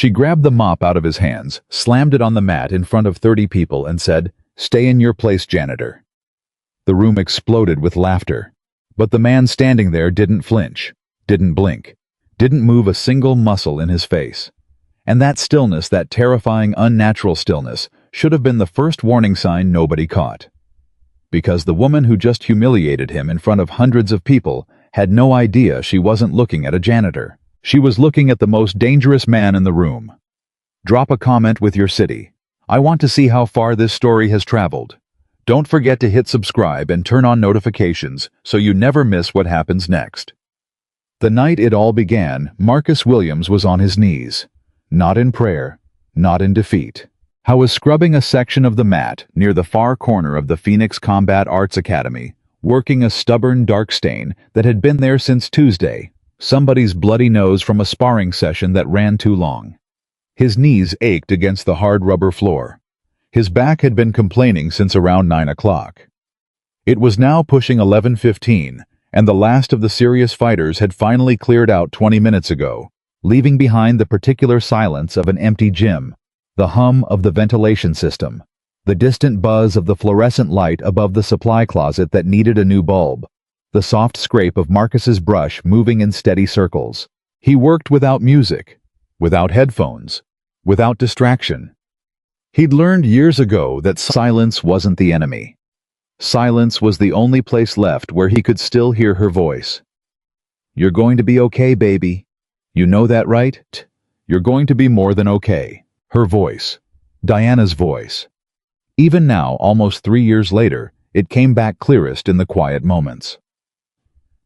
She grabbed the mop out of his hands, slammed it on the mat in front of 30 people and said, "Stay in your place, janitor." The room exploded with laughter. But the man standing there didn't flinch, didn't blink, didn't move a single muscle in his face. And that stillness, that terrifying, unnatural stillness, should have been the first warning sign nobody caught. Because the woman who just humiliated him in front of hundreds of people had no idea she wasn't looking at a janitor. She was looking at the most dangerous man in the room. Drop a comment with your city. I want to see how far this story has traveled. Don't forget to hit subscribe and turn on notifications so you never miss what happens next. The night it all began, Marcus Williams was on his knees. Not in prayer, not in defeat. He was scrubbing a section of the mat near the far corner of the Phoenix Combat Arts Academy, working a stubborn dark stain that had been there since Tuesday, somebody's bloody nose from a sparring session that ran too long. His knees ached against the hard rubber floor. His back had been complaining since around 9 o'clock. It was now pushing 11:15, and the last of the serious fighters had finally cleared out 20 minutes ago, leaving behind the particular silence of an empty gym, the hum of the ventilation system, the distant buzz of the fluorescent light above the supply closet that needed a new bulb, the soft scrape of Marcus's brush moving in steady circles. He worked without music, without headphones, without distraction. He'd learned years ago that silence wasn't the enemy. Silence was the only place left where he could still hear her voice. "You're going to be okay, baby. You know that, right? You're going to be more than okay." Her voice. Diana's voice. Even now, almost 3 years later, it came back clearest in the quiet moments.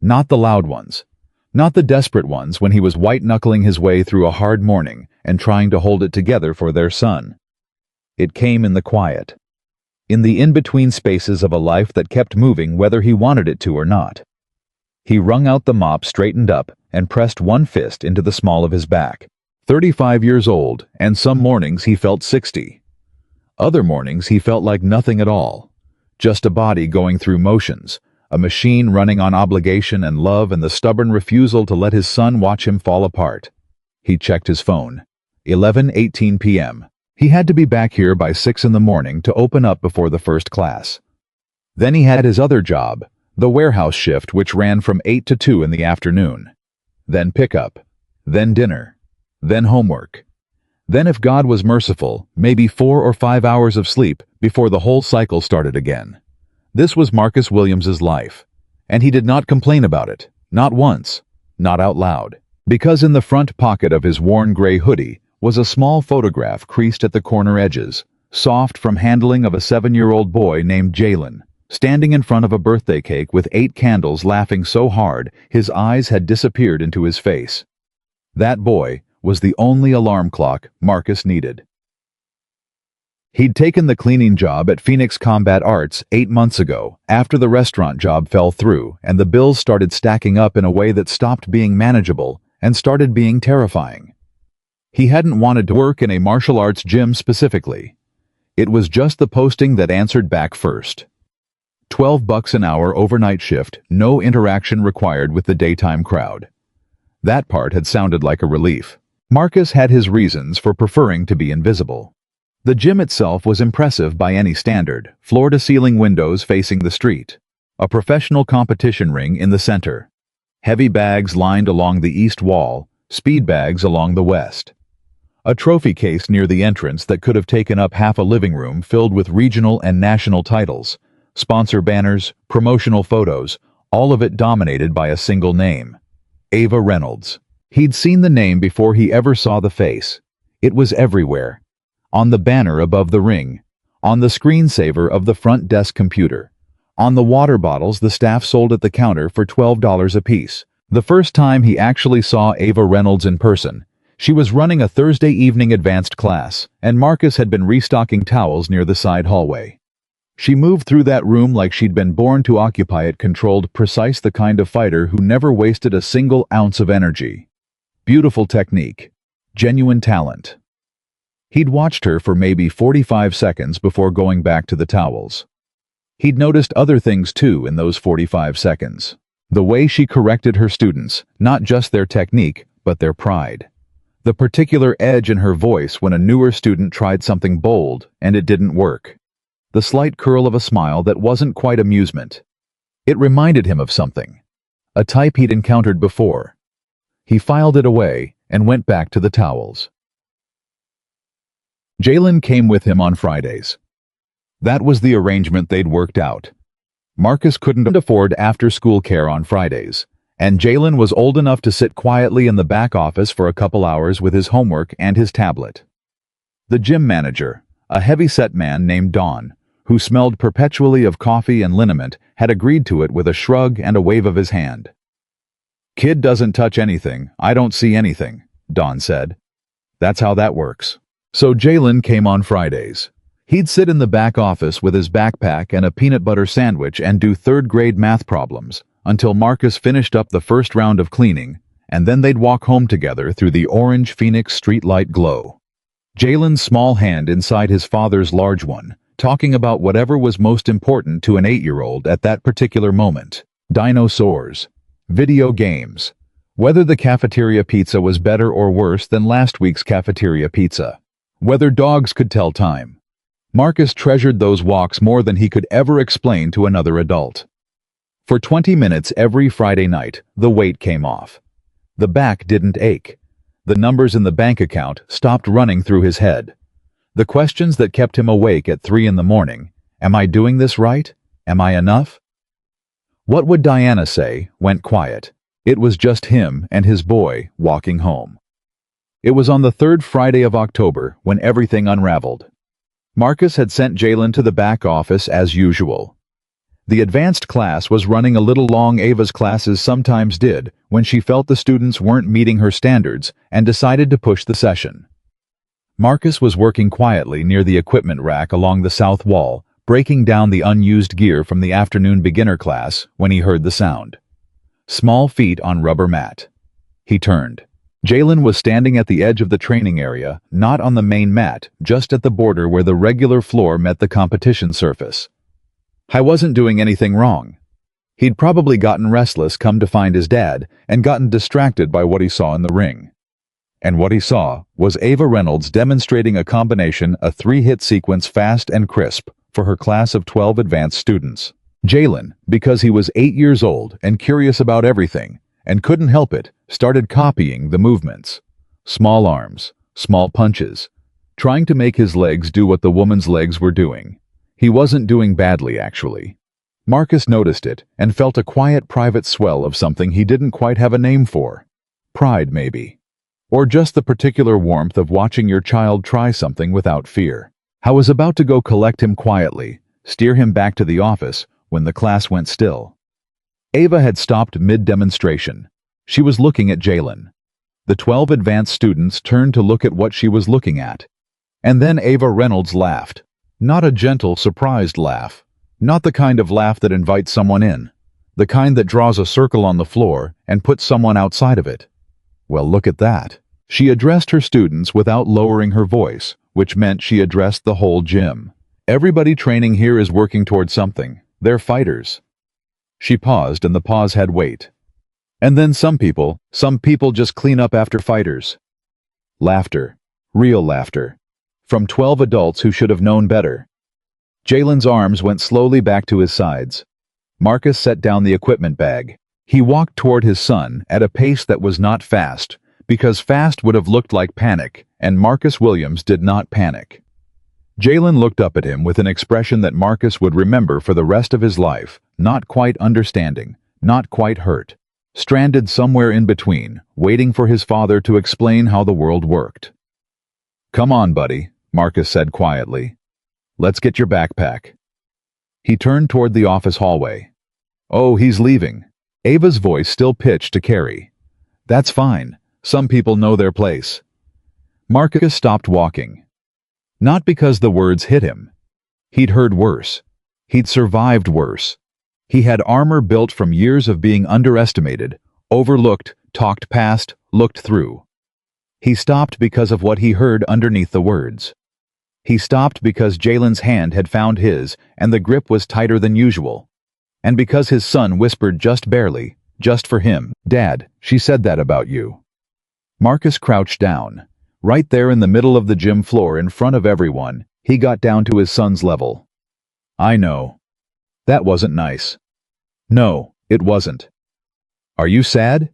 Not the loud ones. Not the desperate ones when he was white-knuckling his way through a hard morning and trying to hold it together for their son. It came in the quiet. In the in-between spaces of a life that kept moving whether he wanted it to or not. He wrung out the mop, straightened up, and pressed one fist into the small of his back. 35 years old, and some mornings he felt 60. Other mornings he felt like nothing at all. Just a body going through motions, a machine running on obligation and love and the stubborn refusal to let his son watch him fall apart. He checked his phone. 11:18 p.m. He had to be back here by 6 in the morning to open up before the first class. Then he had his other job, the warehouse shift, which ran from 8 to 2 in the afternoon. Then pickup. Then dinner. Then homework. Then, if God was merciful, maybe 4 or 5 hours of sleep before the whole cycle started again. This was Marcus Williams's life, and he did not complain about it, not once, not out loud, because in the front pocket of his worn gray hoodie was a small photograph creased at the corner edges, soft from handling of a 7-year-old boy named Jaylen, standing in front of a birthday cake with 8 candles, laughing so hard his eyes had disappeared into his face. That boy was the only alarm clock Marcus needed. He'd taken the cleaning job at Phoenix Combat Arts 8 months ago, after the restaurant job fell through and the bills started stacking up in a way that stopped being manageable and started being terrifying. He hadn't wanted to work in a martial arts gym specifically. It was just the posting that answered back first. $12 an hour overnight shift, no interaction required with the daytime crowd. That part had sounded like a relief. Marcus had his reasons for preferring to be invisible. The gym itself was impressive by any standard, floor-to-ceiling windows facing the street, a professional competition ring in the center, heavy bags lined along the east wall, speed bags along the west, a trophy case near the entrance that could have taken up half a living room filled with regional and national titles, sponsor banners, promotional photos, all of it dominated by a single name: Ava Reynolds. He'd seen the name before he ever saw the face. It was everywhere. On the banner above the ring, on the screensaver of the front desk computer, on the water bottles the staff sold at the counter for $12 apiece. The first time he actually saw Ava Reynolds in person, she was running a Thursday evening advanced class, and Marcus had been restocking towels near the side hallway. She moved through that room like she'd been born to occupy it, controlled, precise, the kind of fighter who never wasted a single ounce of energy. Beautiful technique. Genuine talent. He'd watched her for maybe 45 seconds before going back to the towels. He'd noticed other things too in those 45 seconds. The way she corrected her students, not just their technique, but their pride. The particular edge in her voice when a newer student tried something bold and it didn't work. The slight curl of a smile that wasn't quite amusement. It reminded him of something. A type he'd encountered before. He filed it away and went back to the towels. Jaylen came with him on Fridays. That was the arrangement they'd worked out. Marcus couldn't afford after-school care on Fridays, and Jaylen was old enough to sit quietly in the back office for a couple hours with his homework and his tablet. The gym manager, a heavy-set man named Don, who smelled perpetually of coffee and liniment, had agreed to it with a shrug and a wave of his hand. "Kid doesn't touch anything, I don't see anything," Don said. That's how that works. So Jaylen came on Fridays. He'd sit in the back office with his backpack and a peanut butter sandwich and do third-grade math problems until Marcus finished up the first round of cleaning, and then they'd walk home together through the orange Phoenix streetlight glow. Jaylen's small hand inside his father's large one, talking about whatever was most important to an 8-year-old at that particular moment. Dinosaurs. Video games. Whether the cafeteria pizza was better or worse than last week's cafeteria pizza. Whether dogs could tell time. Marcus treasured those walks more than he could ever explain to another adult. For 20 minutes every Friday night, the weight came off. The back didn't ache. The numbers in the bank account stopped running through his head. The questions that kept him awake at 3 in the morning, am I doing this right? Am I enough? What would Diana say, went quiet. It was just him and his boy walking home. It was on the third Friday of October when everything unraveled. Marcus had sent Jaylen to the back office as usual. The advanced class was running a little long. Ava's classes sometimes did when she felt the students weren't meeting her standards and decided to push the session. Marcus was working quietly near the equipment rack along the south wall, breaking down the unused gear from the afternoon beginner class when he heard the sound. Small feet on rubber mat. He turned. Jaylen was standing at the edge of the training area, not on the main mat, just at the border where the regular floor met the competition surface. I wasn't doing anything wrong. He'd probably gotten restless come to find his dad and gotten distracted by what he saw in the ring. And what he saw was Ava Reynolds demonstrating a combination, a 3-hit sequence fast and crisp, for her class of 12 advanced students. Jaylen, because he was 8 years old and curious about everything, and couldn't help it, started copying the movements. Small arms, small punches, trying to make his legs do what the woman's legs were doing. He wasn't doing badly, actually. Marcus noticed it and felt a quiet private swell of something he didn't quite have a name for. Pride, maybe. Or just the particular warmth of watching your child try something without fear. I was about to go collect him quietly, steer him back to the office, when the class went still. Ava had stopped mid-demonstration. She was looking at Jaylen. The 12 advanced students turned to look at what she was looking at. And then Ava Reynolds laughed. Not a gentle, surprised laugh. Not the kind of laugh that invites someone in. The kind that draws a circle on the floor and puts someone outside of it. Well, look at that. She addressed her students without lowering her voice, which meant she addressed the whole gym. Everybody training here is working toward something. They're fighters. She paused, and the pause had weight. And then some people just clean up after fighters. Laughter. Real laughter. From 12 adults who should have known better. Jaylen's arms went slowly back to his sides. Marcus set down the equipment bag. He walked toward his son at a pace that was not fast, because fast would have looked like panic, and Marcus Williams did not panic. Jaylen looked up at him with an expression that Marcus would remember for the rest of his life, not quite understanding, not quite hurt, stranded somewhere in between, waiting for his father to explain how the world worked. "Come on, buddy," Marcus said quietly. "Let's get your backpack." He turned toward the office hallway. "Oh, he's leaving." Ava's voice still pitched to Carrie. "That's fine. Some people know their place." Marcus stopped walking. Not because the words hit him. He'd heard worse. He'd survived worse. He had armor built from years of being underestimated, overlooked, talked past, looked through. He stopped because of what he heard underneath the words. He stopped because Jaylen's hand had found his, and the grip was tighter than usual. And because his son whispered just barely, just for him, "Dad, she said that about you." Marcus crouched down. Right there in the middle of the gym floor in front of everyone, he got down to his son's level. I know. That wasn't nice. No, it wasn't. Are you sad?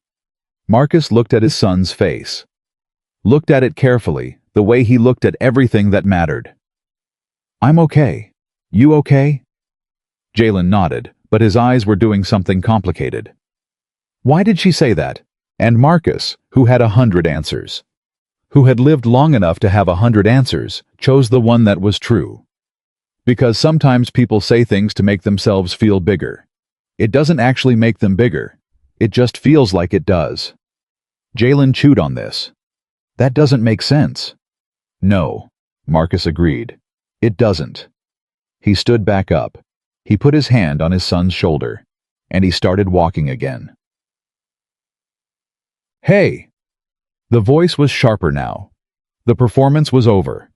Marcus looked at his son's face. Looked at it carefully, the way he looked at everything that mattered. I'm okay. You okay? Jaylen nodded, but his eyes were doing something complicated. Why did she say that? And Marcus, who had 100 answers, who had lived long enough to have 100 answers, chose the one that was true. Because sometimes people say things to make themselves feel bigger. It doesn't actually make them bigger. It just feels like it does. Jaylen chewed on this. That doesn't make sense. No, Marcus agreed. It doesn't. He stood back up. He put his hand on his son's shoulder, and he started walking again. Hey! The voice was sharper now. The performance was over.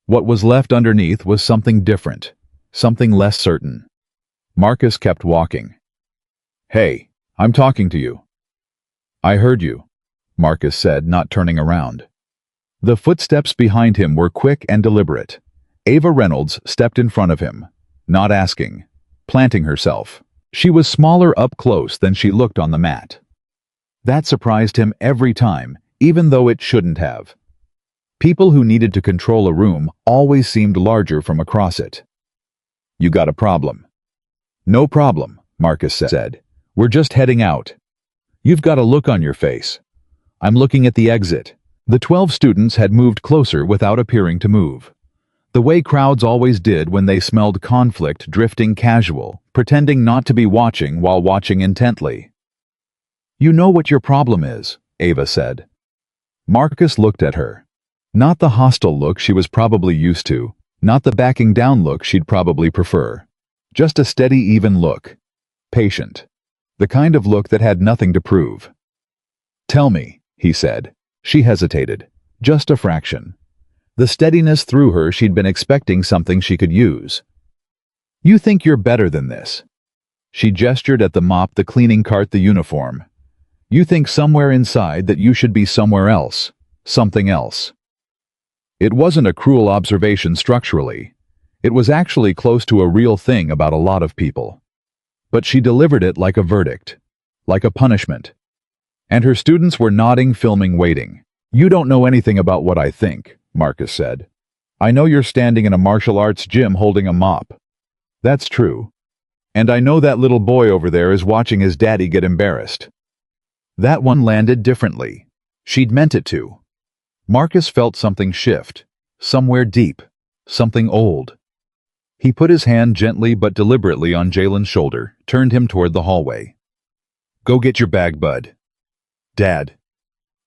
What was left underneath was something different, something less certain. Marcus kept walking. Hey, I'm talking to you. I heard you, Marcus said, not turning around. The footsteps behind him were quick and deliberate. Ava Reynolds stepped in front of him, not asking, planting herself. She was smaller up close than she looked on the mat. That surprised him every time, even though it shouldn't have. People who needed to control a room always seemed larger from across it. You got a problem. No problem, Marcus said. We're just heading out. You've got a look on your face. I'm looking at the exit. The 12 students had moved closer without appearing to move. The way crowds always did when they smelled conflict drifting casual, pretending not to be watching while watching intently. You know what your problem is, Ava said. Marcus looked at her. Not the hostile look she was probably used to, not the backing down look she'd probably prefer. Just a steady, even look. Patient. The kind of look that had nothing to prove. Tell me, he said. She hesitated. Just a fraction. The steadiness through her she'd been expecting something she could use. You think you're better than this. She gestured at the mop, the cleaning cart, the uniform. You think somewhere inside that you should be somewhere else, something else. It wasn't a cruel observation structurally. It was actually close to a real thing about a lot of people. But she delivered it like a verdict, like a punishment. And her students were nodding, filming, waiting. You don't know anything about what I think, Marcus said. I know you're standing in a martial arts gym holding a mop. That's true. And I know that little boy over there is watching his daddy get embarrassed. That one landed differently. She'd meant it to. Marcus felt something shift, somewhere deep, something old. He put his hand gently but deliberately on Jaylen's shoulder, turned him toward the hallway. Go get your bag, bud. Dad.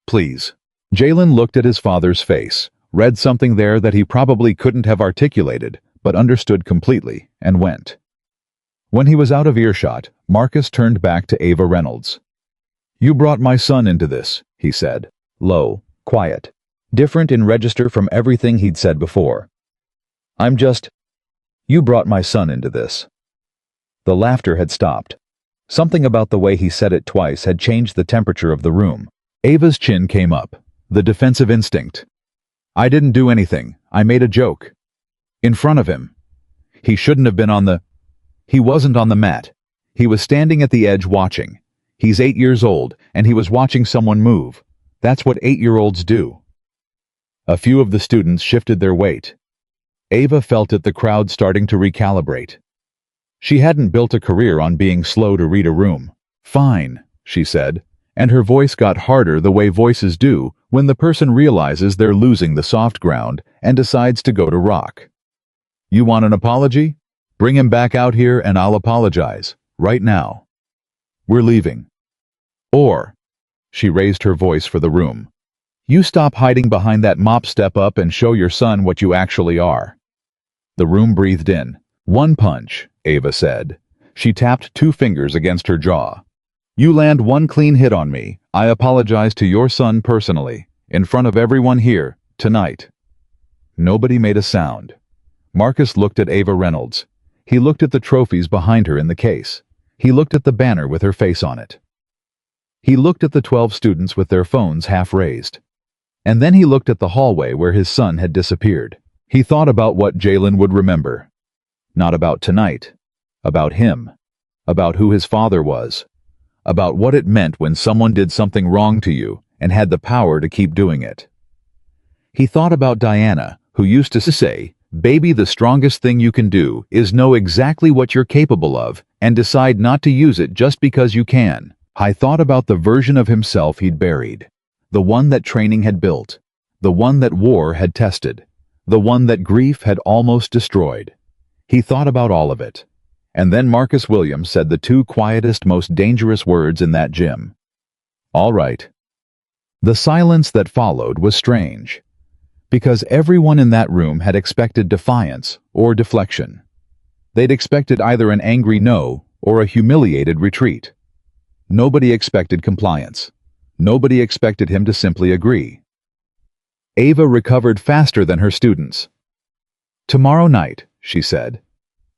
Please. Jaylen looked at his father's face, read something there that he probably couldn't have articulated, but understood completely, and went. When he was out of earshot, Marcus turned back to Ava Reynolds. You brought my son into this, he said, low, quiet, different in register from everything he'd said before. You brought my son into this. The laughter had stopped. Something about the way he said it twice had changed the temperature of the room. Ava's chin came up, the defensive instinct. I didn't do anything, I made a joke. In front of him. He shouldn't have been He wasn't on the mat. He was standing at the edge watching. He's 8 years old, and he was watching someone move. That's what 8-year-olds do. A few of the students shifted their weight. Ava felt it, the crowd starting to recalibrate. She hadn't built a career on being slow to read a room. Fine, she said, and her voice got harder the way voices do when the person realizes they're losing the soft ground and decides to go to rock. You want an apology? Bring him back out here and I'll apologize, right now. We're leaving. Or, she raised her voice for the room, you stop hiding behind that mop, step up and show your son what you actually are. The room breathed in. One punch, Ava said. She tapped 2 fingers against her jaw. You land one clean hit on me, I apologize to your son personally, in front of everyone here, tonight. Nobody made a sound. Marcus looked at Ava Reynolds. He looked at the trophies behind her in the case. He looked at the banner with her face on it. He looked at the 12 students with their phones half raised. And then he looked at the hallway where his son had disappeared. He thought about what Jaylen would remember. Not about tonight. About him. About who his father was. About what it meant when someone did something wrong to you and had the power to keep doing it. He thought about Diana, who used to say, "Baby, the strongest thing you can do is know exactly what you're capable of and decide not to use it just because you can." I thought about the version of himself he'd buried. The one that training had built. The one that war had tested. The one that grief had almost destroyed. He thought about all of it. And then Marcus Williams said the two quietest, most dangerous words in that gym. "All right." The silence that followed was strange, because everyone in that room had expected defiance or deflection. They'd expected either an angry no or a humiliated retreat. Nobody expected compliance. Nobody expected him to simply agree. Ava recovered faster than her students. "Tomorrow night," she said,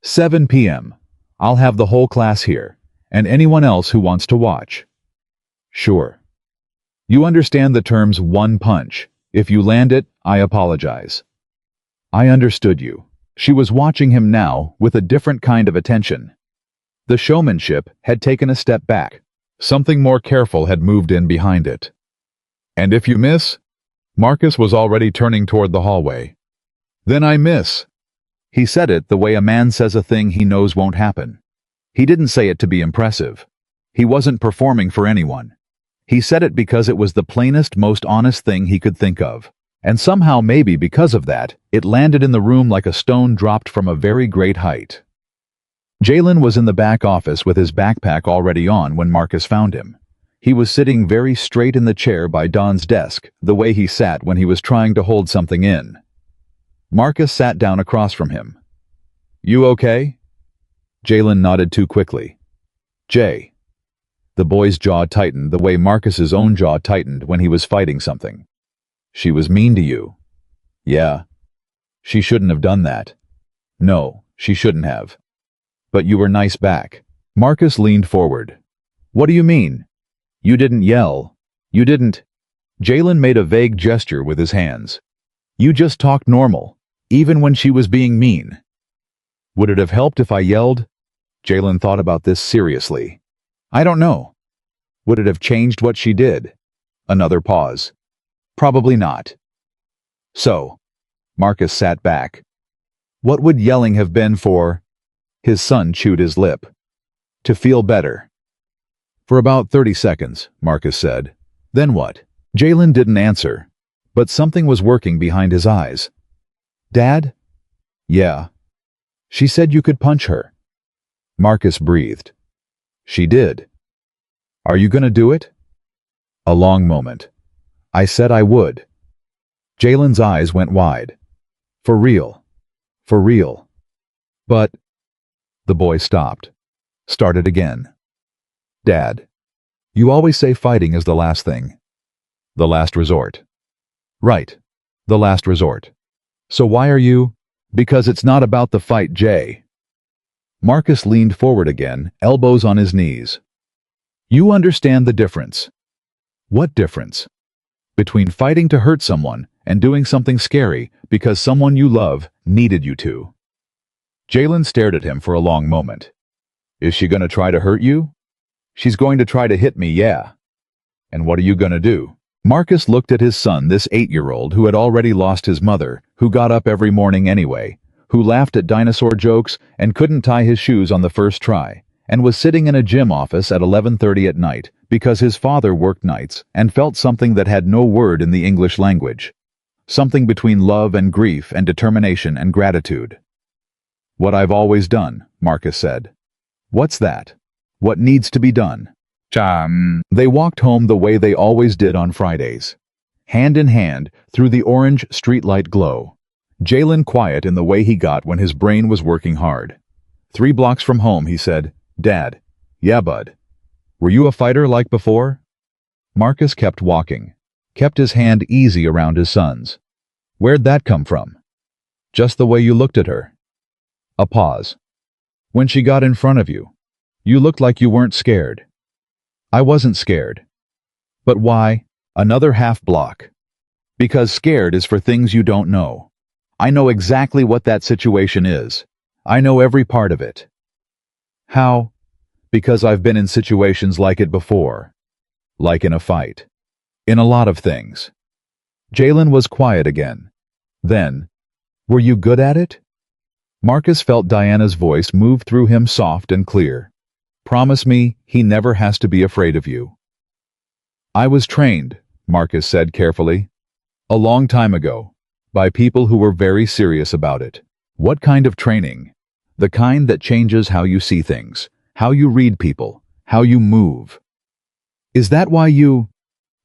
7 p.m., "I'll have the whole class here, and anyone else who wants to watch." "Sure. You understand the terms one punch. If you land it, I apologize." "I understood you." She was watching him now with a different kind of attention. The showmanship had taken a step back. Something more careful had moved in behind it. "And if you miss?" Marcus was already turning toward the hallway. "Then I miss." He said it the way a man says a thing he knows won't happen. He didn't say it to be impressive. He wasn't performing for anyone. He said it because it was the plainest, most honest thing he could think of. And somehow, maybe because of that, it landed in the room like a stone dropped from a very great height. Jaylen was in the back office with his backpack already on when Marcus found him. He was sitting very straight in the chair by Don's desk, the way he sat when he was trying to hold something in. Marcus sat down across from him. "You okay?" Jaylen nodded too quickly. "Jay." The boy's jaw tightened the way Marcus's own jaw tightened when he was fighting something. "She was mean to you." "Yeah. She shouldn't have done that." "No, she shouldn't have." "But you were nice back." Marcus leaned forward. "What do you mean? You didn't yell. You didn't—" Jaylen made a vague gesture with his hands. "You just talked normal, even when she was being mean." "Would it have helped if I yelled?" Jaylen thought about this seriously. "I don't know." "Would it have changed what she did?" Another pause. "Probably not." "So," Marcus sat back, "what would yelling have been for?" His son chewed his lip. "To feel better." "For about 30 seconds, Marcus said. "Then what?" Jaylen didn't answer, but something was working behind his eyes. "Dad?" "Yeah." "She said you could punch her." Marcus breathed. "She did." "Are you gonna do it?" A long moment. "I said I would." Jaylen's eyes went wide. "For real. For real." "But—" The boy stopped. Started again. "Dad, you always say fighting is the last thing." "The last resort." "Right. The last resort. So why are you—" "Because it's not about the fight, Jay." Marcus leaned forward again, elbows on his knees. "You understand the difference." "What difference?" "Between fighting to hurt someone and doing something scary because someone you love needed you to." Jaylen stared at him for a long moment. "Is she gonna try to hurt you?" "She's going to try to hit me, yeah." "And what are you gonna do?" Marcus looked at his son, this 8-year-old who had already lost his mother, who got up every morning anyway, who laughed at dinosaur jokes and couldn't tie his shoes on the first try, and was sitting in a gym office at 11:30 at night because his father worked nights and felt something that had no word in the English language. Something between love and grief and determination and gratitude. "What I've always done," Marcus said. "What's that?" "What needs to be done." They walked home the way they always did on Fridays. Hand in hand through the orange streetlight glow. Jaylen quiet in the way he got when his brain was working hard. 3 blocks from home, he said, "Dad." "Yeah, bud." "Were you a fighter like before?" Marcus kept walking. Kept his hand easy around his son's. "Where'd that come from?" "Just the way you looked at her." A pause. "When she got in front of you, you looked like you weren't scared." "I wasn't scared." "But why?" "Another half block." Because scared is for things you don't know. I know exactly what that situation is. I know every part of it. How? Because I've been in situations like it before. Like in a fight. In a lot of things. Jaylen was quiet again. Then, were you good at it? Marcus felt Diana's voice move through him soft and clear. Promise me he never has to be afraid of you. I was trained, Marcus said carefully. A long time ago. By people who were very serious about it. What kind of training? The kind that changes how you see things, how you read people, how you move. Is that why you...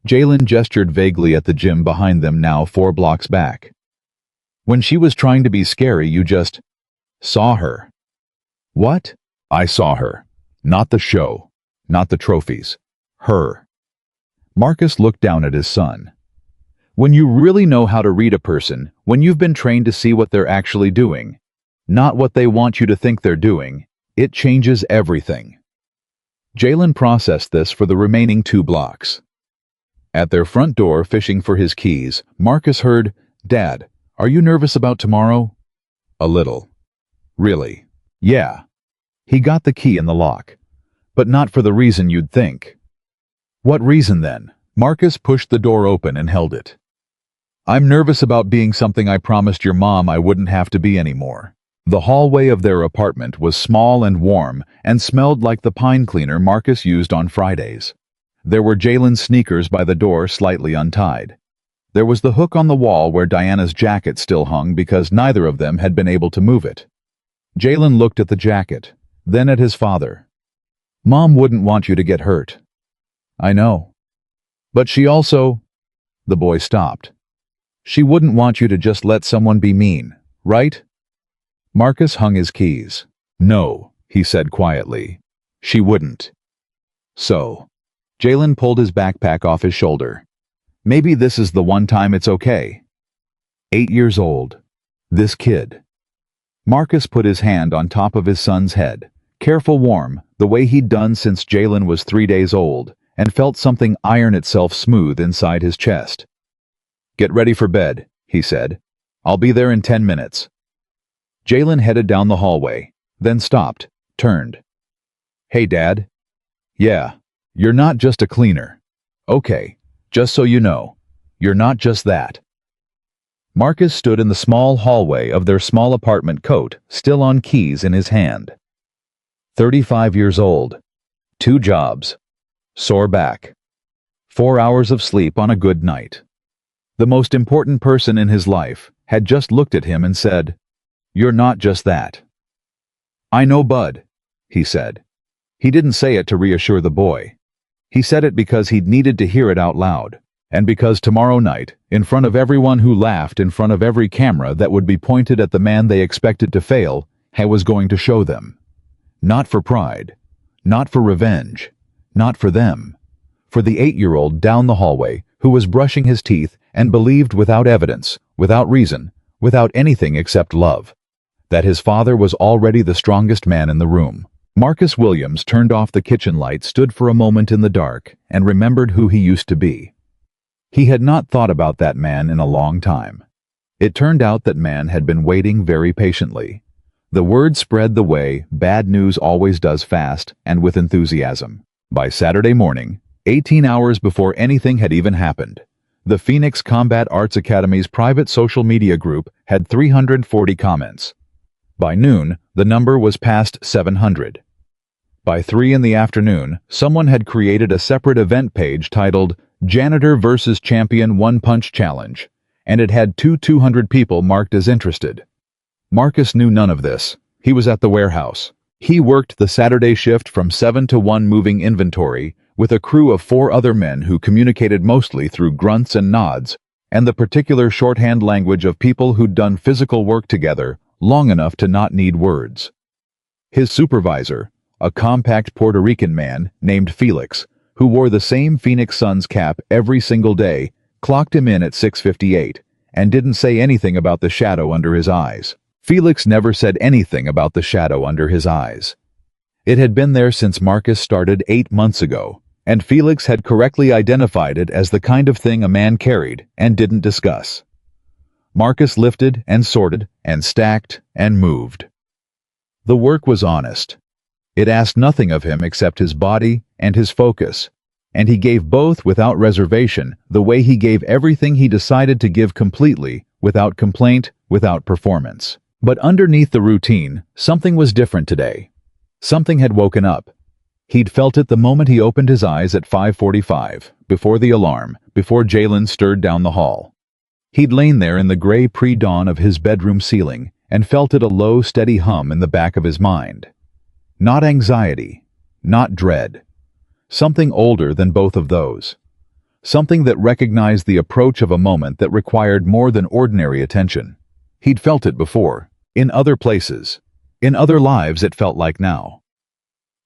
Jaylen gestured vaguely at the gym behind them now 4 blocks back. When she was trying to be scary, you just saw her. What? I saw her. Not the show. Not the trophies. Her. Marcus looked down at his son. When you really know how to read a person, when you've been trained to see what they're actually doing, not what they want you to think they're doing, it changes everything. Jaylen processed this for the remaining 2 blocks. At their front door, fishing for his keys, Marcus heard, "Dad, are you nervous about tomorrow?" A little. Really? Yeah. He got the key in the lock. But not for the reason you'd think. What reason then? Marcus pushed the door open and held it. I'm nervous about being something I promised your mom I wouldn't have to be anymore. The hallway of their apartment was small and warm and smelled like the pine cleaner Marcus used on Fridays. There were Jaylen's sneakers by the door slightly untied. There was the hook on the wall where Diana's jacket still hung because neither of them had been able to move it. Jaylen looked at the jacket, then at his father. Mom wouldn't want you to get hurt. I know. But she also... The boy stopped. She wouldn't want you to just let someone be mean, right? Marcus hung his keys. No, he said quietly. She wouldn't. So, Jaylen pulled his backpack off his shoulder. Maybe this is the one time it's okay. 8 years old. This kid. Marcus put his hand on top of his son's head, careful, warm, the way he'd done since Jaylen was 3 days old, and felt something iron itself smooth inside his chest. Get ready for bed, he said. I'll be there in 10 minutes. Jaylen headed down the hallway, then stopped, turned. Hey, Dad. Yeah, you're not just a cleaner. Okay, just so you know, you're not just that. Marcus stood in the small hallway of their small apartment, coat still on, keys in his hand. 35 years old. 2 jobs. Sore back. 4 hours of sleep on a good night. The most important person in his life had just looked at him and said, You're not just that. I know, Bud, he said. He didn't say it to reassure the boy. He said it because he'd needed to hear it out loud, and because tomorrow night, in front of everyone who laughed, in front of every camera that would be pointed at the man they expected to fail, he was going to show them. Not for pride, not for revenge, not for them. For the 8-year-old down the hallway who was brushing his teeth and believed without evidence, without reason, without anything except love, that his father was already the strongest man in the room. Marcus Williams turned off the kitchen light, stood for a moment in the dark, and remembered who he used to be. He had not thought about that man in a long time. It turned out that man had been waiting very patiently. The word spread the way bad news always does, fast and with enthusiasm. By Saturday morning, 18 hours before anything had even happened, the Phoenix Combat Arts Academy's private social media group had 340 comments. By noon, the number was past 700. By 3 in the afternoon, someone had created a separate event page titled Janitor vs. Champion One Punch Challenge, and it had 200 people marked as interested. Marcus knew none of this. He was at the warehouse. He worked the Saturday shift from 7 to 1 moving inventory with a crew of 4 other men who communicated mostly through grunts and nods and the particular shorthand language of people who'd done physical work together long enough to not need words. His supervisor, a compact Puerto Rican man named Felix, who wore the same Phoenix Suns cap every single day, clocked him in at 6:58 and didn't say anything about the shadow under his eyes. Felix never said anything about the shadow under his eyes. It had been there since Marcus started 8 months ago, and Felix had correctly identified it as the kind of thing a man carried and didn't discuss. Marcus lifted and sorted and stacked and moved. The work was honest. It asked nothing of him except his body and his focus, and he gave both without reservation, the way he gave everything he decided to give completely, without complaint, without performance. But underneath the routine, something was different today. Something had woken up. He'd felt it the moment he opened his eyes at 5:45, before the alarm, before Jaylen stirred down the hall. He'd lain there in the gray pre-dawn of his bedroom ceiling and felt it, a low, steady hum in the back of his mind. Not anxiety, not dread. Something older than both of those. Something that recognized the approach of a moment that required more than ordinary attention. He'd felt it before, in other places. In other lives, it felt like now.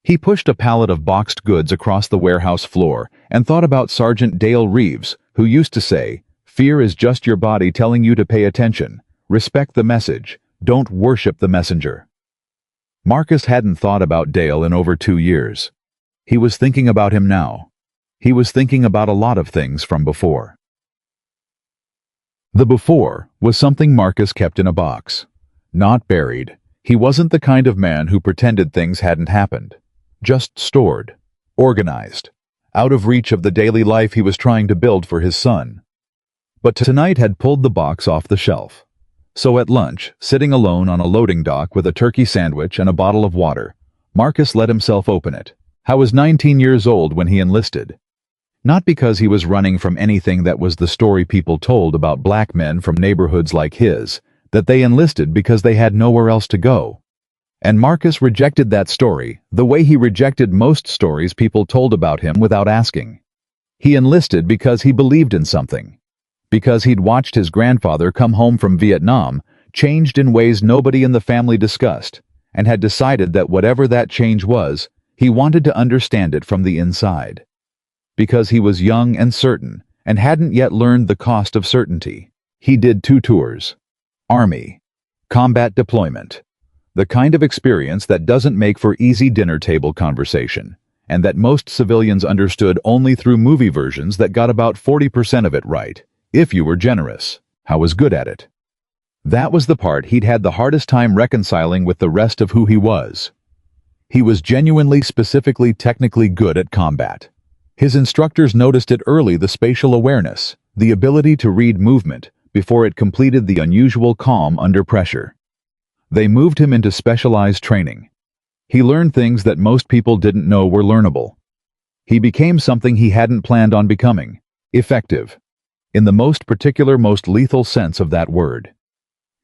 He pushed a pallet of boxed goods across the warehouse floor and thought about Sergeant Dale Reeves, who used to say, "Fear is just your body telling you to pay attention. Respect the message. Don't worship the messenger." Marcus hadn't thought about Dale in over 2 years. He was thinking about him now. He was thinking about a lot of things from before. The before was something Marcus kept in a box. Not buried. He wasn't the kind of man who pretended things hadn't happened. Just stored. Organized. Out of reach of the daily life he was trying to build for his son. But tonight had pulled the box off the shelf. So at lunch, sitting alone on a loading dock with a turkey sandwich and a bottle of water, Marcus let himself open it. How was 19 years old when he enlisted? Not because he was running from anything that was the story people told about black men from neighborhoods like his, that they enlisted because they had nowhere else to go. And Marcus rejected that story the way he rejected most stories people told about him without asking. He enlisted because he believed in something. Because he'd watched his grandfather come home from Vietnam, changed in ways nobody in the family discussed, and had decided that whatever that change was, he wanted to understand it from the inside. Because he was young and certain, and hadn't yet learned the cost of certainty. He did 2 tours. Army. Combat deployment. The kind of experience that doesn't make for easy dinner table conversation, and that most civilians understood only through movie versions that got about 40% of it right, if you were generous. How was good at it. That was the part he'd had the hardest time reconciling with the rest of who he was. He was genuinely, specifically, technically good at combat. His instructors noticed it early, the spatial awareness, the ability to read movement before it completed the unusual calm under pressure. They moved him into specialized training. He learned things that most people didn't know were learnable. He became something he hadn't planned on becoming. Effective. In the most particular, most lethal sense of that word.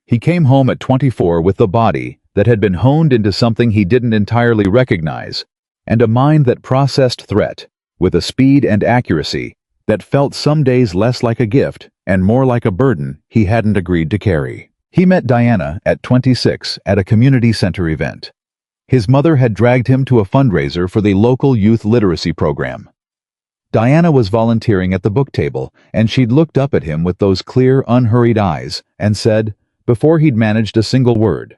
He came home at 24 with the body that had been honed into something he didn't entirely recognize, and a mind that processed threat with a speed and accuracy that felt some days less like a gift and more like a burden he hadn't agreed to carry. He met Diana at 26 at a community center event. His mother had dragged him to a fundraiser for the local youth literacy program. Diana was volunteering at the book table, and she'd looked up at him with those clear, unhurried eyes and said, before he'd managed a single word,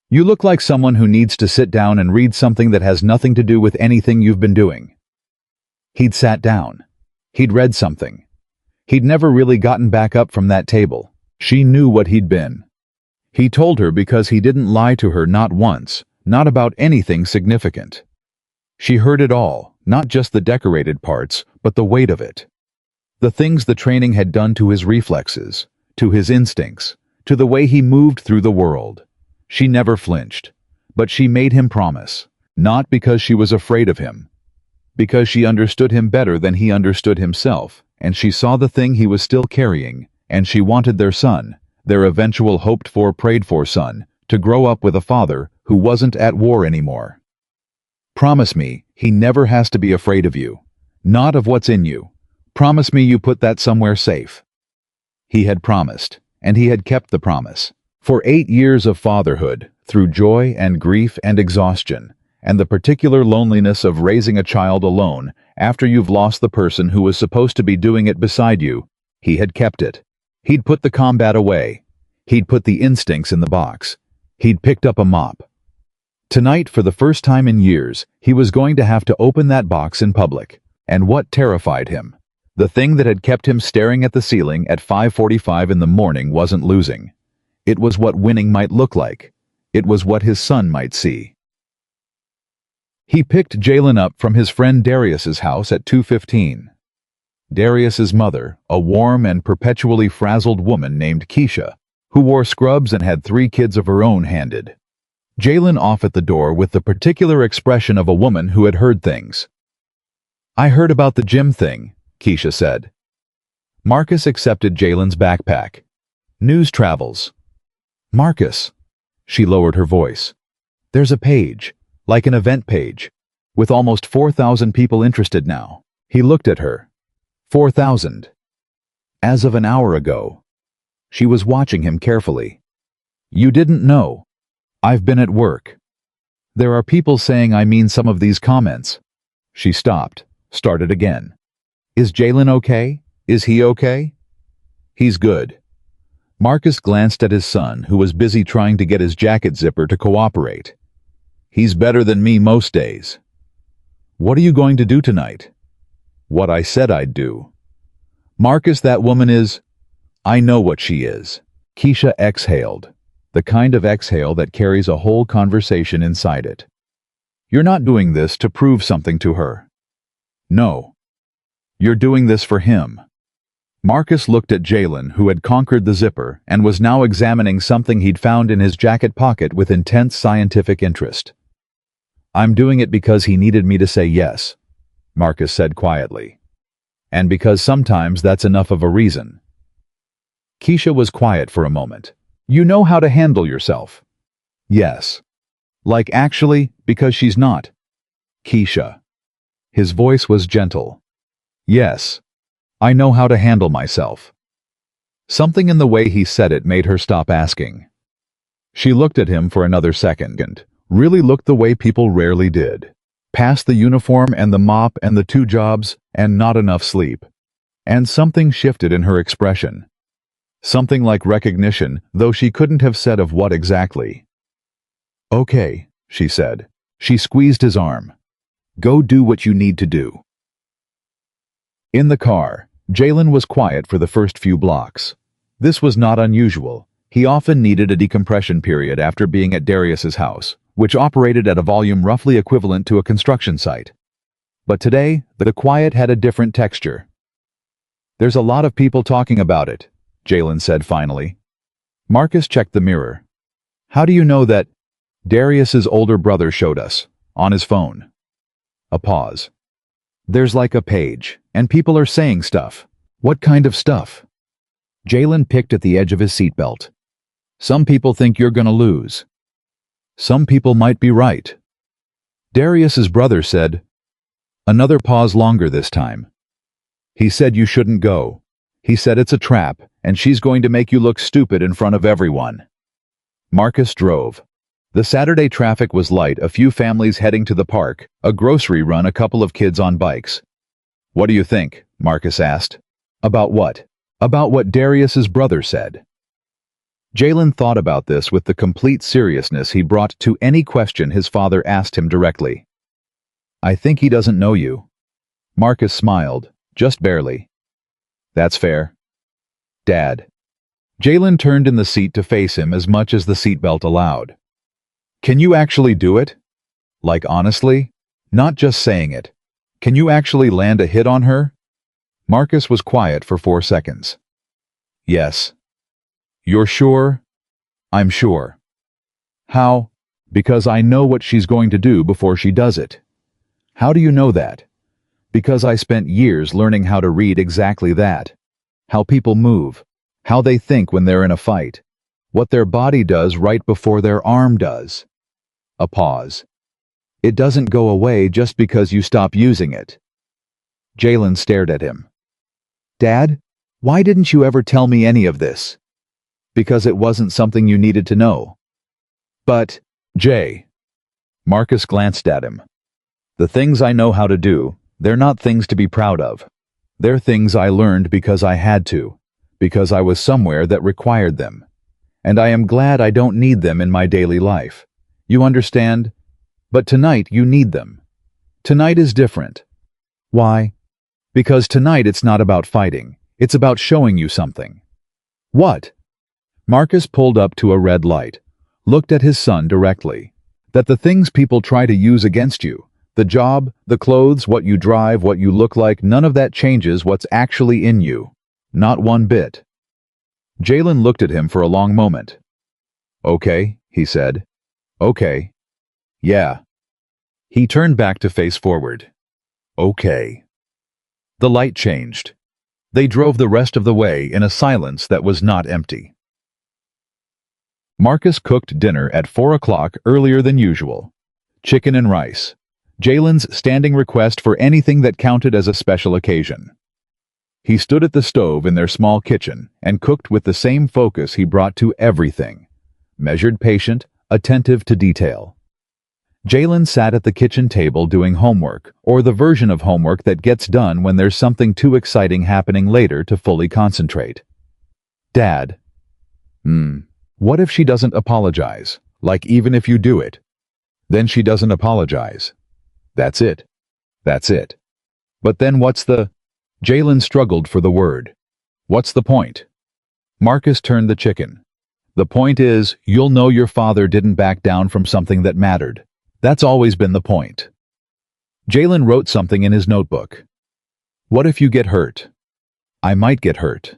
"You look like someone who needs to sit down and read something that has nothing to do with anything you've been doing." He'd sat down. He'd read something. He'd never really gotten back up from that table. She knew what he'd been. He told her because he didn't lie to her, not once, not about anything significant. She heard it all, not just the decorated parts, but the weight of it. The things the training had done to his reflexes, to his instincts, to the way he moved through the world. She never flinched, but she made him promise, not because she was afraid of him, because she understood him better than he understood himself, and she saw the thing he was still carrying, and she wanted their son, their eventual hoped-for, prayed-for son, to grow up with a father who wasn't at war anymore. Promise me he never has to be afraid of you, not of what's in you. Promise me you put that somewhere safe. He had promised, and he had kept the promise. For 8 years of fatherhood, through joy and grief and exhaustion, and the particular loneliness of raising a child alone after you've lost the person who was supposed to be doing it beside you, he had kept it. He'd put the combat away. He'd put the instincts in the box. He'd picked up a mop. Tonight, for the first time in years, he was going to have to open that box in public, And what terrified him? The thing that had kept him staring at the ceiling at 5:45 in the morning wasn't losing. It was what winning might look like. It was what his son might see. He picked Jaylen up from his friend Darius's house at 2:15. Darius's mother, a warm and perpetually frazzled woman named Keisha, who wore scrubs and had 3 kids of her own, handed Jaylen off at the door with the particular expression of a woman who had heard things. "I heard about the gym thing," Keisha said. Marcus accepted Jaylen's backpack. "News travels." "Marcus," she lowered her voice, "there's a page, like an event page, with almost 4,000 people interested now." He looked at her. 4,000. As of an hour ago. She was watching him carefully. "You didn't know. I've been at work. There are people saying I mean some of these comments." She stopped, started again. "Is Jaylen okay? Is he okay?" "He's good." Marcus glanced at his son, who was busy trying to get his jacket zipper to cooperate. "He's better than me most days." "What are you going to do tonight?" "What I said I'd do." "Marcus, that woman is—" "I know what she is." Keisha exhaled, the kind of exhale that carries a whole conversation inside it. "You're not doing this to prove something to her." "No. You're doing this for him." Marcus looked at Jaylen, who had conquered the zipper and was now examining something he'd found in his jacket pocket with intense scientific interest. "I'm doing it because he needed me to say yes," Marcus said quietly. "And because sometimes that's enough of a reason." Keisha was quiet for a moment. "You know how to handle yourself." "Yes." "Like actually, because she's not." "Keisha." His voice was gentle. "Yes. I know how to handle myself." Something in the way he said it made her stop asking. She looked at him for another second, really looked the way people rarely did. Past the uniform and the mop and the 2 jobs and not enough sleep. And something shifted in her expression. Something like recognition, though she couldn't have said of what exactly. "Okay," she said. She squeezed his arm. "Go do what you need to do." In the car, Jaylen was quiet for the first few blocks. This was not unusual. He often needed a decompression period after being at Darius's house, which operated at a volume roughly equivalent to a construction site. But today, the quiet had a different texture. "There's a lot of people talking about it," Jaylen said finally. Marcus checked the mirror. "How do you know that?" "Darius's older brother showed us, on his phone." A pause. "There's like a page, and people are saying stuff." "What kind of stuff?" Jaylen picked at the edge of his seatbelt. "Some people think you're gonna lose." "Some people might be right." Darius's brother said. Another pause, longer this time. "He said you shouldn't go. He said it's a trap, and she's going to make you look stupid in front of everyone." Marcus drove. The Saturday traffic was light, a few families heading to the park, a grocery run, a couple of kids on bikes. "What do you think?" Marcus asked. "About what?" "About what Darius's brother said." Jaylen thought about this with the complete seriousness he brought to any question his father asked him directly. "I think he doesn't know you." Marcus smiled, just barely. "That's fair." "Dad." Jaylen turned in the seat to face him as much as the seatbelt allowed. "Can you actually do it? Like honestly? Not just saying it. Can you actually land a hit on her?" Marcus was quiet for 4 seconds. "Yes." "You're sure?" "I'm sure." "How?" "Because I know what she's going to do before she does it." "How do you know that?" "Because I spent years learning how to read exactly that. How people move. How they think when they're in a fight. What their body does right before their arm does." A pause. "It doesn't go away just because you stop using it." Jaylen stared at him. "Dad, why didn't you ever tell me any of this?" "Because it wasn't something you needed to know." "But, Jay." Marcus glanced at him. "The things I know how to do, they're not things to be proud of. They're things I learned because I had to, because I was somewhere that required them. And I am glad I don't need them in my daily life. You understand? But tonight you need them. Tonight is different. Why? Because tonight it's not about fighting. It's about showing you something. What? Marcus pulled up to a red light, looked at his son directly. That the things people try to use against you, the job, the clothes, what you drive, what you look like, none of that changes what's actually in you. Not one bit. Jaylen looked at him for a long moment. Okay, he said. Okay. Yeah. He turned back to face forward. Okay. The light changed. They drove the rest of the way in a silence that was not empty. Marcus cooked dinner at 4 o'clock earlier than usual. Chicken and rice. Jaylen's standing request for anything that counted as a special occasion. He stood at the stove in their small kitchen and cooked with the same focus he brought to everything. Measured, patient, attentive to detail. Jaylen sat at the kitchen table doing homework, or the version of homework that gets done when there's something too exciting happening later to fully concentrate. Dad. What if she doesn't apologize? Like, even if you do it? Then she doesn't apologize. That's it. That's it. But then what's the... Jaylen struggled for the word. What's the point? Marcus turned the chicken. The point is, you'll know your father didn't back down from something that mattered. That's always been the point. Jaylen wrote something in his notebook. What if you get hurt? I might get hurt.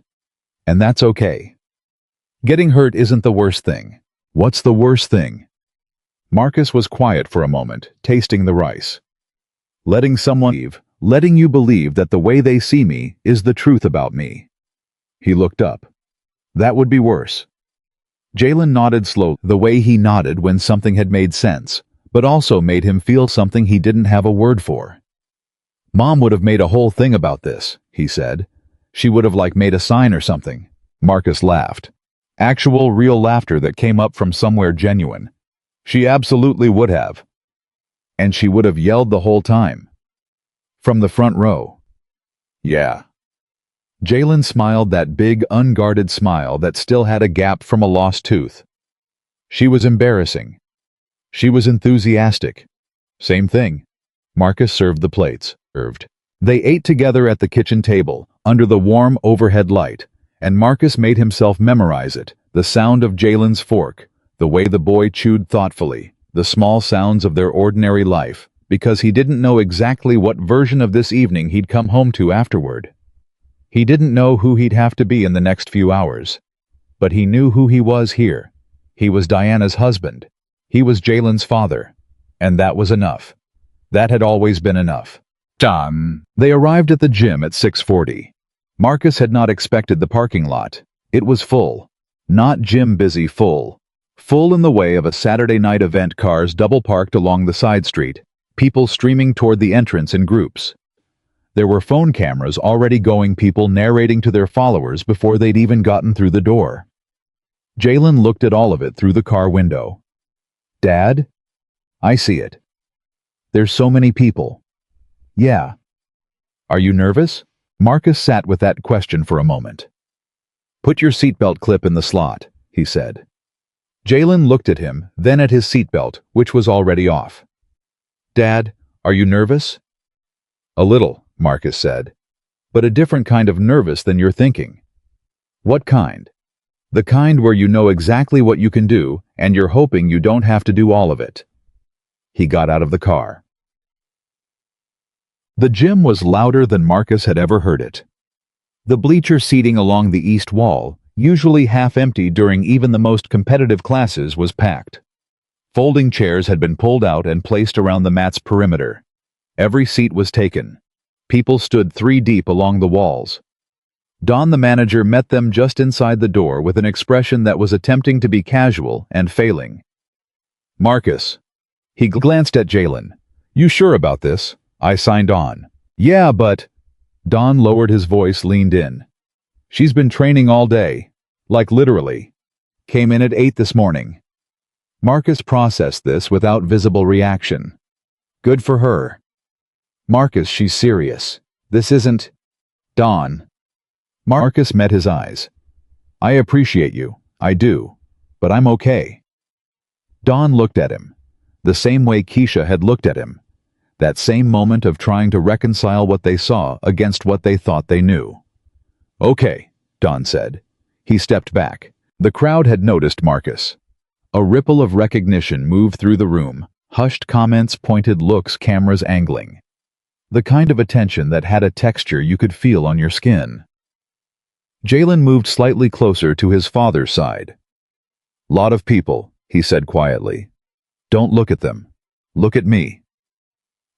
And that's okay. Getting hurt isn't the worst thing. What's the worst thing? Marcus was quiet for a moment, tasting the rice. Letting someone leave, letting you believe that the way they see me is the truth about me. He looked up. That would be worse. Jaylen nodded slowly, the way he nodded when something had made sense, but also made him feel something he didn't have a word for. Mom would have made a whole thing about this, he said. She would have made a sign or something. Marcus laughed. Actual, real laughter that came up from somewhere genuine. She absolutely would have. And she would have yelled the whole time. From the front row. Yeah. Jaylen smiled, that big, unguarded smile that still had a gap from a lost tooth. She was embarrassing. She was enthusiastic. Same thing. Marcus served the plates. They ate together at the kitchen table, under the warm overhead light, and Marcus made himself memorize it, the sound of Jaylen's fork, the way the boy chewed thoughtfully, the small sounds of their ordinary life, because he didn't know exactly what version of this evening he'd come home to afterward. He didn't know who he'd have to be in the next few hours. But he knew who he was here. He was Diana's husband. He was Jaylen's father. And that was enough. That had always been enough. They arrived at the gym at 6:40. Marcus had not expected the parking lot. It was full. Not gym busy full. Full in the way of a Saturday night event, cars double parked along the side street, people streaming toward the entrance in groups. There were phone cameras already going, people narrating to their followers before they'd even gotten through the door. Jaylen looked at all of it through the car window. Dad? I see it. There's so many people. Yeah. Are you nervous? Marcus sat with that question for a moment. Put your seatbelt clip in the slot, he said. Jaylen looked at him, then at his seatbelt, which was already off. Dad, are you nervous? A little, Marcus said. But a different kind of nervous than you're thinking. What kind? The kind where you know exactly what you can do, and you're hoping you don't have to do all of it. He got out of the car. The gym was louder than Marcus had ever heard it. The bleacher seating along the east wall, usually half empty during even the most competitive classes, was packed. Folding chairs had been pulled out and placed around the mat's perimeter. Every seat was taken. People stood 3 deep along the walls. Don, the manager, met them just inside the door with an expression that was attempting to be casual and failing. Marcus. He glanced at Jaylen. You sure about this? I signed on. Yeah, but... Don lowered his voice, leaned in. She's been training all day. Like literally. Came in at 8 this morning. Marcus processed this without visible reaction. Good for her. Marcus, she's serious. This isn't... Don. Marcus met his eyes. I appreciate you. I do. But I'm okay. Don looked at him. The same way Keisha had looked at him. That same moment of trying to reconcile what they saw against what they thought they knew. "Okay," Don said. He stepped back. The crowd had noticed Marcus. A ripple of recognition moved through the room, hushed comments, pointed looks, cameras angling. The kind of attention that had a texture you could feel on your skin. Jaylen moved slightly closer to his father's side. "Lot of people," he said quietly. "Don't look at them. Look at me."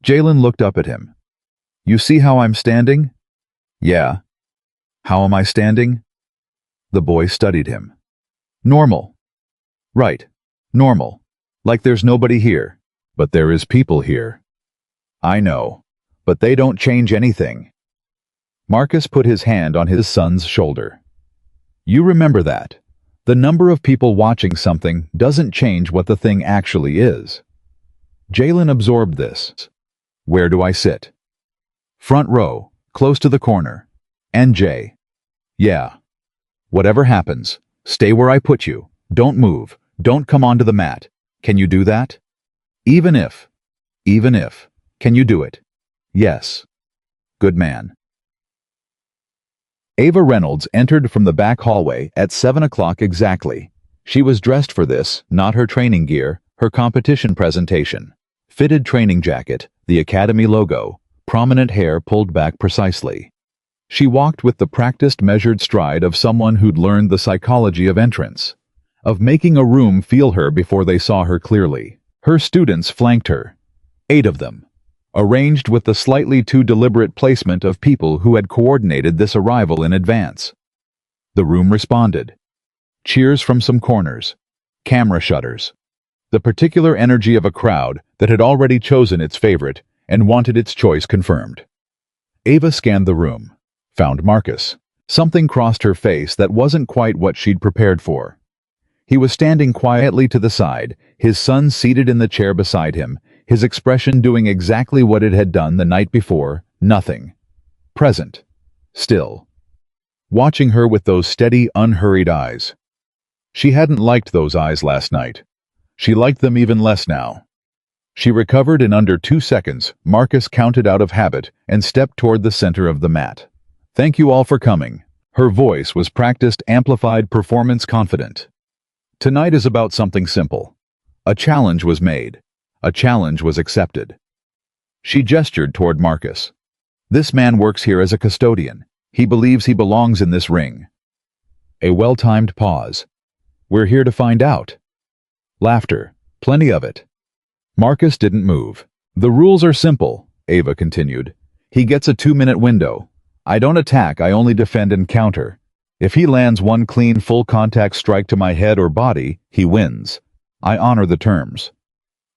Jaylen looked up at him. "You see how I'm standing?" "Yeah." "How am I standing?" The boy studied him. "Normal." "Right. Normal. Like there's nobody here. But there is people here." "I know. But they don't change anything." Marcus put his hand on his son's shoulder. "You remember that. The number of people watching something doesn't change what the thing actually is." Jaylen absorbed this. "Where do I sit?" "Front row, close to the corner." "And Jay?" "Yeah." "Whatever happens, stay where I put you. Don't move. Don't come onto the mat. Can you do that?" Even if. Can you do it?" "Yes." "Good man." Ava Reynolds entered from the back hallway at 7 o'clock exactly. She was dressed for this, not her training gear, her competition presentation. Fitted training jacket, the Academy logo, prominent hair pulled back precisely. She walked with the practiced, measured stride of someone who'd learned the psychology of entrance, of making a room feel her before they saw her clearly. Her students flanked her. 8 of them, arranged with the slightly too deliberate placement of people who had coordinated this arrival in advance. The room responded. Cheers from some corners. Camera shutters. The particular energy of a crowd that had already chosen its favorite and wanted its choice confirmed. Ava scanned the room, found Marcus. Something crossed her face that wasn't quite what she'd prepared for. He was standing quietly to the side, his son seated in the chair beside him, his expression doing exactly what it had done the night before, nothing. Present. Still. Watching her with those steady, unhurried eyes. She hadn't liked those eyes last night. She liked them even less now. She recovered in under 2 seconds. Marcus counted out of habit and stepped toward the center of the mat. "Thank you all for coming." Her voice was practiced, amplified, performance confident. "Tonight is about something simple. A challenge was made. A challenge was accepted." She gestured toward Marcus. "This man works here as a custodian. He believes he belongs in this ring." A well-timed pause. "We're here to find out." Laughter. Plenty of it. Marcus didn't move. "The rules are simple," Ava continued. "He gets a 2-minute window. I don't attack, I only defend and counter. If he lands one clean, full-contact strike to my head or body, he wins. I honor the terms."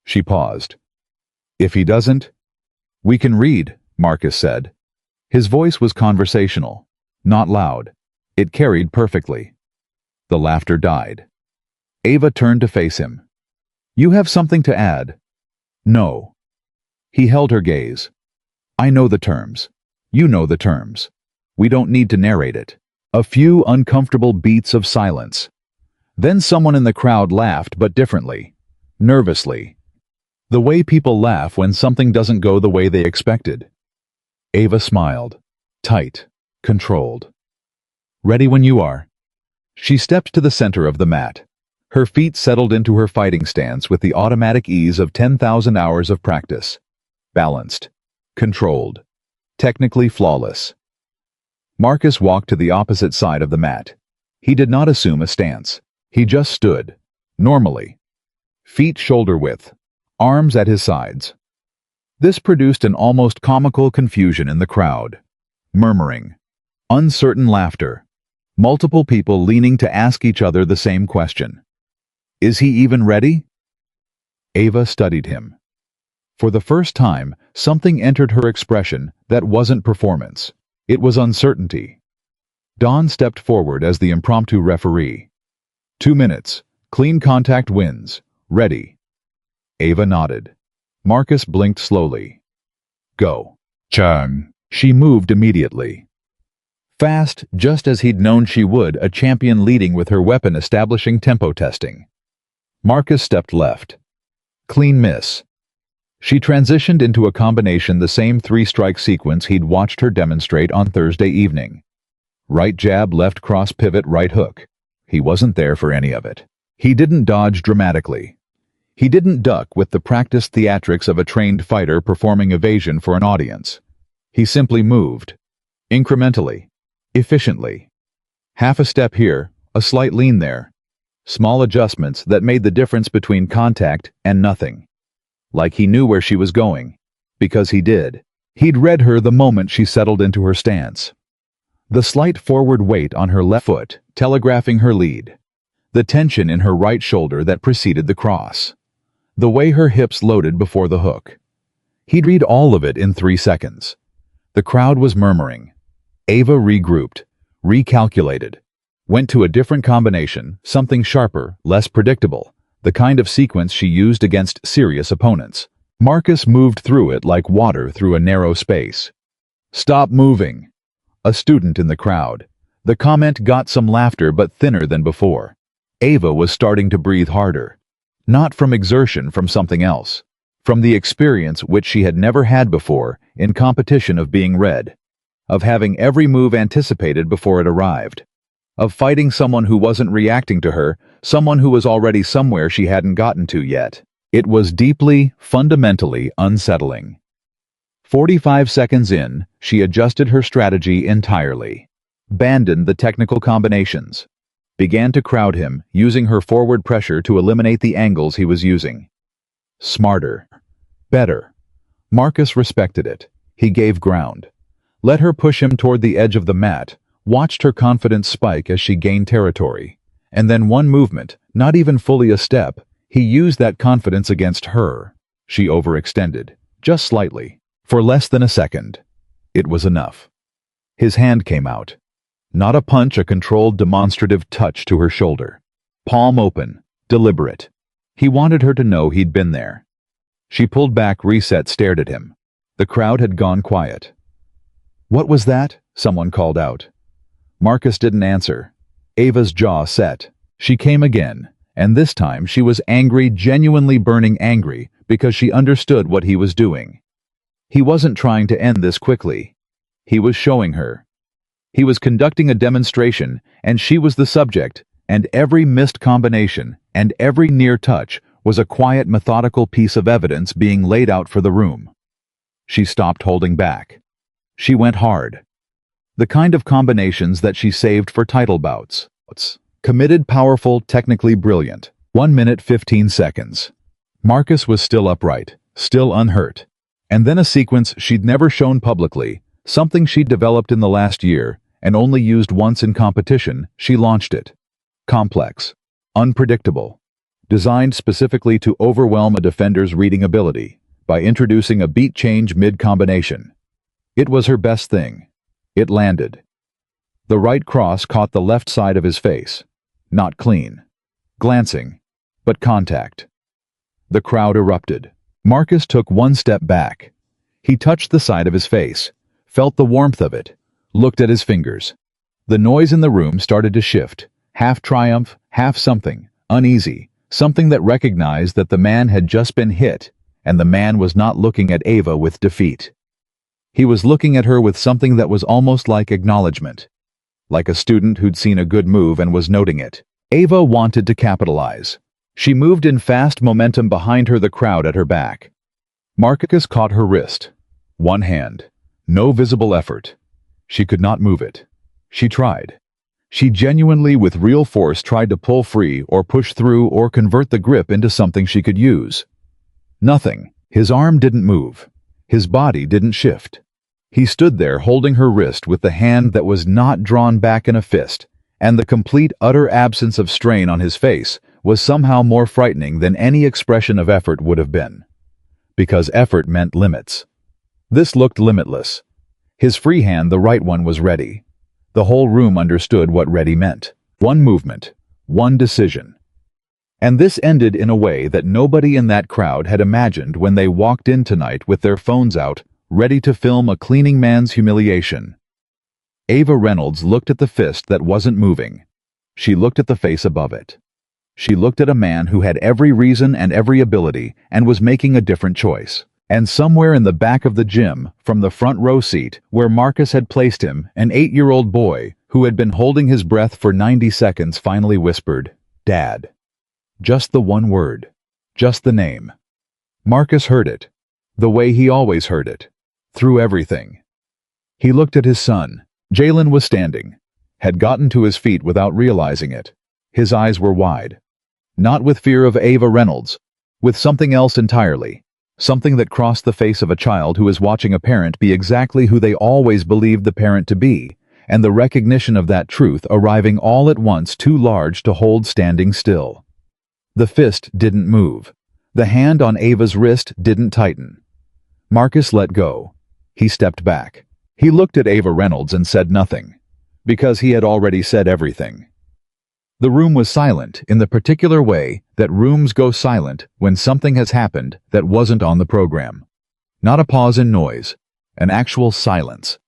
She paused. "If he doesn't?" "We can read," Marcus said. His voice was conversational, not loud. It carried perfectly. The laughter died. Ava turned to face him. "You have something to add?" "No." He held her gaze. "I know the terms. You know the terms. We don't need to narrate it." A few uncomfortable beats of silence. Then someone in the crowd laughed, but differently. Nervously. The way people laugh when something doesn't go the way they expected. Ava smiled. Tight. Controlled. "Ready when you are." She stepped to the center of the mat. Her feet settled into her fighting stance with the automatic ease of 10,000 hours of practice. Balanced. Controlled. Technically flawless. Marcus walked to the opposite side of the mat. He did not assume a stance. He just stood. Normally. Feet shoulder width. Arms at his sides. This produced an almost comical confusion in the crowd. Murmuring. Uncertain laughter. Multiple people leaning to ask each other the same question. Is he even ready? Ava studied him. For the first time, something entered her expression that wasn't performance. It was uncertainty. Don stepped forward as the impromptu referee. 2 minutes. Clean contact wins. Ready. Ava nodded. Marcus blinked slowly. Go. Chung. She moved immediately. Fast, just as he'd known she would, a champion leading with her weapon establishing tempo testing. Marcus stepped left. Clean miss. She transitioned into a combination the same three-strike sequence he'd watched her demonstrate on Thursday evening. Right jab, left cross pivot, right hook. He wasn't there for any of it. He didn't dodge dramatically. He didn't duck with the practiced theatrics of a trained fighter performing evasion for an audience. He simply moved. Incrementally. Efficiently. Half a step here, a slight lean there. Small adjustments that made the difference between contact and nothing. Like he knew where she was going. Because he did. He'd read her the moment she settled into her stance. The slight forward weight on her left foot, telegraphing her lead. The tension in her right shoulder that preceded the cross. The way her hips loaded before the hook. He'd read all of it in 3 seconds. The crowd was murmuring. Ava regrouped, recalculated, went to a different combination, something sharper, less predictable, the kind of sequence she used against serious opponents. Marcus moved through it like water through a narrow space. "Stop moving." A student in the crowd. The comment got some laughter but thinner than before. Ava was starting to breathe harder. Not from exertion, from something else. From the experience which she had never had before in competition of being read. Of having every move anticipated before it arrived. Of fighting someone who wasn't reacting to her, someone who was already somewhere she hadn't gotten to yet. It was deeply, fundamentally unsettling. 45 seconds in, she adjusted her strategy entirely. Abandoned the technical combinations. Began to crowd him, using her forward pressure to eliminate the angles he was using. Smarter. Better. Marcus respected it. He gave ground. Let her push him toward the edge of the mat, watched her confidence spike as she gained territory. And then one movement, not even fully a step, he used that confidence against her. She overextended, just slightly, for less than a second. It was enough. His hand came out. Not a punch, a controlled, demonstrative touch to her shoulder. Palm open, deliberate. He wanted her to know he'd been there. She pulled back, reset, stared at him. The crowd had gone quiet. "What was that?" someone called out. Marcus didn't answer. Ava's jaw set. She came again, and this time she was angry, genuinely burning angry, because she understood what he was doing. He wasn't trying to end this quickly. He was showing her. He was conducting a demonstration, and she was the subject, and every missed combination, and every near touch, was a quiet, methodical piece of evidence being laid out for the room. She stopped holding back. She went hard. The kind of combinations that she saved for title bouts. Committed, powerful, technically brilliant. 1 minute 15 seconds. Marcus was still upright, still unhurt. And then a sequence she'd never shown publicly, something she'd developed in the last year, and only used once in competition. She launched it. Complex. Unpredictable. Designed specifically to overwhelm a defender's reading ability, by introducing a beat change mid-combination. It was her best thing. It landed. The right cross caught the left side of his face. Not clean. Glancing. But contact. The crowd erupted. Marcus took one step back. He touched the side of his face, felt the warmth of it, looked at his fingers. The noise in the room started to shift, half triumph, half something, uneasy, something that recognized that the man had just been hit, and the man was not looking at Ava with defeat. He was looking at her with something that was almost like acknowledgement. Like a student who'd seen a good move and was noting it. Ava wanted to capitalize. She moved in fast momentum behind her, the crowd at her back. Marcus caught her wrist. One hand. No visible effort. She could not move it. She tried. She genuinely, with real force, tried to pull free or push through or convert the grip into something she could use. Nothing. His arm didn't move. His body didn't shift. He stood there holding her wrist with the hand that was not drawn back in a fist, and the complete, utter absence of strain on his face was somehow more frightening than any expression of effort would have been. Because effort meant limits. This looked limitless. His free hand, the right one, was ready. The whole room understood what ready meant. One movement. One decision. And this ended in a way that nobody in that crowd had imagined when they walked in tonight with their phones out, ready to film a cleaning man's humiliation. Ava Reynolds looked at the fist that wasn't moving. She looked at the face above it. She looked at a man who had every reason and every ability and was making a different choice. And somewhere in the back of the gym, from the front row seat, where Marcus had placed him, an 8-year-old boy, who had been holding his breath for 90 seconds, finally whispered, "Dad." Just the one word. Just the name. Marcus heard it, the way he always heard it, through everything. He looked at his son. Jaylen was standing, had gotten to his feet without realizing it. His eyes were wide. Not with fear of Ava Reynolds, with something else entirely. Something that crossed the face of a child who is watching a parent be exactly who they always believed the parent to be, and the recognition of that truth arriving all at once too large to hold standing still. The fist didn't move. The hand on Ava's wrist didn't tighten. Marcus let go. He stepped back. He looked at Ava Reynolds and said nothing, because he had already said everything. The room was silent in the particular way that rooms go silent when something has happened that wasn't on the program. Not a pause in noise, an actual silence.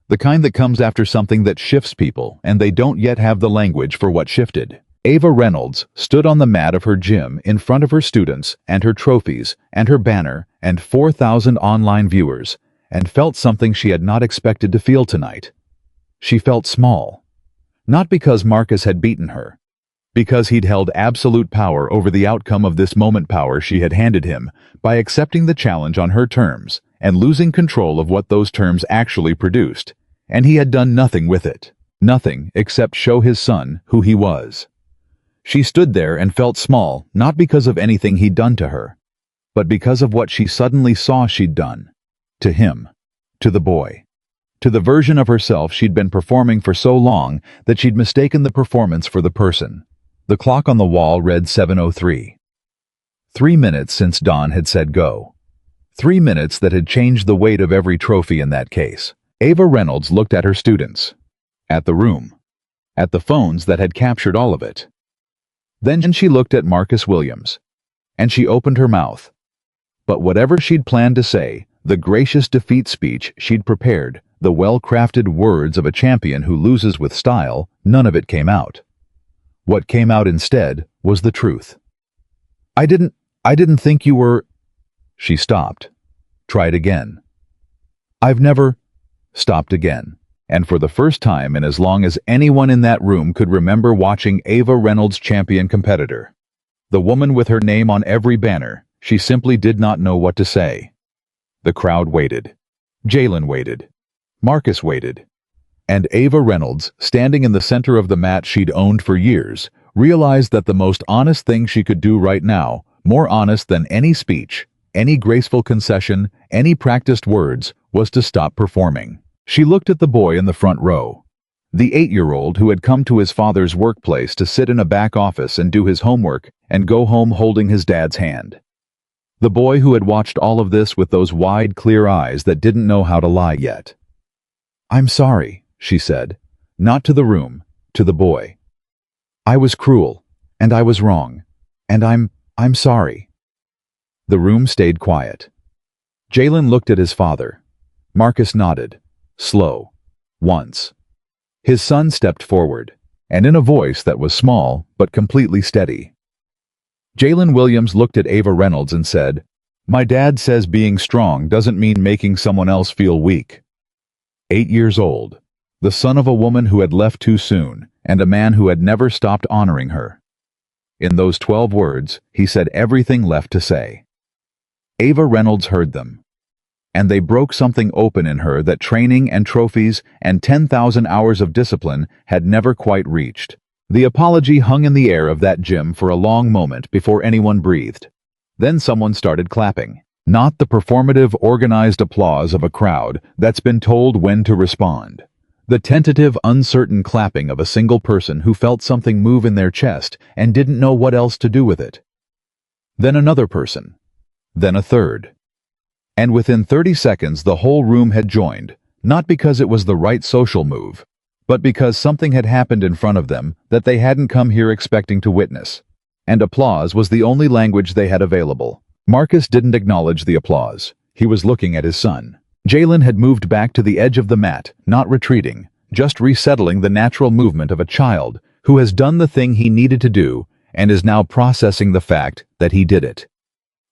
The kind that comes after something that shifts people and they don't yet have the language for what shifted. Ava Reynolds stood on the mat of her gym in front of her students and her trophies and her banner and 4,000 online viewers, and felt something she had not expected to feel tonight. She felt small. Not because Marcus had beaten her, because he'd held absolute power over the outcome of this moment, power she had handed him by accepting the challenge on her terms and losing control of what those terms actually produced, and he had done nothing with it. Nothing except show his son who he was. She stood there and felt small, not because of anything he'd done to her, but because of what she suddenly saw she'd done. To him. To the boy. To the version of herself she'd been performing for so long that she'd mistaken the performance for the person. The clock on the wall read 7:03. 3 minutes since Dawn had said go. 3 minutes that had changed the weight of every trophy in that case. Ava Reynolds looked at her students. At the room. At the phones that had captured all of it. Then she looked at Marcus Williams. And she opened her mouth. But whatever she'd planned to say, the gracious defeat speech she'd prepared, the well-crafted words of a champion who loses with style, none of it came out. What came out instead was the truth. I didn't think you were... She stopped. Tried again. I've never... Stopped again. And for the first time in as long as anyone in that room could remember watching Ava Reynolds, champion competitor. The woman with her name on every banner, she simply did not know what to say. The crowd waited. Jaylen waited. Marcus waited. And Ava Reynolds, standing in the center of the mat she'd owned for years, realized that the most honest thing she could do right now, more honest than any speech, any graceful concession, any practiced words, was to stop performing. She looked at the boy in the front row. The 8-year-old who had come to his father's workplace to sit in a back office and do his homework and go home holding his dad's hand. The boy who had watched all of this with those wide, clear eyes that didn't know how to lie yet. I'm sorry, she said, not to the room, to the boy. I was cruel, and I was wrong, and I'm sorry. The room stayed quiet. Jaylen looked at his father. Marcus nodded, slow, once. His son stepped forward, and in a voice that was small but completely steady. Jaylen Williams looked at Ava Reynolds and said, My dad says being strong doesn't mean making someone else feel weak. 8 years old, the son of a woman who had left too soon, and a man who had never stopped honoring her. In those 12 words, he said everything left to say. Ava Reynolds heard them. And they broke something open in her that training and trophies and 10,000 hours of discipline had never quite reached. The apology hung in the air of that gym for a long moment before anyone breathed. Then someone started clapping. Not the performative, organized applause of a crowd that's been told when to respond. The tentative, uncertain clapping of a single person who felt something move in their chest and didn't know what else to do with it. Then another person. Then a third. And within 30 seconds the whole room had joined, not because it was the right social move, but because something had happened in front of them that they hadn't come here expecting to witness. And applause was the only language they had available. Marcus didn't acknowledge the applause. He was looking at his son. Jaylen had moved back to the edge of the mat, not retreating, just resettling the natural movement of a child who has done the thing he needed to do and is now processing the fact that he did it.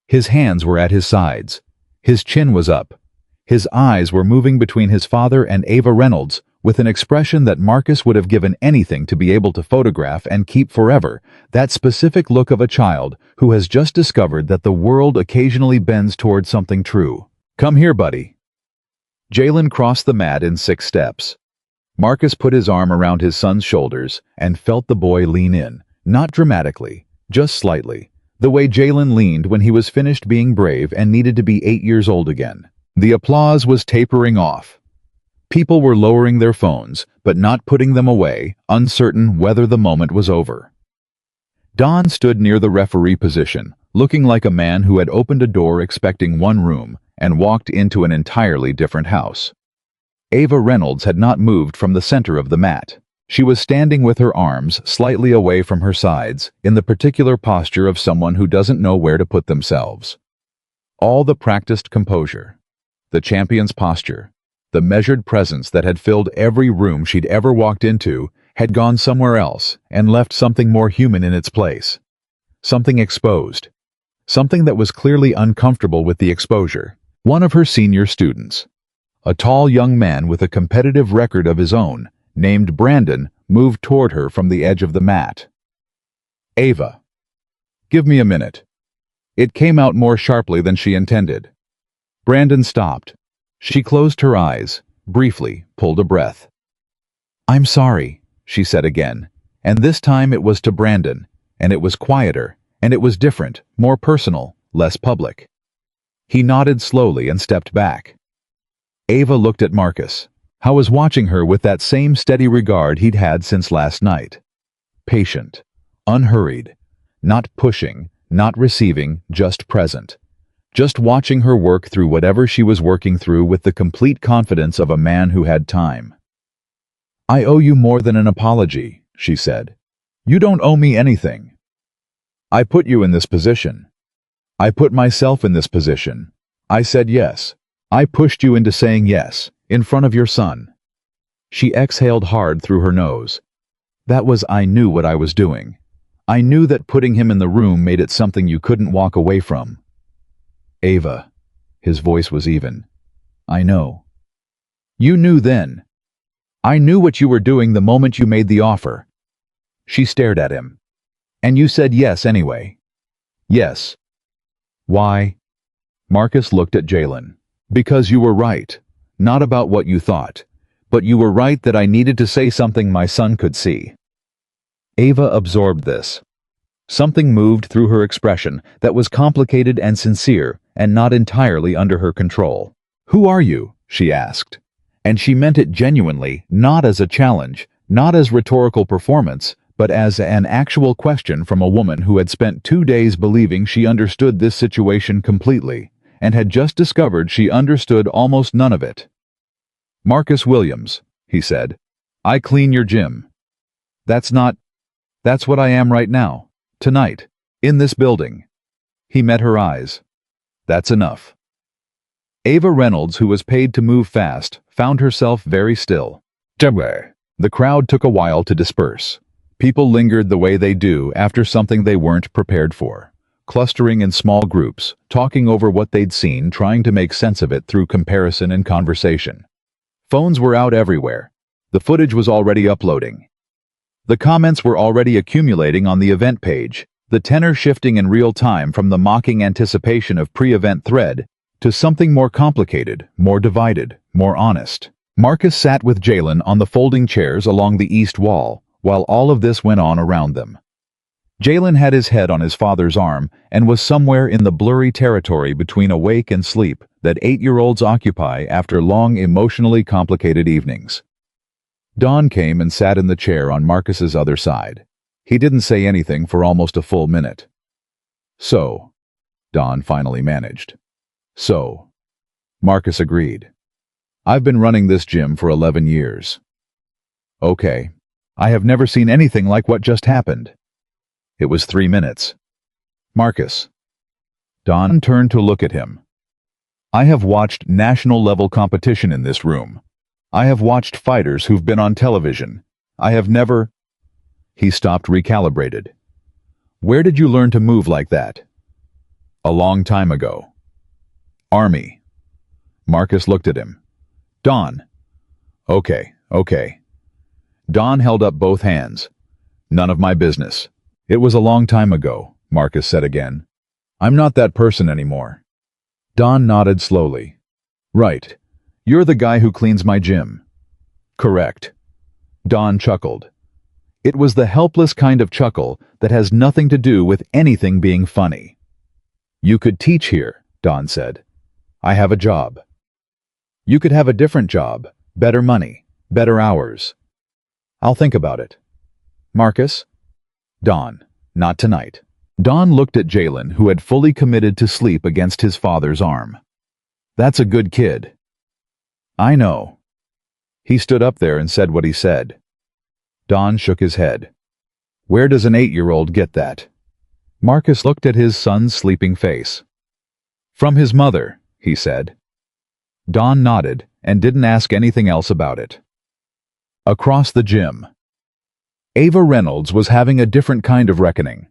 His hands were at his sides. His chin was up. His eyes were moving between his father and Ava Reynolds with an expression that Marcus would have given anything to be able to photograph and keep forever, that specific look of a child who has just discovered that the world occasionally bends toward something true. "Come here, buddy." Jaylen crossed the mat in 6 steps. Marcus put his arm around his son's shoulders and felt the boy lean in, not dramatically, just slightly, the way Jaylen leaned when he was finished being brave and needed to be 8 years old again. The applause was tapering off. People were lowering their phones, but not putting them away, uncertain whether the moment was over. Don stood near the referee position, looking like a man who had opened a door expecting one room and walked into an entirely different house. Ava Reynolds had not moved from the center of the mat. She was standing with her arms slightly away from her sides, in the particular posture of someone who doesn't know where to put themselves. All the practiced composure, the champion's posture, the measured presence that had filled every room she'd ever walked into had gone somewhere else and left something more human in its place. Something exposed. Something that was clearly uncomfortable with the exposure. One of her senior students, a tall young man with a competitive record of his own, named Brandon, moved toward her from the edge of the mat. "Ava, give me a minute." It came out more sharply than she intended. Brandon stopped. She closed her eyes, briefly pulled a breath. "I'm sorry," she said again, and this time it was to Brandon, and it was quieter, and it was different, more personal, less public. He nodded slowly and stepped back. Ava looked at Marcus, who was watching her with that same steady regard he'd had since last night. Patient, unhurried, not pushing, not receiving, just present. Just watching her work through whatever she was working through with the complete confidence of a man who had time. "I owe you more than an apology," she said. "You don't owe me anything. I put you in this position. I put myself in this position. I said yes. I pushed you into saying yes, in front of your son." She exhaled hard through her nose. "That was I knew what I was doing. I knew that putting him in the room made it something you couldn't walk away from." "Ava," his voice was even. "I know. You knew then. I knew what you were doing the moment you made the offer." She stared at him. "And you said yes anyway." "Yes." "Why?" Marcus looked at Jaylen. "Because you were right. Not about what you thought. But you were right that I needed to say something my son could see." Ava absorbed this. Something moved through her expression that was complicated and sincere and not entirely under her control. "Who are you?" she asked. And she meant it genuinely, not as a challenge, not as rhetorical performance, but as an actual question from a woman who had spent 2 days believing she understood this situation completely, and had just discovered she understood almost none of it. "Marcus Williams," he said. "I clean your gym." That's what I am right now. Tonight. In this building." He met her eyes. "That's enough." Ava Reynolds, who was paid to move fast, found herself very still. The crowd took a while to disperse. People lingered the way they do after something they weren't prepared for, clustering in small groups, talking over what they'd seen, trying to make sense of it through comparison and conversation. Phones were out everywhere. The footage was already uploading. The comments were already accumulating on the event page, the tenor shifting in real time from the mocking anticipation of pre-event thread to something more complicated, more divided, more honest. Marcus sat with Jaylen on the folding chairs along the east wall, while all of this went on around them. Jaylen had his head on his father's arm and was somewhere in the blurry territory between awake and sleep that 8-year-olds occupy after long, emotionally complicated evenings. Don came and sat in the chair on Marcus's other side. He didn't say anything for almost a full minute. "So," Don finally managed. "So." Marcus agreed. "I've been running this gym for 11 years. "Okay. I have never seen anything like what just happened." It was 3 minutes. "Marcus." Don turned to look at him. "I have watched national-level competition in this room. I have watched fighters who've been on television. I have never—" He stopped, recalibrated. "Where did you learn to move like that?" "A long time ago." Army. Marcus looked at him. Don. Okay. Don held up both hands. None of my business. It was a long time ago, Marcus said again. I'm not that person anymore. Don nodded slowly. Right. You're the guy who cleans my gym. Correct. Don chuckled. It was the helpless kind of chuckle that has nothing to do with anything being funny. You could teach here, Don said. I have a job. You could have a different job, better money, better hours. I'll think about it. Marcus? Don, not tonight. Don looked at Jaylen, who had fully committed to sleep against his father's arm. That's a good kid. I know. He stood up there and said what he said. Don shook his head. Where does an 8-year-old get that? Marcus looked at his son's sleeping face. From his mother, he said. Don nodded and didn't ask anything else about it. Across the gym. Ava Reynolds was having a different kind of reckoning.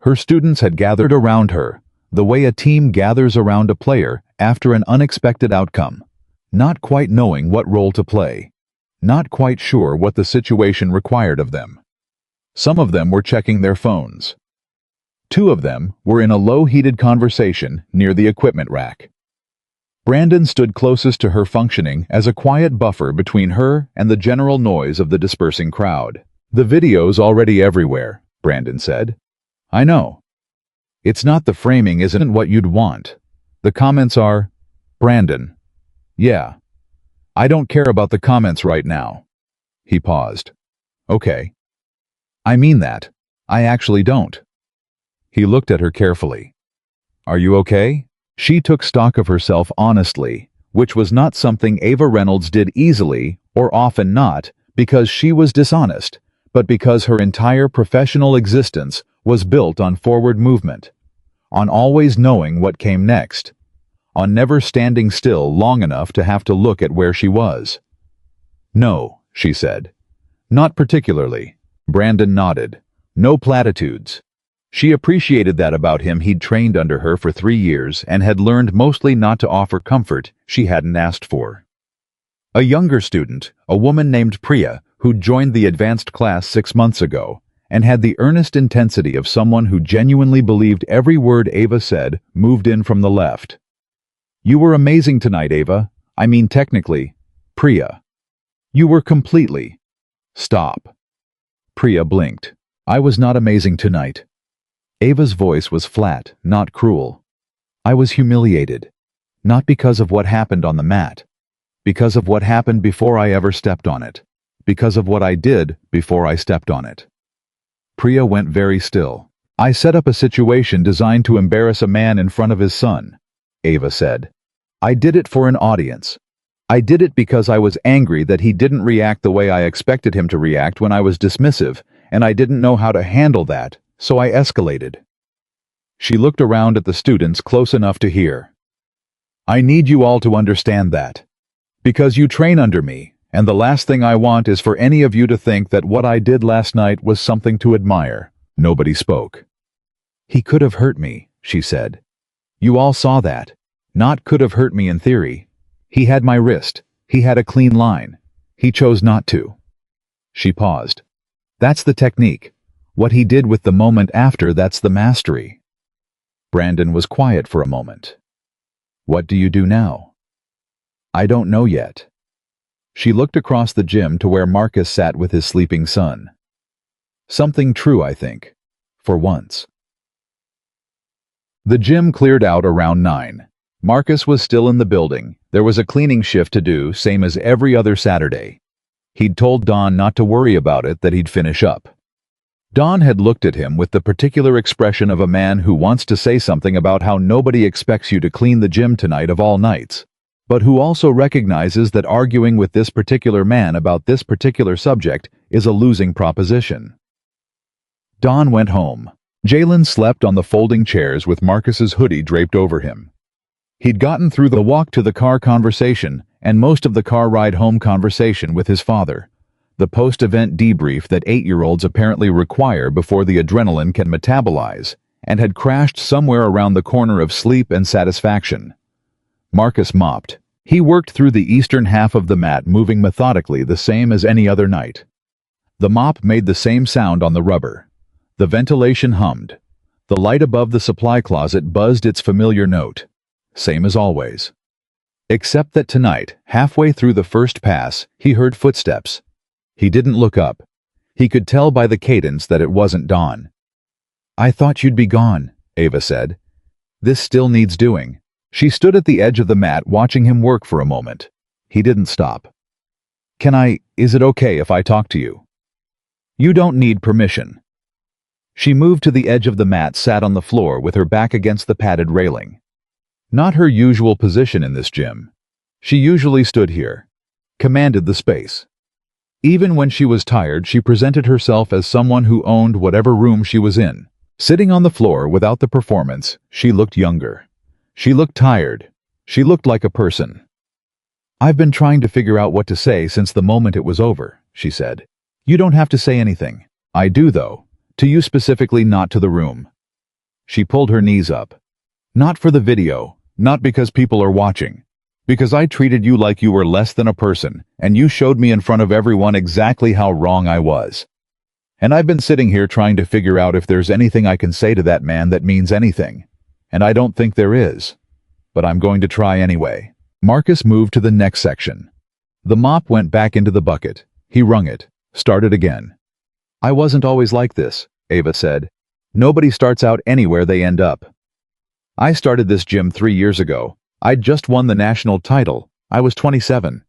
Her students had gathered around her, the way a team gathers around a player after an unexpected outcome, not quite knowing what role to play, not quite sure what the situation required of them. Some of them were checking their phones. 2 of them were in a low-heated conversation near the equipment rack. Brandon stood closest to her, functioning as a quiet buffer between her and the general noise of the dispersing crowd. The video's already everywhere, Brandon said. I know. It's not the framing isn't what you'd want. The comments are, Brandon. Yeah. I don't care about the comments right now. He paused. Okay. I mean that. I actually don't. He looked at her carefully. Are you okay? She took stock of herself honestly, which was not something Ava Reynolds did easily, or often not, because she was dishonest, but because her entire professional existence was built on forward movement, on always knowing what came next, on never standing still long enough to have to look at where she was. No, she said. Not particularly. Brandon nodded. No platitudes. She appreciated that about him. He'd trained under her for 3 years and had learned mostly not to offer comfort she hadn't asked for. A younger student, a woman named Priya, who'd joined the advanced class 6 months ago, and had the earnest intensity of someone who genuinely believed every word Ava said, moved in from the left. You were amazing tonight, Ava. I mean technically. Priya. You were completely. Stop. Priya blinked. I was not amazing tonight. Ava's voice was flat, not cruel. I was humiliated. Not because of what happened on the mat. Because of what happened before I ever stepped on it. Because of what I did before I stepped on it. Priya went very still. I set up a situation designed to embarrass a man in front of his son, Ava said. I did it for an audience. I did it because I was angry that he didn't react the way I expected him to react when I was dismissive, and I didn't know how to handle that, so I escalated. She looked around at the students close enough to hear. I need you all to understand that. Because you train under me, and the last thing I want is for any of you to think that what I did last night was something to admire. Nobody spoke. He could have hurt me, she said. You all saw that. Not could have hurt me in theory. He had my wrist. He had a clean line. He chose not to. She paused. That's the technique. What he did with the moment after, that's the mastery. Brandon was quiet for a moment. What do you do now? I don't know yet. She looked across the gym to where Marcus sat with his sleeping son. Something true, I think. For once. The gym cleared out around 9. Marcus was still in the building. There was a cleaning shift to do, same as every other Saturday. He'd told Don not to worry about it, that he'd finish up. Don had looked at him with the particular expression of a man who wants to say something about how nobody expects you to clean the gym tonight of all nights, but who also recognizes that arguing with this particular man about this particular subject is a losing proposition. Don went home. Jaylen slept on the folding chairs with Marcus's hoodie draped over him. He'd gotten through the walk to the car conversation and most of the car ride home conversation with his father, the post-event debrief that 8-year-olds apparently require before the adrenaline can metabolize, and had crashed somewhere around the corner of sleep and satisfaction. Marcus mopped. He worked through the eastern half of the mat, moving methodically, the same as any other night. The mop made the same sound on the rubber. The ventilation hummed. The light above the supply closet buzzed its familiar note. Same as always. Except that tonight, halfway through the first pass, he heard footsteps. He didn't look up. He could tell by the cadence that it wasn't Dawn. "I thought you'd be gone," Ava said. "This still needs doing." She stood at the edge of the mat watching him work for a moment. He didn't stop. Is it okay if I talk to you?" "You don't need permission." She moved to the edge of the mat, sat on the floor with her back against the padded railing. Not her usual position in this gym. She usually stood here, commanded the space. Even when she was tired, she presented herself as someone who owned whatever room she was in. Sitting on the floor without the performance, she looked younger. She looked tired. She looked like a person. "I've been trying to figure out what to say since the moment it was over," she said. "You don't have to say anything. I do, though. To you specifically, not to the room." She pulled her knees up. "Not for the video, not because people are watching. Because I treated you like you were less than a person, and you showed me in front of everyone exactly how wrong I was. And I've been sitting here trying to figure out if there's anything I can say to that man that means anything. And I don't think there is. But I'm going to try anyway." Marcus moved to the next section. The mop went back into the bucket. He wrung it, started again. "I wasn't always like this," Ava said. "Nobody starts out anywhere they end up. I started this gym 3 years ago. I'd just won the national title. I was 27.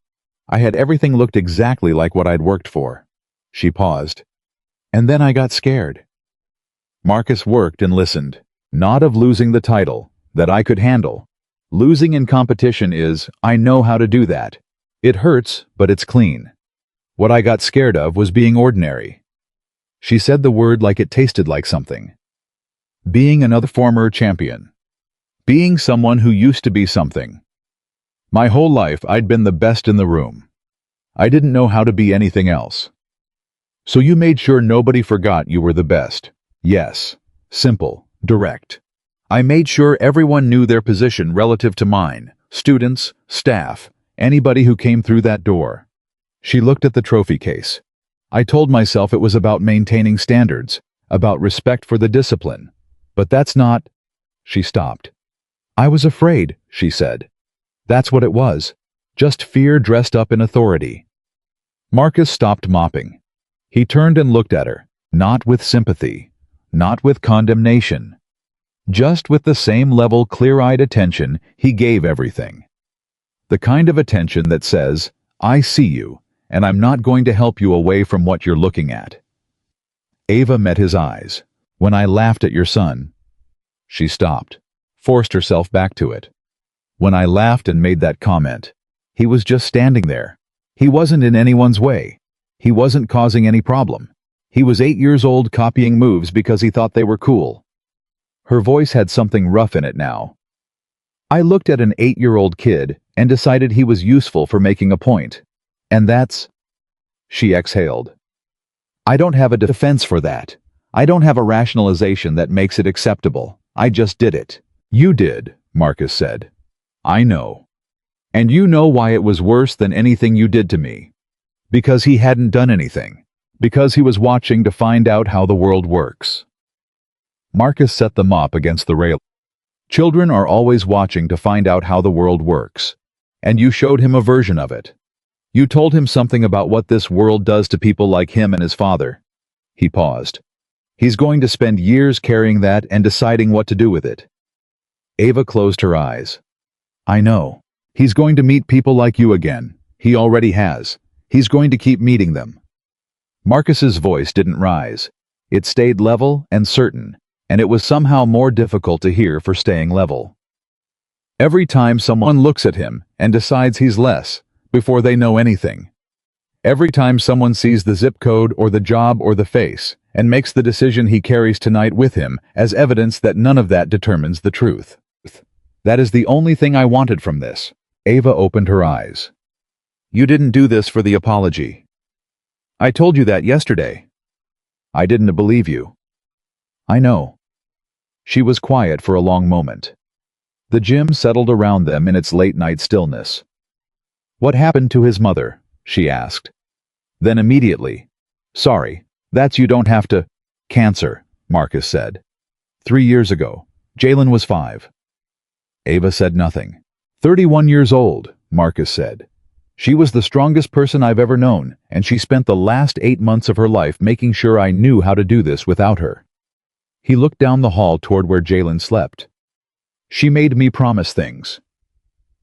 I had everything looked exactly like what I'd worked for." She paused. "And then I got scared." Marcus worked and listened. "Not of losing the title, that I could handle. Losing in competition is, I know how to do that. It hurts, but it's clean. What I got scared of was being ordinary." She said the word like it tasted like something. "Being another former champion. Being someone who used to be something. My whole life I'd been the best in the room. I didn't know how to be anything else. So you made sure nobody forgot you were the best. Yes. Simple. Direct. I made sure everyone knew their position relative to mine. Students, staff, anybody who came through that door." She looked at the trophy case. "I told myself it was about maintaining standards, about respect for the discipline. But that's not..." She stopped. "I was afraid," she said. "That's what it was. Just fear dressed up in authority." Marcus stopped mopping. He turned and looked at her, not with sympathy, not with condemnation. Just with the same level clear-eyed attention he gave everything. The kind of attention that says, "I see you, and I'm not going to help you away from what you're looking at." Ava met his eyes. "When I laughed at your son..." She stopped, forced herself back to it. "When I laughed and made that comment, he was just standing there. He wasn't in anyone's way. He wasn't causing any problem. He was 8 years old copying moves because he thought they were cool." Her voice had something rough in it now. "I looked at an 8-year-old kid and decided he was useful for making a point. And that's..." She exhaled. "I don't have a defense for that. I don't have a rationalization that makes it acceptable. I just did it." "You did," Marcus said. "I know. And you know why it was worse than anything you did to me. Because he hadn't done anything. Because he was watching to find out how the world works." Marcus set the mop against the rail. "Children are always watching to find out how the world works. And you showed him a version of it. You told him something about what this world does to people like him and his father." He paused. "He's going to spend years carrying that and deciding what to do with it." Ava closed her eyes. "I know. He's going to meet people like you again. He already has. He's going to keep meeting them." Marcus's voice didn't rise. It stayed level and certain, and it was somehow more difficult to hear for staying level. Every time someone looks at him and decides he's less, before they know anything. Every time someone sees the zip code or the job or the face, and makes the decision he carries tonight with him as evidence that none of that determines the truth. That is the only thing I wanted from this. Ava opened her eyes. "You didn't do this for the apology. I told you that yesterday. I didn't believe you." "I know." She was quiet for a long moment. The gym settled around them in its late-night stillness. "What happened to his mother?" she asked. Then immediately, "Sorry, that's you don't have to—" "Cancer," Marcus said. 3 years ago. Jaylen was 5. Ava said nothing. 31 years old, Marcus said. She was the strongest person I've ever known, and she spent the last 8 months of her life making sure I knew how to do this without her. He looked down the hall toward where Jaylen slept. She made me promise things.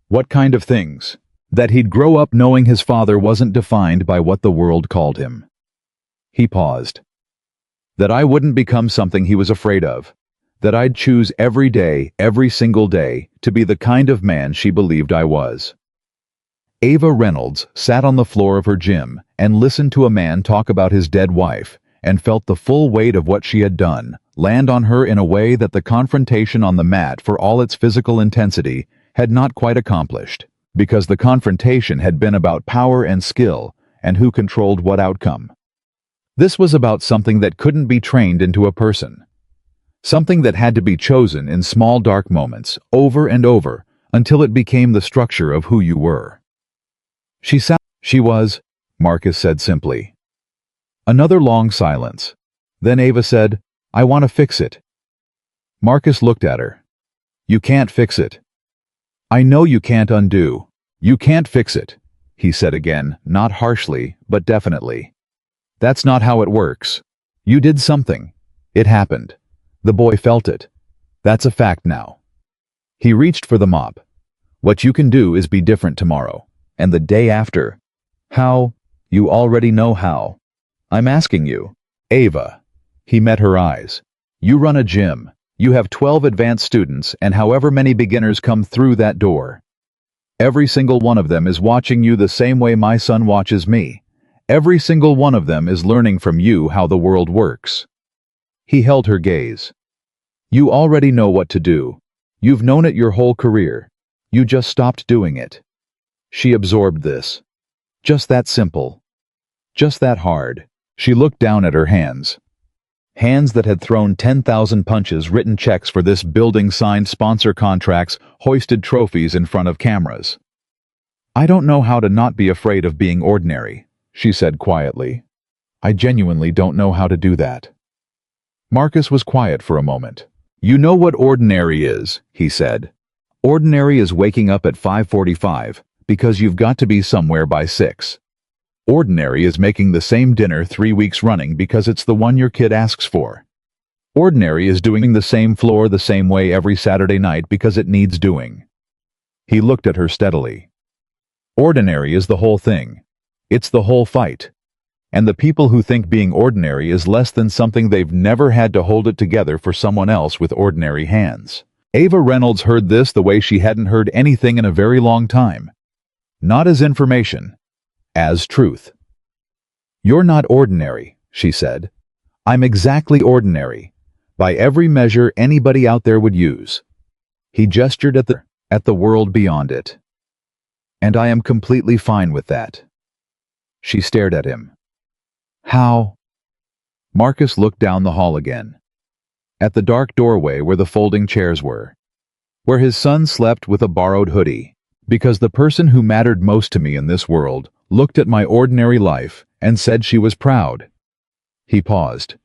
What kind of things? That he'd grow up knowing his father wasn't defined by what the world called him. He paused. That I wouldn't become something he was afraid of. That I'd choose every day, every single day, to be the kind of man she believed I was. Ava Reynolds sat on the floor of her gym and listened to a man talk about his dead wife and felt the full weight of what she had done land on her in a way that the confrontation on the mat, for all its physical intensity, had not quite accomplished, because the confrontation had been about power and skill and who controlled what outcome. This was about something that couldn't be trained into a person. Something that had to be chosen in small dark moments, over and over, until it became the structure of who you were. She was, Marcus said simply. Another long silence. Then Ava said, "I want to fix it." Marcus looked at her. "You can't fix it." "I know you can't undo. You can't fix it," he said again, not harshly, but definitely. "That's not how it works. You did something. It happened. The boy felt it. That's a fact now." He reached for the mop. "What you can do is be different tomorrow. And the day after." "How? You already know how." "I'm asking you." "Ava." He met her eyes. "You run a gym. You have 12 advanced students and however many beginners come through that door. Every single one of them is watching you the same way my son watches me. Every single one of them is learning from you how the world works." He held her gaze. "You already know what to do. You've known it your whole career. You just stopped doing it." She absorbed this. Just that simple. Just that hard. She looked down at her hands. Hands that had thrown 10,000 punches, written checks for this building, signed sponsor contracts, hoisted trophies in front of cameras. "I don't know how to not be afraid of being ordinary," she said quietly. "I genuinely don't know how to do that." Marcus was quiet for a moment. "You know what ordinary is," he said. "Ordinary is waking up at 5:45 because you've got to be somewhere by 6. Ordinary is making the same dinner 3 weeks running because it's the one your kid asks for. Ordinary is doing the same floor the same way every Saturday night because it needs doing." He looked at her steadily. "Ordinary is the whole thing. It's the whole fight. And the people who think being ordinary is less than something they've never had to hold it together for someone else with ordinary hands." Ava Reynolds heard this the way she hadn't heard anything in a very long time. Not as information, as truth. "You're not ordinary," she said. "I'm exactly ordinary, by every measure anybody out there would use." He gestured at the world beyond it. "And I am completely fine with that." She stared at him. "How?" Marcus looked down the hall again. At the dark doorway where the folding chairs were. Where his son slept with a borrowed hoodie. "Because the person who mattered most to me in this world looked at my ordinary life and said she was proud." He paused.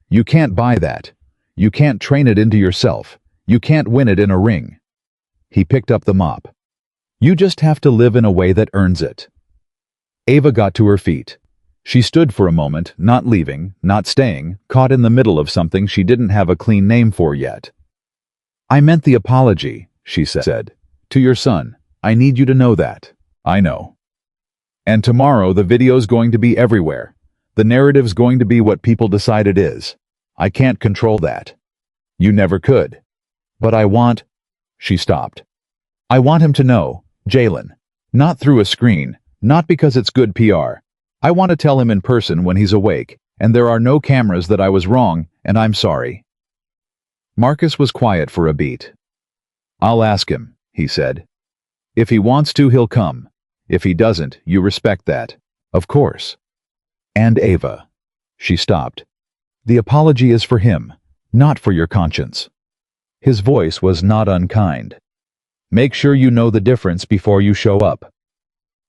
"You can't buy that. You can't train it into yourself. You can't win it in a ring." He picked up the mop. "You just have to live in a way that earns it." Ava got to her feet. She stood for a moment, not leaving, not staying, caught in the middle of something she didn't have a clean name for yet. "I meant the apology," she said. "To your son. I need you to know that." "I know. And tomorrow the video's going to be everywhere. The narrative's going to be what people decide it is. I can't control that. You never could. But I want—" She stopped. "I want him to know, Jaylen. Not through a screen, not because it's good PR. I want to tell him in person when he's awake, and there are no cameras, that I was wrong, and I'm sorry." Marcus was quiet for a beat. "I'll ask him," he said. "If he wants to, he'll come. If he doesn't, you respect that. Of course." "And Ava." She stopped. "The apology is for him, not for your conscience." His voice was not unkind. Make sure you know the difference before you show up.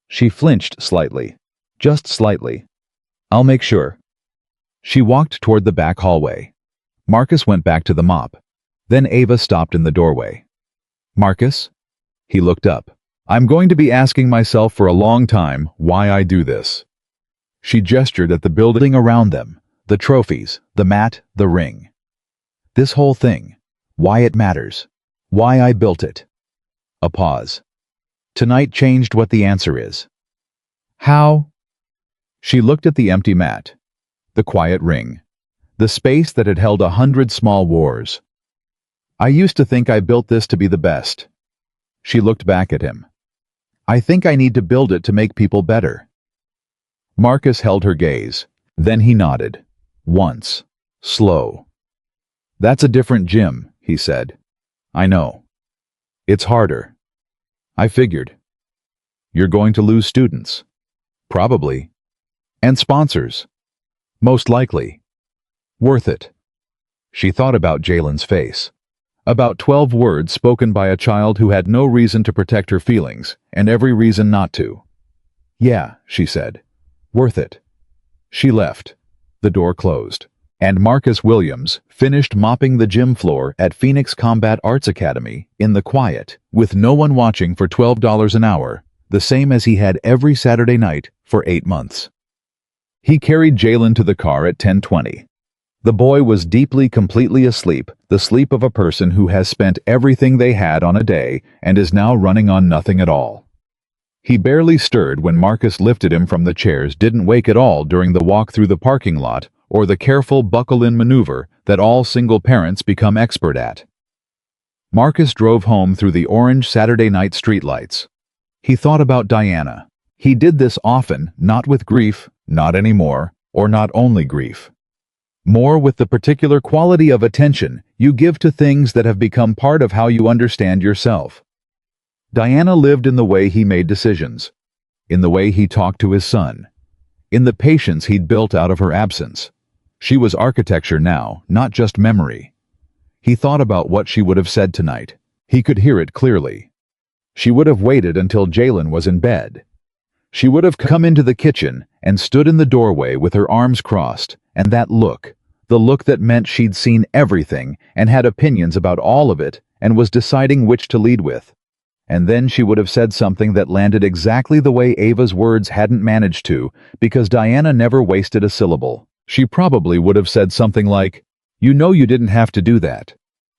She flinched slightly. Just slightly. I'll make sure. She walked toward the back hallway. Marcus went back to the mop. Then Ava stopped in the doorway. Marcus? He looked up. I'm going to be asking myself for a long time why I do this. She gestured at the building around them, the trophies, the mat, the ring. This whole thing. Why it matters. Why I built it. A pause. Tonight changed what the answer is. How? She looked at the empty mat, the quiet ring, the space that had held 100 small wars. I used to think I built this to be the best. She looked back at him. I think I need to build it to make people better. Marcus held her gaze. Then he nodded. Once. Slow. That's a different gym, he said. I know. It's harder. I figured. You're going to lose students. Probably. And sponsors. Most likely. Worth it. She thought about Jaylen's face. About 12 words spoken by a child who had no reason to protect her feelings, and every reason not to. Yeah, she said. Worth it. She left. The door closed. And Marcus Williams finished mopping the gym floor at Phoenix Combat Arts Academy in the quiet, with no one watching for $12 an hour, the same as he had every Saturday night for 8 months. He carried Jaylen to the car at 10:20. The boy was deeply, completely asleep, the sleep of a person who has spent everything they had on a day and is now running on nothing at all. He barely stirred when Marcus lifted him from the chairs, didn't wake at all during the walk through the parking lot or the careful buckle-in maneuver that all single parents become expert at. Marcus drove home through the orange Saturday night streetlights. He thought about Diana. He did this often, not with grief, not anymore, or not only grief. More with the particular quality of attention you give to things that have become part of how you understand yourself. Diana lived in the way he made decisions, in the way he talked to his son, in the patience he'd built out of her absence. She was architecture now, not just memory. He thought about what she would have said tonight. He could hear it clearly. She would have waited until Jaylen was in bed. She would have come into the kitchen and stood in the doorway with her arms crossed, and that look, the look that meant she'd seen everything and had opinions about all of it and was deciding which to lead with. And then she would have said something that landed exactly the way Ava's words hadn't managed to, because Diana never wasted a syllable. She probably would have said something like, "You know you didn't have to do that."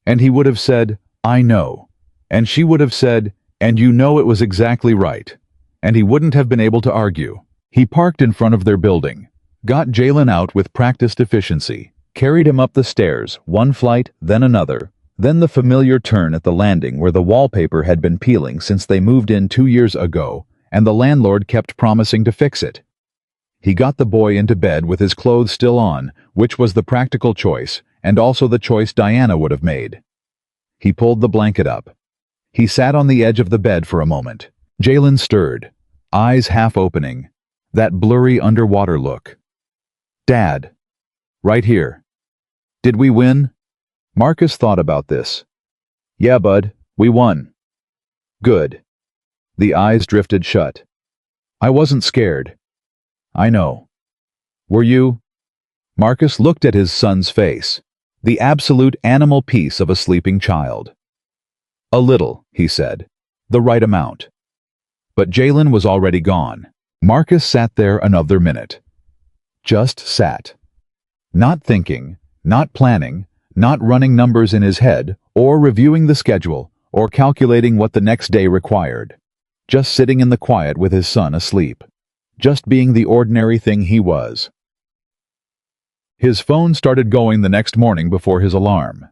And he would have said, "I know." And she would have said, "And you know it was exactly right." And he wouldn't have been able to argue. He parked in front of their building, got Jaylen out with practiced efficiency, carried him up the stairs, one flight, then another, then the familiar turn at the landing where the wallpaper had been peeling since they moved in 2 years ago, and the landlord kept promising to fix it. He got the boy into bed with his clothes still on, which was the practical choice, and also the choice Diana would have made. He pulled the blanket up. He sat on the edge of the bed for a moment. Jaylen stirred, eyes half opening, that blurry underwater look. "Dad." "Right here." "Did we win?" Marcus thought about this. "Yeah, bud, we won." "Good." The eyes drifted shut. "I wasn't scared." "I know." "Were you?" Marcus looked at his son's face, the absolute animal peace of a sleeping child. "A little," he said, "the right amount." But Jaylen was already gone. Marcus sat there another minute. Just sat. Not thinking, not planning, not running numbers in his head, or reviewing the schedule, or calculating what the next day required. Just sitting in the quiet with his son asleep. Just being the ordinary thing he was. His phone started going the next morning before his alarm.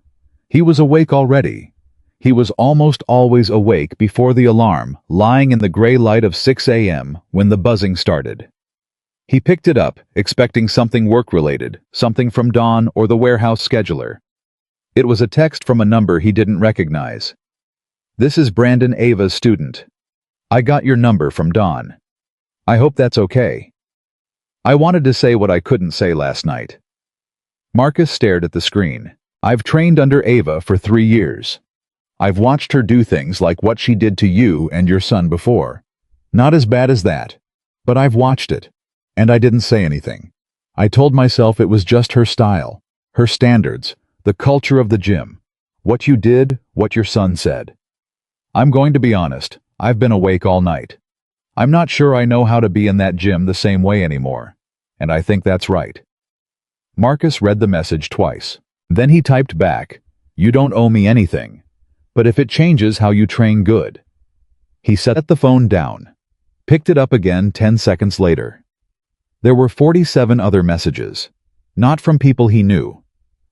He was awake already. He was almost always awake before the alarm, lying in the gray light of 6 a.m. when the buzzing started. He picked it up, expecting something work-related, something from Dawn or the warehouse scheduler. It was a text from a number he didn't recognize. "This is Brandon, Ava's student. I got your number from Dawn. I hope that's okay. I wanted to say what I couldn't say last night." Marcus stared at the screen. "I've trained under Ava for 3 years. I've watched her do things like what she did to you and your son before. Not as bad as that, but I've watched it, and I didn't say anything. I told myself it was just her style, her standards, the culture of the gym. What you did, what your son said. I'm going to be honest, I've been awake all night. I'm not sure I know how to be in that gym the same way anymore, and I think that's right. Marcus read the message twice. Then he typed back, "You don't owe me anything, but if it changes how you train, good." He set the phone down, picked it up again 10 seconds later. There were 47 other messages, not from people he knew,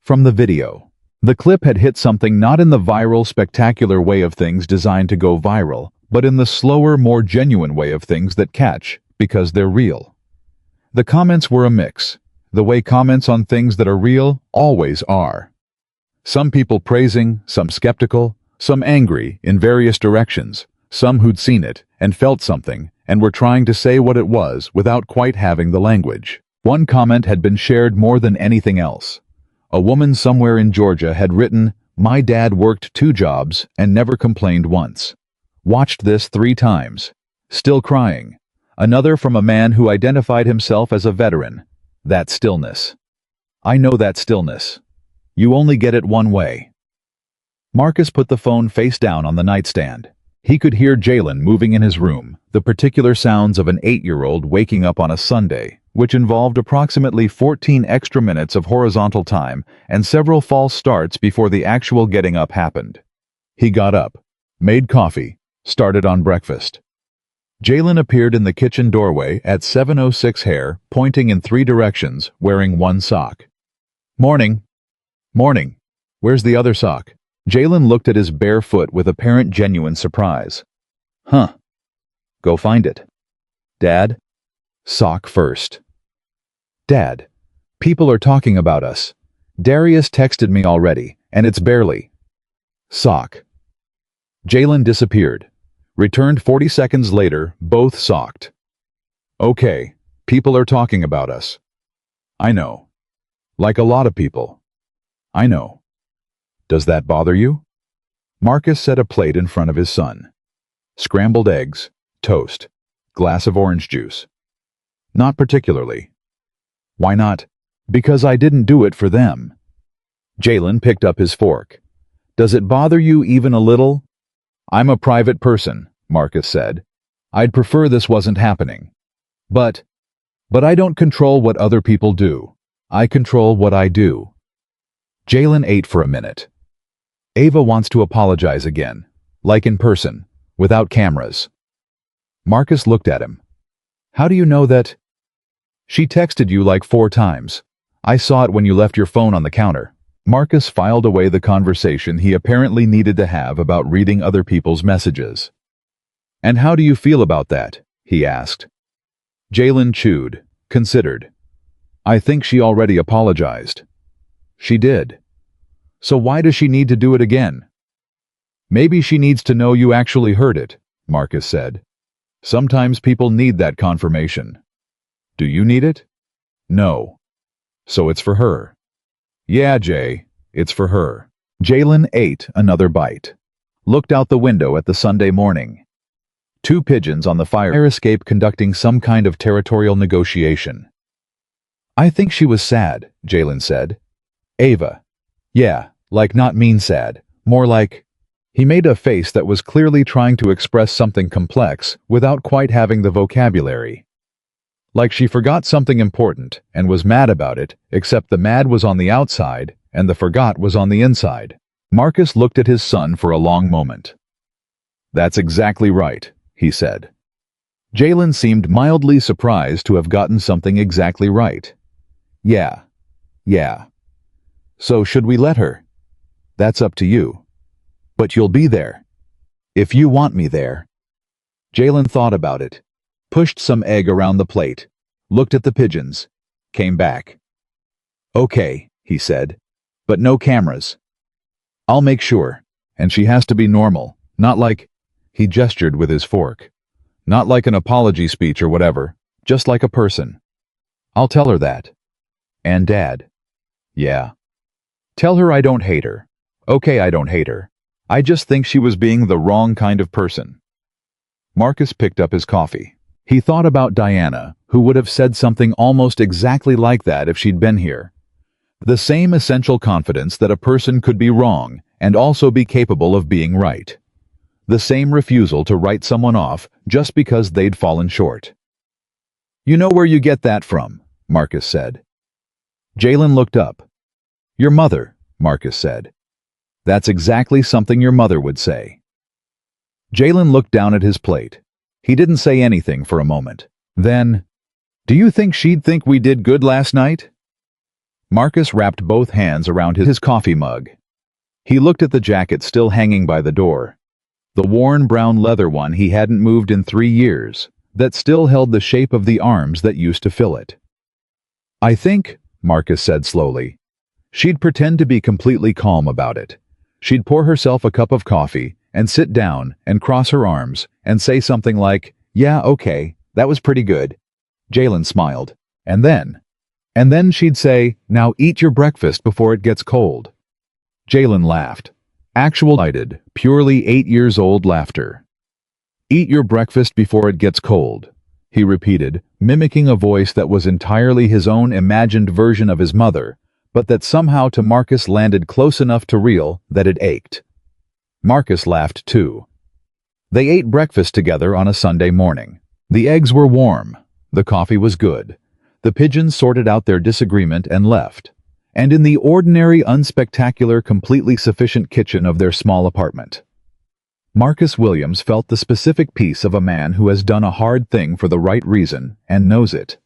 from the video. The clip had hit something not in the viral, spectacular way of things designed to go viral, but in the slower, more genuine way of things that catch because they're real. The comments were a mix, the way comments on things that are real always are. Some people praising, some skeptical, some angry in various directions, some who'd seen it and felt something and were trying to say what it was without quite having the language. One comment had been shared more than anything else. A woman somewhere in Georgia had written, "My dad worked 2 jobs and never complained once. Watched this 3 times. Still crying." Another from a man who identified himself as a veteran. "That stillness. I know that stillness. You only get it one way." Marcus put the phone face down on the nightstand. He could hear Jaylen moving in his room, the particular sounds of an 8-year-old waking up on a Sunday, which involved approximately 14 extra minutes of horizontal time and several false starts before the actual getting up happened. He got up, made coffee, started on breakfast. Jaylen appeared in the kitchen doorway at 7:06 hair, pointing in 3 directions, wearing 1 sock. "Morning." "Morning. Where's the other sock?" Jaylen looked at his bare foot with apparent genuine surprise. "Huh. Go find it." "Dad?" "Sock first." "Dad, people are talking about us. Darius texted me already, and it's barely." "Sock." Jaylen disappeared. Returned 40 seconds later, both socked. "Okay, people are talking about us. I know. Like a lot of people. I know. Does that bother you?" Marcus set a plate in front of his son. Scrambled eggs, toast, glass of orange juice. "Not particularly." "Why not?" "Because I didn't do it for them." Jaylen picked up his fork. "Does it bother you even a little?" "I'm a private person," Marcus said. "I'd prefer this wasn't happening. But I don't control what other people do. I control what I do." Jaylen ate for a minute. "Ava wants to apologize again, like in person, without cameras." Marcus looked at him. "How do you know that?" "She texted you like 4 times. I saw it when you left your phone on the counter." Marcus filed away the conversation he apparently needed to have about reading other people's messages. "And how do you feel about that?" he asked. Jaylen chewed, considered. "I think she already apologized." "She did. So why does she need to do it again?" "Maybe she needs to know you actually heard it," Marcus said. "Sometimes people need that confirmation." "Do you need it?" "No." "So it's for her." "Yeah, Jay, it's for her." Jaylen ate another bite. Looked out the window at the Sunday morning. 2 pigeons on the fire escape conducting some kind of territorial negotiation. "I think she was sad," Jaylen said. "Ava. Yeah, like not mean sad, more like..." He made a face that was clearly trying to express something complex without quite having the vocabulary. Like she forgot something important and was mad about it, except the mad was on the outside and the forgot was on the inside. Marcus looked at his son for a long moment. "That's exactly right," he said. Jaylen seemed mildly surprised to have gotten something exactly right. Yeah. "So should we let her?" "That's up to you. But you'll be there. If you want me there." Jaylen thought about it, pushed some egg around the plate, looked at the pigeons, came back. "Okay," he said, "but no cameras. I'll make sure, and she has to be normal, not like..." He gestured with his fork. "Not like an apology speech or whatever, just like a person. I'll tell her that. And Dad." "Yeah." "Tell her I don't hate her." "Okay, I don't hate her. I just think she was being the wrong kind of person. Marcus picked up his coffee. He thought about Diana, who would have said something almost exactly like that if she'd been here. The same essential confidence that a person could be wrong and also be capable of being right. The same refusal to write someone off just because they'd fallen short. You know where you get that from, Marcus said. Jaylen looked up. Your mother, Marcus said. That's exactly something your mother would say. Jaylen looked down at his plate. He didn't say anything for a moment. Then, do you think she'd think we did good last night? Marcus wrapped both hands around his coffee mug. He looked at the jacket still hanging by the door. The worn brown leather one he hadn't moved in 3 years, that still held the shape of the arms that used to fill it. I think, Marcus said slowly, she'd pretend to be completely calm about it. She'd pour herself a cup of coffee and sit down and cross her arms and say something like, yeah, okay, that was pretty good. Jaylen smiled. And then she'd say, now eat your breakfast before it gets cold. Jaylen laughed. Actual lighted, purely 8-years-old laughter. Eat your breakfast before it gets cold, he repeated, mimicking a voice that was entirely his own imagined version of his mother, but that somehow to Marcus landed close enough to real that it ached. Marcus laughed too. They ate breakfast together on a Sunday morning. The eggs were warm. The coffee was good. The pigeons sorted out their disagreement and left. And in the ordinary, unspectacular, completely sufficient kitchen of their small apartment. Marcus Williams felt the specific peace of a man who has done a hard thing for the right reason and knows it.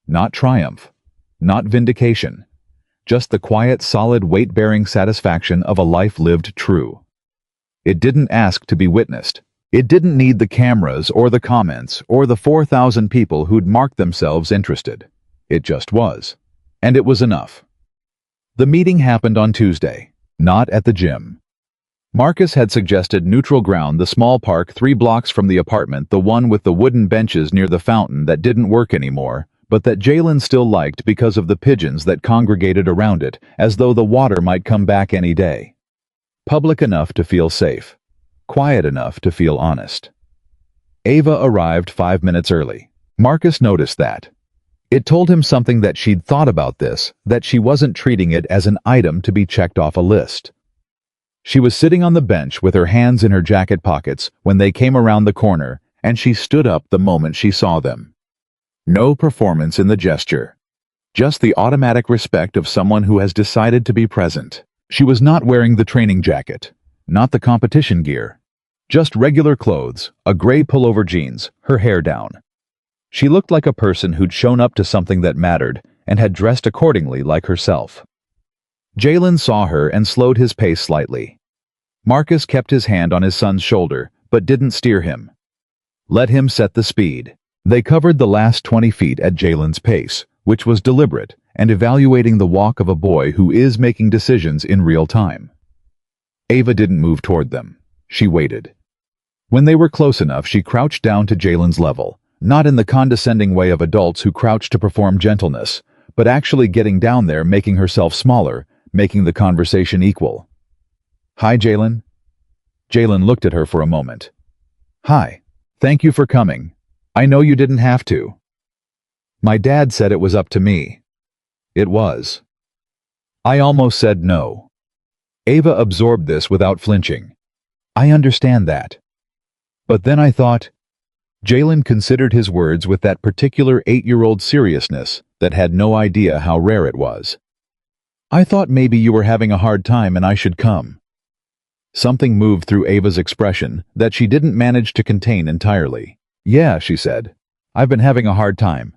Not triumph. Not vindication. Just the quiet, solid, weight-bearing satisfaction of a life lived true. It didn't ask to be witnessed. It didn't need the cameras or the comments or the 4,000 people who'd marked themselves interested. It just was. And it was enough. The meeting happened on Tuesday, not at the gym. Marcus had suggested Neutral Ground, the small park 3 blocks from the apartment, the one with the wooden benches near the fountain that didn't work anymore, but that Jaylen still liked because of the pigeons that congregated around it, as though the water might come back any day. Public enough to feel safe. Quiet enough to feel honest. Ava arrived 5 minutes early. Marcus noticed that. It told him something that she'd thought about this, that she wasn't treating it as an item to be checked off a list. She was sitting on the bench with her hands in her jacket pockets when they came around the corner, and she stood up the moment she saw them. No performance in the gesture. Just the automatic respect of someone who has decided to be present. She was not wearing the training jacket, not the competition gear. Just regular clothes, a gray pullover jeans, her hair down. She looked like a person who'd shown up to something that mattered and had dressed accordingly like herself. Jaylen saw her and slowed his pace slightly. Marcus kept his hand on his son's shoulder, but didn't steer him. Let him set the speed. They covered the last 20 feet at Jaylen's pace, which was deliberate and evaluating the walk of a boy who is making decisions in real time. Ava didn't move toward them. She waited. When they were close enough, she crouched down to Jaylen's level, not in the condescending way of adults who crouch to perform gentleness, but actually getting down there, making herself smaller, making the conversation equal. Hi, Jaylen. Jaylen looked at her for a moment. Hi. Thank you for coming. I know you didn't have to. My dad said it was up to me. It was. I almost said no. Ava absorbed this without flinching. I understand that. But then I thought, Jaylen considered his words with that particular 8-year-old seriousness that had no idea how rare it was. I thought maybe you were having a hard time and I should come. Something moved through Ava's expression that she didn't manage to contain entirely. Yeah, she said. I've been having a hard time.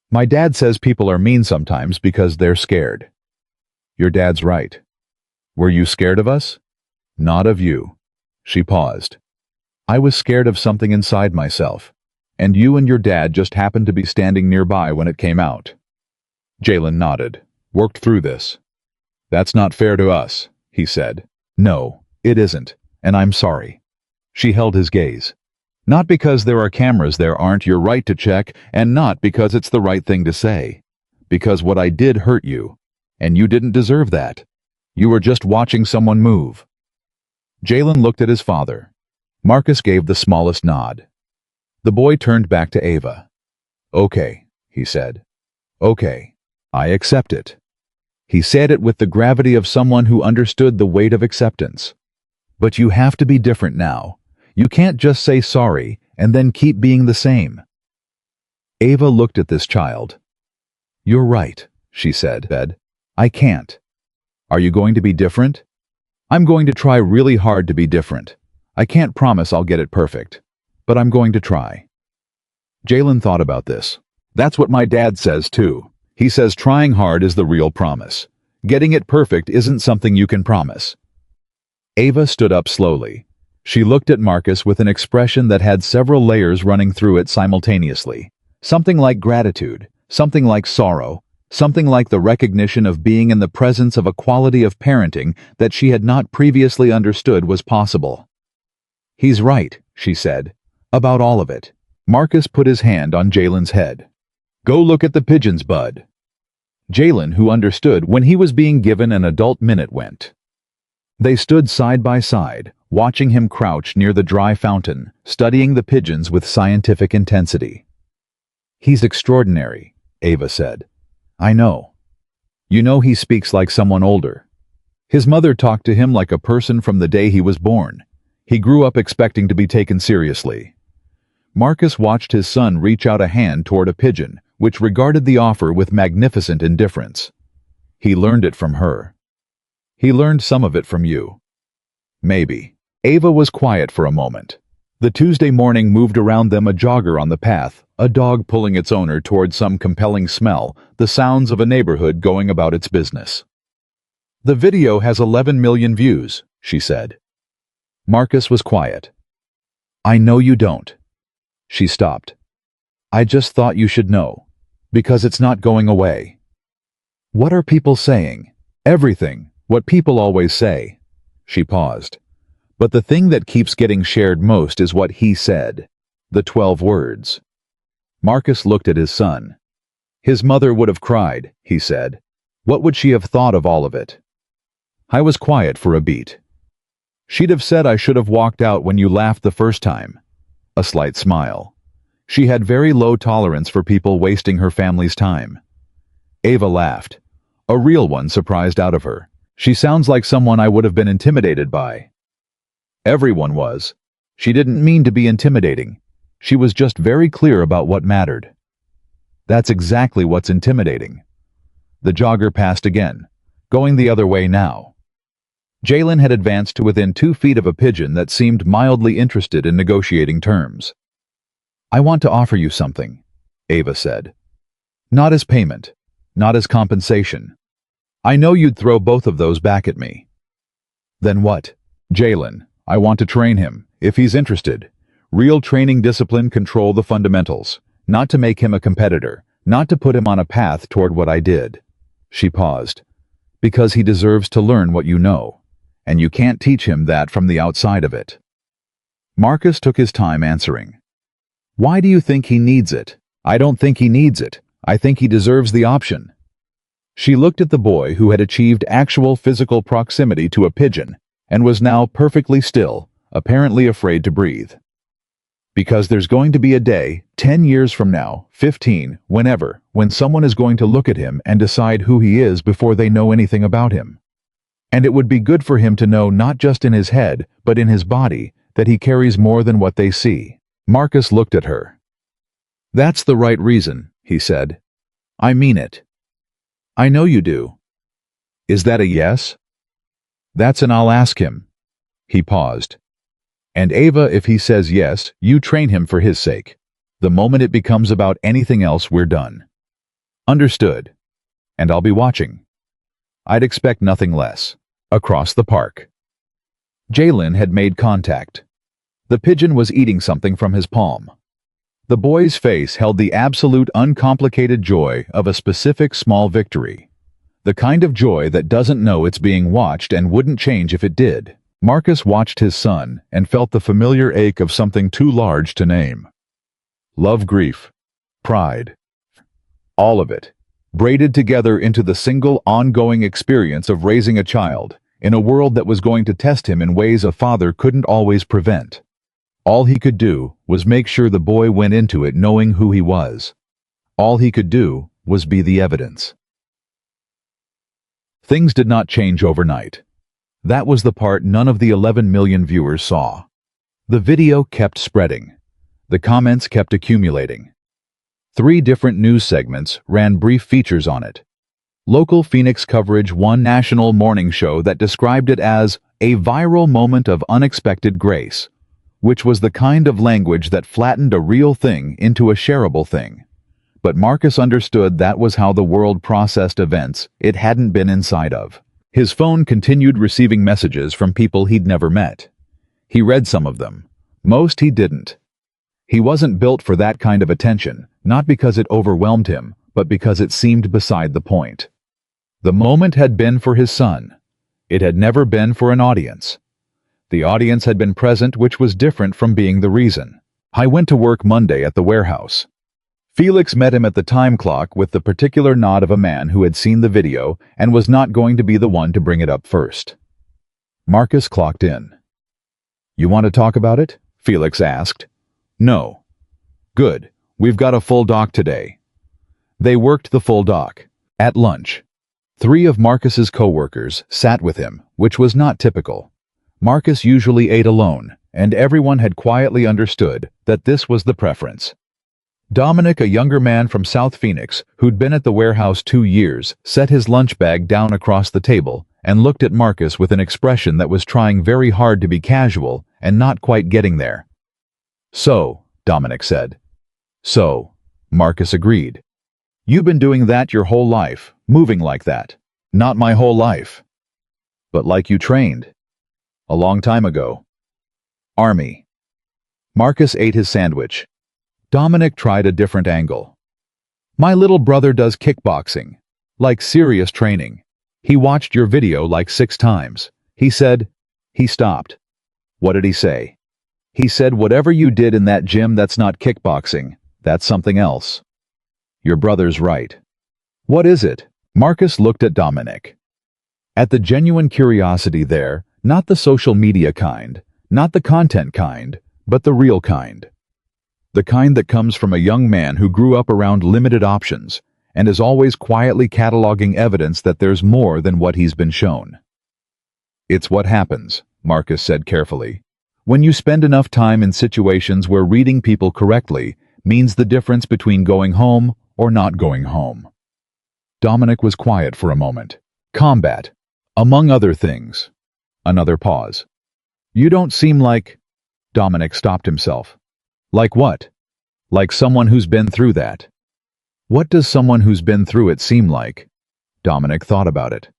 My dad says people are mean sometimes because they're scared. Your dad's right. Were you scared of us? Not of you. She paused. I was scared of something inside myself, and you and your dad just happened to be standing nearby when it came out. Jaylen nodded. Worked through this. That's not fair to us, he said. No, it isn't, and I'm sorry. She held his gaze. Not because there are cameras there aren't your right to check, and not because it's the right thing to say. Because what I did hurt you, and you didn't deserve that. You were just watching someone move. Jaylen looked at his father. Marcus gave the smallest nod. The boy turned back to Ava. "Okay," he said. "Okay. I accept it." He said it with the gravity of someone who understood the weight of acceptance. "But you have to be different now. You can't just say sorry and then keep being the same." Ava looked at this child. "You're right," she said. "I can't. Are you going to be different?" "I'm going to try really hard to be different. I can't promise I'll get it perfect, but I'm going to try." Jaylen thought about this. "That's what my dad says too. He says trying hard is the real promise. Getting it perfect isn't something you can promise." Ava stood up slowly. She looked at Marcus with an expression that had several layers running through it simultaneously. Something like gratitude, something like sorrow, something like the recognition of being in the presence of a quality of parenting that she had not previously understood was possible. "He's right," she said, "about all of it." Marcus put his hand on Jaylen's head. "Go look at the pigeons, bud." Jaylen, who understood when he was being given an adult minute, went. They stood side by side, watching him crouch near the dry fountain, studying the pigeons with scientific intensity. "He's extraordinary," Ava said. "I know. You know, he speaks like someone older. His mother talked to him like a person from the day he was born. He grew up expecting to be taken seriously." Marcus watched his son reach out a hand toward a pigeon, which regarded the offer with magnificent indifference. He learned it from her. He learned some of it from you. Maybe. Ava was quiet for a moment. The Tuesday morning moved around them, a jogger on the path, a dog pulling its owner toward some compelling smell, the sounds of a neighborhood going about its business. "The video has 11 million views," she said. Marcus was quiet. "I know you don't." She stopped. "I just thought you should know. Because it's not going away." "What are people saying?" "Everything. What people always say." She paused. "But the thing that keeps getting shared most is what he said. The 12 words. Marcus looked at his son. "His mother would have cried," he said. "What would she have thought of all of it?" I was quiet for a beat. "She'd have said I should have walked out when you laughed the first time." A slight smile. She had very low tolerance for people wasting her family's time. Ava laughed. A real one, surprised out of her. "She sounds like someone I would have been intimidated by." Everyone was. She didn't mean to be intimidating. She was just very clear about what mattered. "That's exactly what's intimidating." The jogger passed again, going the other way now. Jaylen had advanced to within 2 feet of a pigeon that seemed mildly interested in negotiating terms. "I want to offer you something," Ava said. "Not as payment, not as compensation. I know you'd throw both of those back at me." "Then what?" "Jaylen, I want to train him, if he's interested. Real training, discipline, control, the fundamentals. Not to make him a competitor, not to put him on a path toward what I did." She paused. "Because he deserves to learn what you know. And you can't teach him that from the outside of it." Marcus took his time answering. "Why do you think he needs it?" "I don't think he needs it. I think he deserves the option." She looked at the boy who had achieved actual physical proximity to a pigeon and was now perfectly still, apparently afraid to breathe. "Because there's going to be a day, 10 years from now, 15, whenever, when someone is going to look at him and decide who he is before they know anything about him. And it would be good for him to know, not just in his head, but in his body, that he carries more than what they see." Marcus looked at her. "That's the right reason," he said. "I mean it." "I know you do." "Is that a yes?" "That's an I'll ask him." He paused. "And Ava, if he says yes, you train him for his sake. The moment it becomes about anything else, we're done." "Understood. And I'll be watching." I'd expect nothing less. Across the park. Jaylen had made contact. The pigeon was eating something from his palm. The boy's face held the absolute uncomplicated joy of a specific small victory. The kind of joy that doesn't know it's being watched and wouldn't change if it did. Marcus watched his son and felt the familiar ache of something too large to name. Love, grief, pride. All of it, braided together into the single ongoing experience of raising a child, in a world that was going to test him in ways a father couldn't always prevent. All he could do was make sure the boy went into it knowing who he was. All he could do was be the evidence. Things did not change overnight. That was the part none of the 11 million viewers saw. The video kept spreading. The comments kept accumulating. 3 different news segments ran brief features on it. Local Phoenix coverage, one national morning show that described it as a viral moment of unexpected grace, which was the kind of language that flattened a real thing into a shareable thing. But Marcus understood that was how the world processed events it hadn't been inside of. His phone continued receiving messages from people he'd never met. He read some of them. Most he didn't. He wasn't built for that kind of attention, not because it overwhelmed him, but because it seemed beside the point. The moment had been for his son. It had never been for an audience. The audience had been present, which was different from being the reason. I went to work Monday at the warehouse. Felix met him at the time clock with the particular nod of a man who had seen the video and was not going to be the one to bring it up first. Marcus clocked in. "You want to talk about it?" Felix asked. "No." "Good. We've got a full doc today." They worked the full doc. At lunch, 3 of Marcus's co-workers sat with him, which was not typical. Marcus usually ate alone, and everyone had quietly understood that this was the preference. Dominic, a younger man from South Phoenix who'd been at the warehouse 2 years, set his lunch bag down across the table and looked at Marcus with an expression that was trying very hard to be casual and not quite getting there. "So," Dominic said. "So," Marcus agreed. "You've been doing that your whole life, moving like that." "Not my whole life." "But like you trained." "A long time ago." "Army." Marcus ate his sandwich. Dominic tried a different angle. "My little brother does kickboxing. Like serious training. He watched your video like 6 times. He said..." He stopped. "What did he say?" "He said whatever you did in that gym, that's not kickboxing. That's something else." "Your brother's right." "What is it?" Marcus looked at Dominic. At the genuine curiosity there, not the social media kind, not the content kind, but the real kind. The kind that comes from a young man who grew up around limited options and is always quietly cataloging evidence that there's more than what he's been shown. "It's what happens," Marcus said carefully, "when you spend enough time in situations where reading people correctly means the difference between going home or not going home." Dominic was quiet for a moment. "Combat, among other things." Another pause. "You don't seem like..." Dominic stopped himself. "Like what?" "Like someone who's been through that." "What does someone who's been through it seem like?" Dominic thought about it.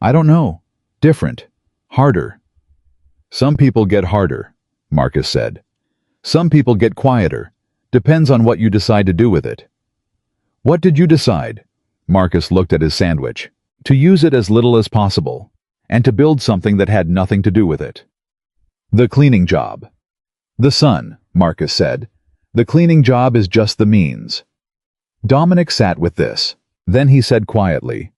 "I don't know. Different. Harder." "Some people get harder," Marcus said. "Some people get quieter. Depends on what you decide to do with it." "What did you decide?" Marcus looked at his sandwich. "To use it as little as possible, and to build something that had nothing to do with it." "The cleaning job." "The son," Marcus said. "The cleaning job is just the means." Dominic sat with this. Then he said quietly,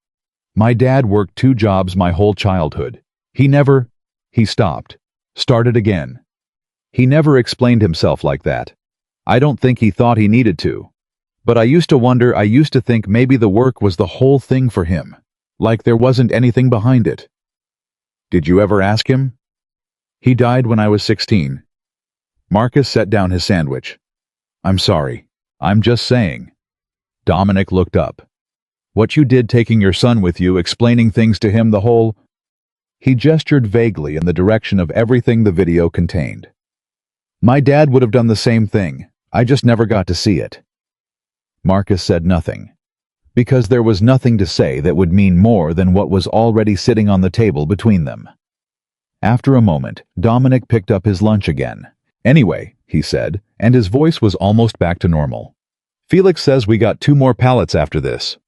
"My dad worked 2 jobs my whole childhood. He never..." He stopped. Started again. "He never explained himself like that. I don't think he thought he needed to. But I used to think maybe the work was the whole thing for him. Like there wasn't anything behind it." "Did you ever ask him?" "He died when I was 16. Marcus set down his sandwich. "I'm sorry. I'm just saying." Dominic looked up. "What you did taking your son with you, explaining things to him the whole..." He gestured vaguely in the direction of everything the video contained. "My dad would have done the same thing. I just never got to see it." Marcus said nothing, because there was nothing to say that would mean more than what was already sitting on the table between them. After a moment, Dominic picked up his lunch again. "Anyway," he said, and his voice was almost back to normal. "Felix says we got 2 more pallets after this."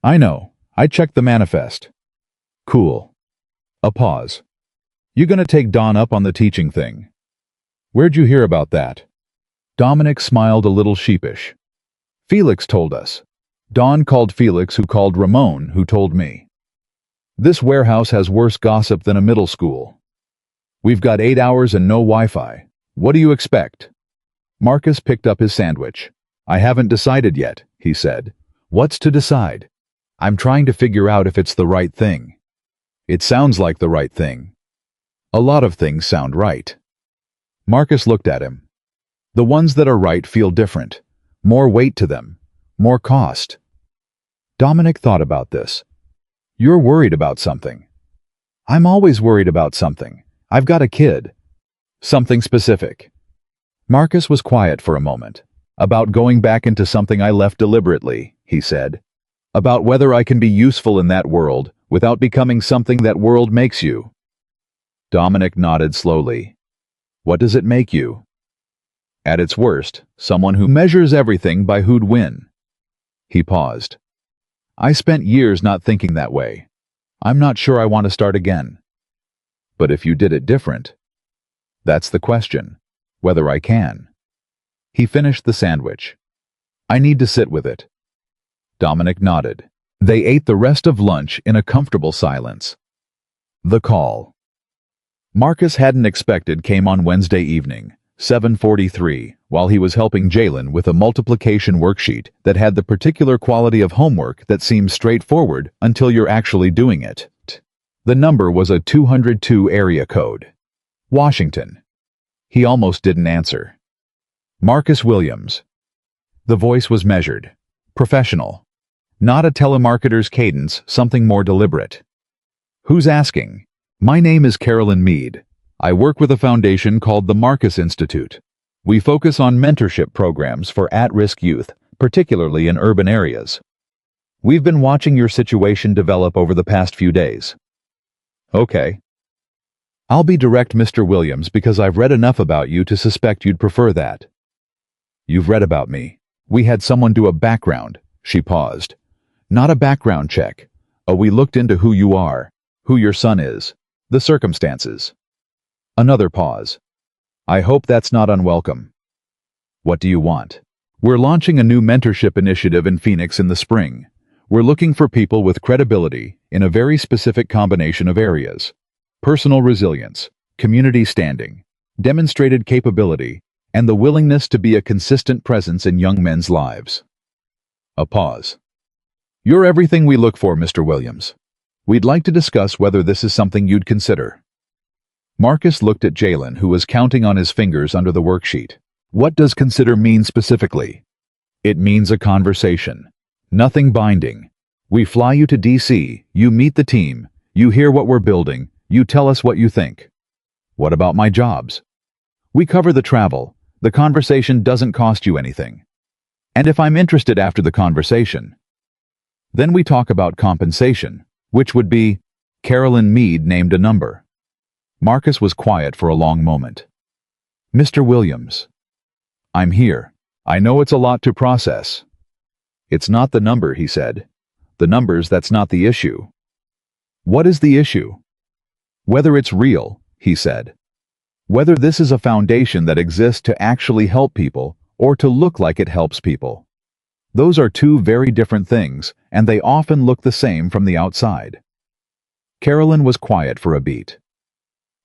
"I know. I checked the manifest." "Cool." A pause. "You gonna take Don up on the teaching thing?" "Where'd you hear about that?" Dominic smiled a little sheepish. "Felix told us. Don called Felix, who called Ramon, who told me." This warehouse has worse gossip than a middle school. We've got 8 hours and no Wi-Fi. What do you expect? Marcus picked up his sandwich. I haven't decided yet, he said. What's to decide? I'm trying to figure out if it's the right thing. It sounds like the right thing. A lot of things sound right. Marcus looked at him. The ones that are right feel different. More weight to them. More cost. Dominic thought about this. You're worried about something. I'm always worried about something. I've got a kid. Something specific. Marcus was quiet for a moment. About going back into something I left deliberately, he said. About whether I can be useful in that world without becoming something that world makes you. Dominic nodded slowly. What does it make you? At its worst, someone who measures everything by who'd win. He paused. I spent years not thinking that way. I'm not sure I want to start again. But if you did it different? That's the question. Whether I can. He finished the sandwich. I need to sit with it. Dominic nodded. They ate the rest of lunch in a comfortable silence. The call Marcus hadn't expected came on Wednesday evening, 7:43, while he was helping Jaylen with a multiplication worksheet that had the particular quality of homework that seems straightforward until you're actually doing it. The number was a 202 area code. Washington. He almost didn't answer. Marcus Williams. The voice was measured. Professional. Not a telemarketer's cadence, something more deliberate. Who's asking? My name is Carolyn Mead. I work with a foundation called the Marcus Institute. We focus on mentorship programs for at-risk youth, particularly in urban areas. We've been watching your situation develop over the past few days. Okay. I'll be direct, Mr. Williams, because I've read enough about you to suspect you'd prefer that. You've read about me. We had someone do a background. She paused. Not a background check. We looked into who you are, who your son is, the circumstances. Another pause. I hope that's not unwelcome. What do you want? We're launching a new mentorship initiative in Phoenix in the spring. We're looking for people with credibility in a very specific combination of areas. Personal resilience, community standing, demonstrated capability, and the willingness to be a consistent presence in young men's lives. A pause. You're everything we look for, Mr. Williams. We'd like to discuss whether this is something you'd consider. Marcus looked at Jaylen, who was counting on his fingers under the worksheet. What does consider mean specifically? It means a conversation. Nothing binding. We fly you to DC, you meet the team, you hear what we're building, you tell us what you think. What about my jobs? We cover the travel. The conversation doesn't cost you anything. And if I'm interested after the conversation, then we talk about compensation, which would be, Carolyn Mead named a number. Marcus was quiet for a long moment. Mr. Williams. I'm here. I know it's a lot to process. It's not the number, he said. The numbers, that's not the issue. What is the issue? Whether it's real, he said. Whether this is a foundation that exists to actually help people or to look like it helps people. Those are two very different things, and they often look the same from the outside. Carolyn was quiet for a beat.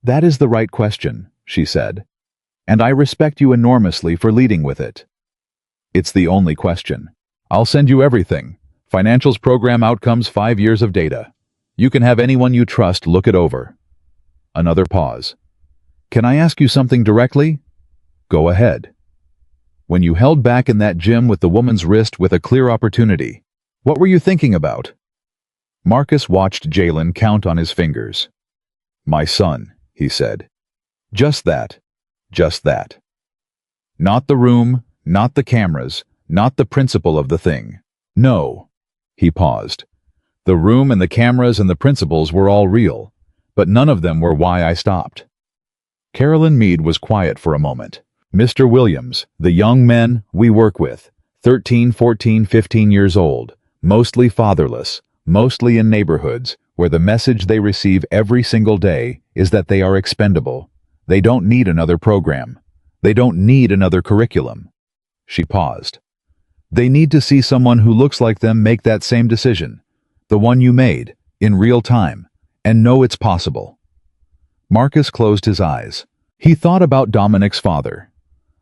That is the right question, she said. And I respect you enormously for leading with it. It's the only question. I'll send you everything. Financials, program outcomes, 5 years of data. You can have anyone you trust look it over. Another pause. Can I ask you something directly? Go ahead. When you held back in that gym with the woman's wrist with a clear opportunity, what were you thinking about? Marcus watched Jaylen count on his fingers. My son, he said. Just that. Just that. Not the room, not the cameras, not the principle of the thing. No. He paused. The room and the cameras and the principles were all real, but none of them were why I stopped. Carolyn Mead was quiet for a moment. Mr. Williams, the young men we work with, 13, 14, 15 years old, mostly fatherless, mostly in neighborhoods where the message they receive every single day is that they are expendable. They don't need another program. They don't need another curriculum. She paused. They need to see someone who looks like them make that same decision, the one you made, in real time, and know it's possible. Marcus closed his eyes. He thought about Dominic's father,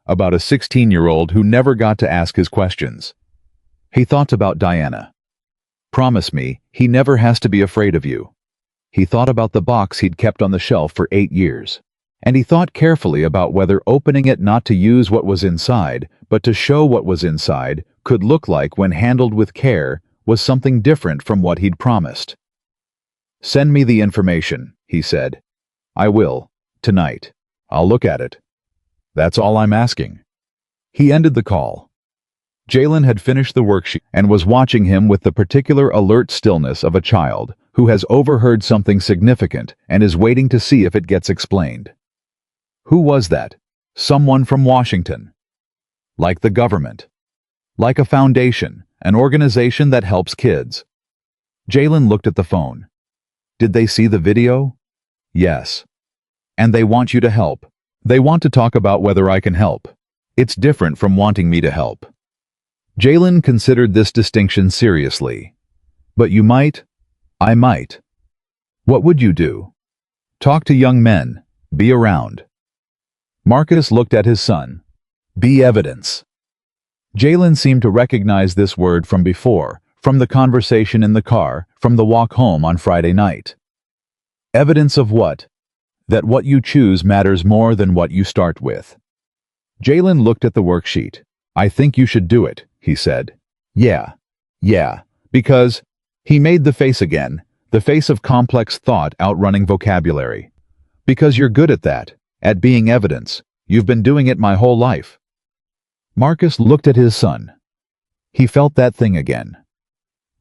about a 16-year-old who never got to ask his questions. He thought about Diana. Promise me, he never has to be afraid of you. He thought about the box he'd kept on the shelf for 8 years. And he thought carefully about whether opening it not to use what was inside, but to show what was inside, could look like when handled with care, was something different from what he'd promised. "Send me the information," he said. "I will, tonight. I'll look at it. That's all I'm asking." He ended the call. Jaylen had finished the worksheet and was watching him with the particular alert stillness of a child who has overheard something significant and is waiting to see if it gets explained. Who was that? Someone from Washington. Like the government. Like a foundation, an organization that helps kids. Jaylen looked at the phone. Did they see the video? Yes. And they want you to help. They want to talk about whether I can help. It's different from wanting me to help. Jaylen considered this distinction seriously. But you might, I might. What would you do? Talk to young men. Be around. Marcus looked at his son. Be evidence. Jaylen seemed to recognize this word from before, from the conversation in the car, from the walk home on Friday night. Evidence of what? That what you choose matters more than what you start with. Jaylen looked at the worksheet. I think you should do it, he said. Yeah, because, he made the face again, the face of complex thought outrunning vocabulary. Because you're good at that, at being evidence. You've been doing it my whole life. Marcus looked at his son. He felt that thing again.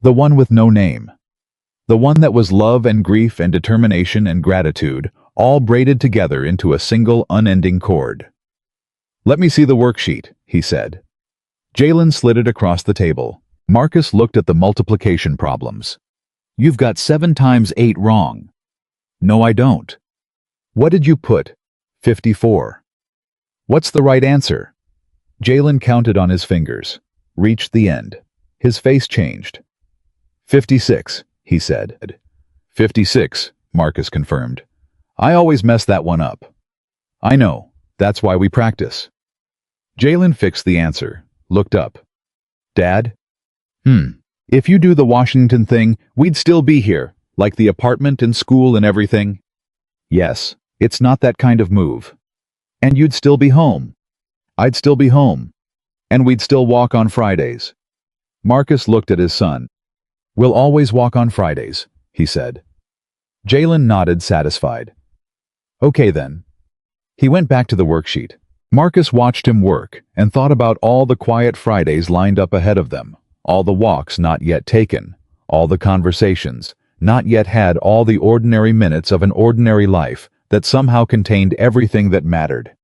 The one with no name. The one that was love and grief and determination and gratitude, all braided together into a single unending cord. Let me see the worksheet, he said. Jaylen slid it across the table. Marcus looked at the multiplication problems. You've got 7 times 8 wrong. No, I don't. What did you put? 54. What's the right answer? Jaylen counted on his fingers, reached the end. His face changed. 56, he said. 56, Marcus confirmed. I always mess that one up. I know, that's why we practice. Jaylen fixed the answer, looked up. Dad? If you do the Washington thing, we'd still be here, like the apartment and school and everything. Yes, it's not that kind of move. And you'd still be home. I'd still be home. And we'd still walk on Fridays. Marcus looked at his son. We'll always walk on Fridays, he said. Jaylen nodded, satisfied. Okay then. He went back to the worksheet. Marcus watched him work and thought about all the quiet Fridays lined up ahead of them, all the walks not yet taken, all the conversations, not yet had, all the ordinary minutes of an ordinary life that somehow contained everything that mattered.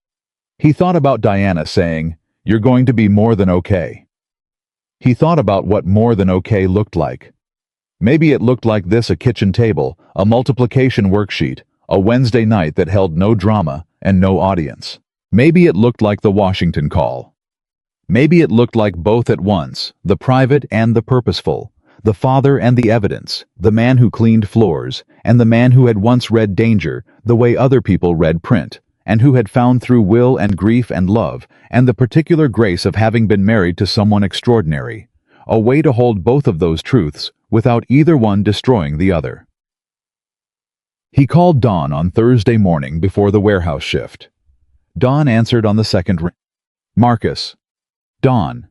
He thought about Diana saying, "You're going to be more than okay." He thought about what more than okay looked like. Maybe it looked like this: a kitchen table, a multiplication worksheet, a Wednesday night that held no drama and no audience. Maybe it looked like the Washington call. Maybe it looked like both at once, the private and the purposeful, the father and the evidence, the man who cleaned floors, and the man who had once read danger the way other people read print, and who had found through will and grief and love, and the particular grace of having been married to someone extraordinary, a way to hold both of those truths without either one destroying the other. He called Dawn on Thursday morning before the warehouse shift. Dawn answered on the second ring. Marcus. Dawn.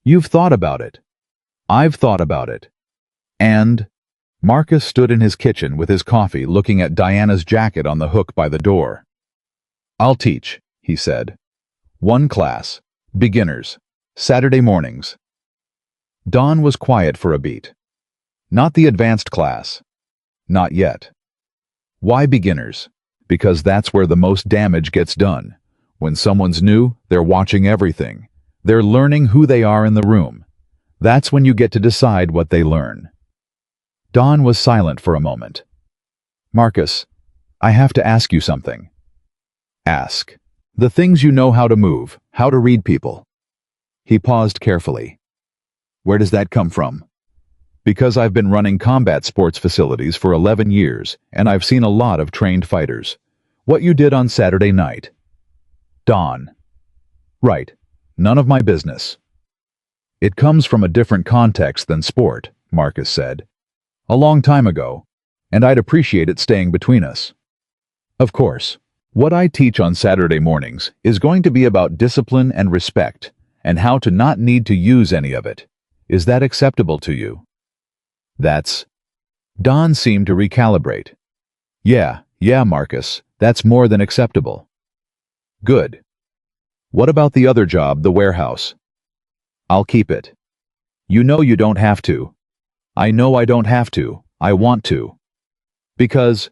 You've thought about it. I've thought about it. And... Marcus stood in his kitchen with his coffee looking at Diana's jacket on the hook by the door. I'll teach, he said. 1 class. Beginners. Saturday mornings. Dawn was quiet for a beat. Not the advanced class. Not yet. Why beginners? Because that's where the most damage gets done. When someone's new, they're watching everything. They're learning who they are in the room. That's when you get to decide what they learn. Dawn was silent for a moment. Marcus, I have to ask you something. Ask. The things you know how to move, how to read people. He paused carefully. Where does that come from? Because I've been running combat sports facilities for 11 years, and I've seen a lot of trained fighters. What you did on Saturday night. Don. Right. None of my business. It comes from a different context than sport, Marcus said. A long time ago, and I'd appreciate it staying between us. Of course. What I teach on Saturday mornings is going to be about discipline and respect, and how to not need to use any of it. Is that acceptable to you? That's... Don seemed to recalibrate. Yeah, Marcus, that's more than acceptable. Good. What about the other job, the warehouse? I'll keep it. You know you don't have to. I know I don't have to. I want to. Because...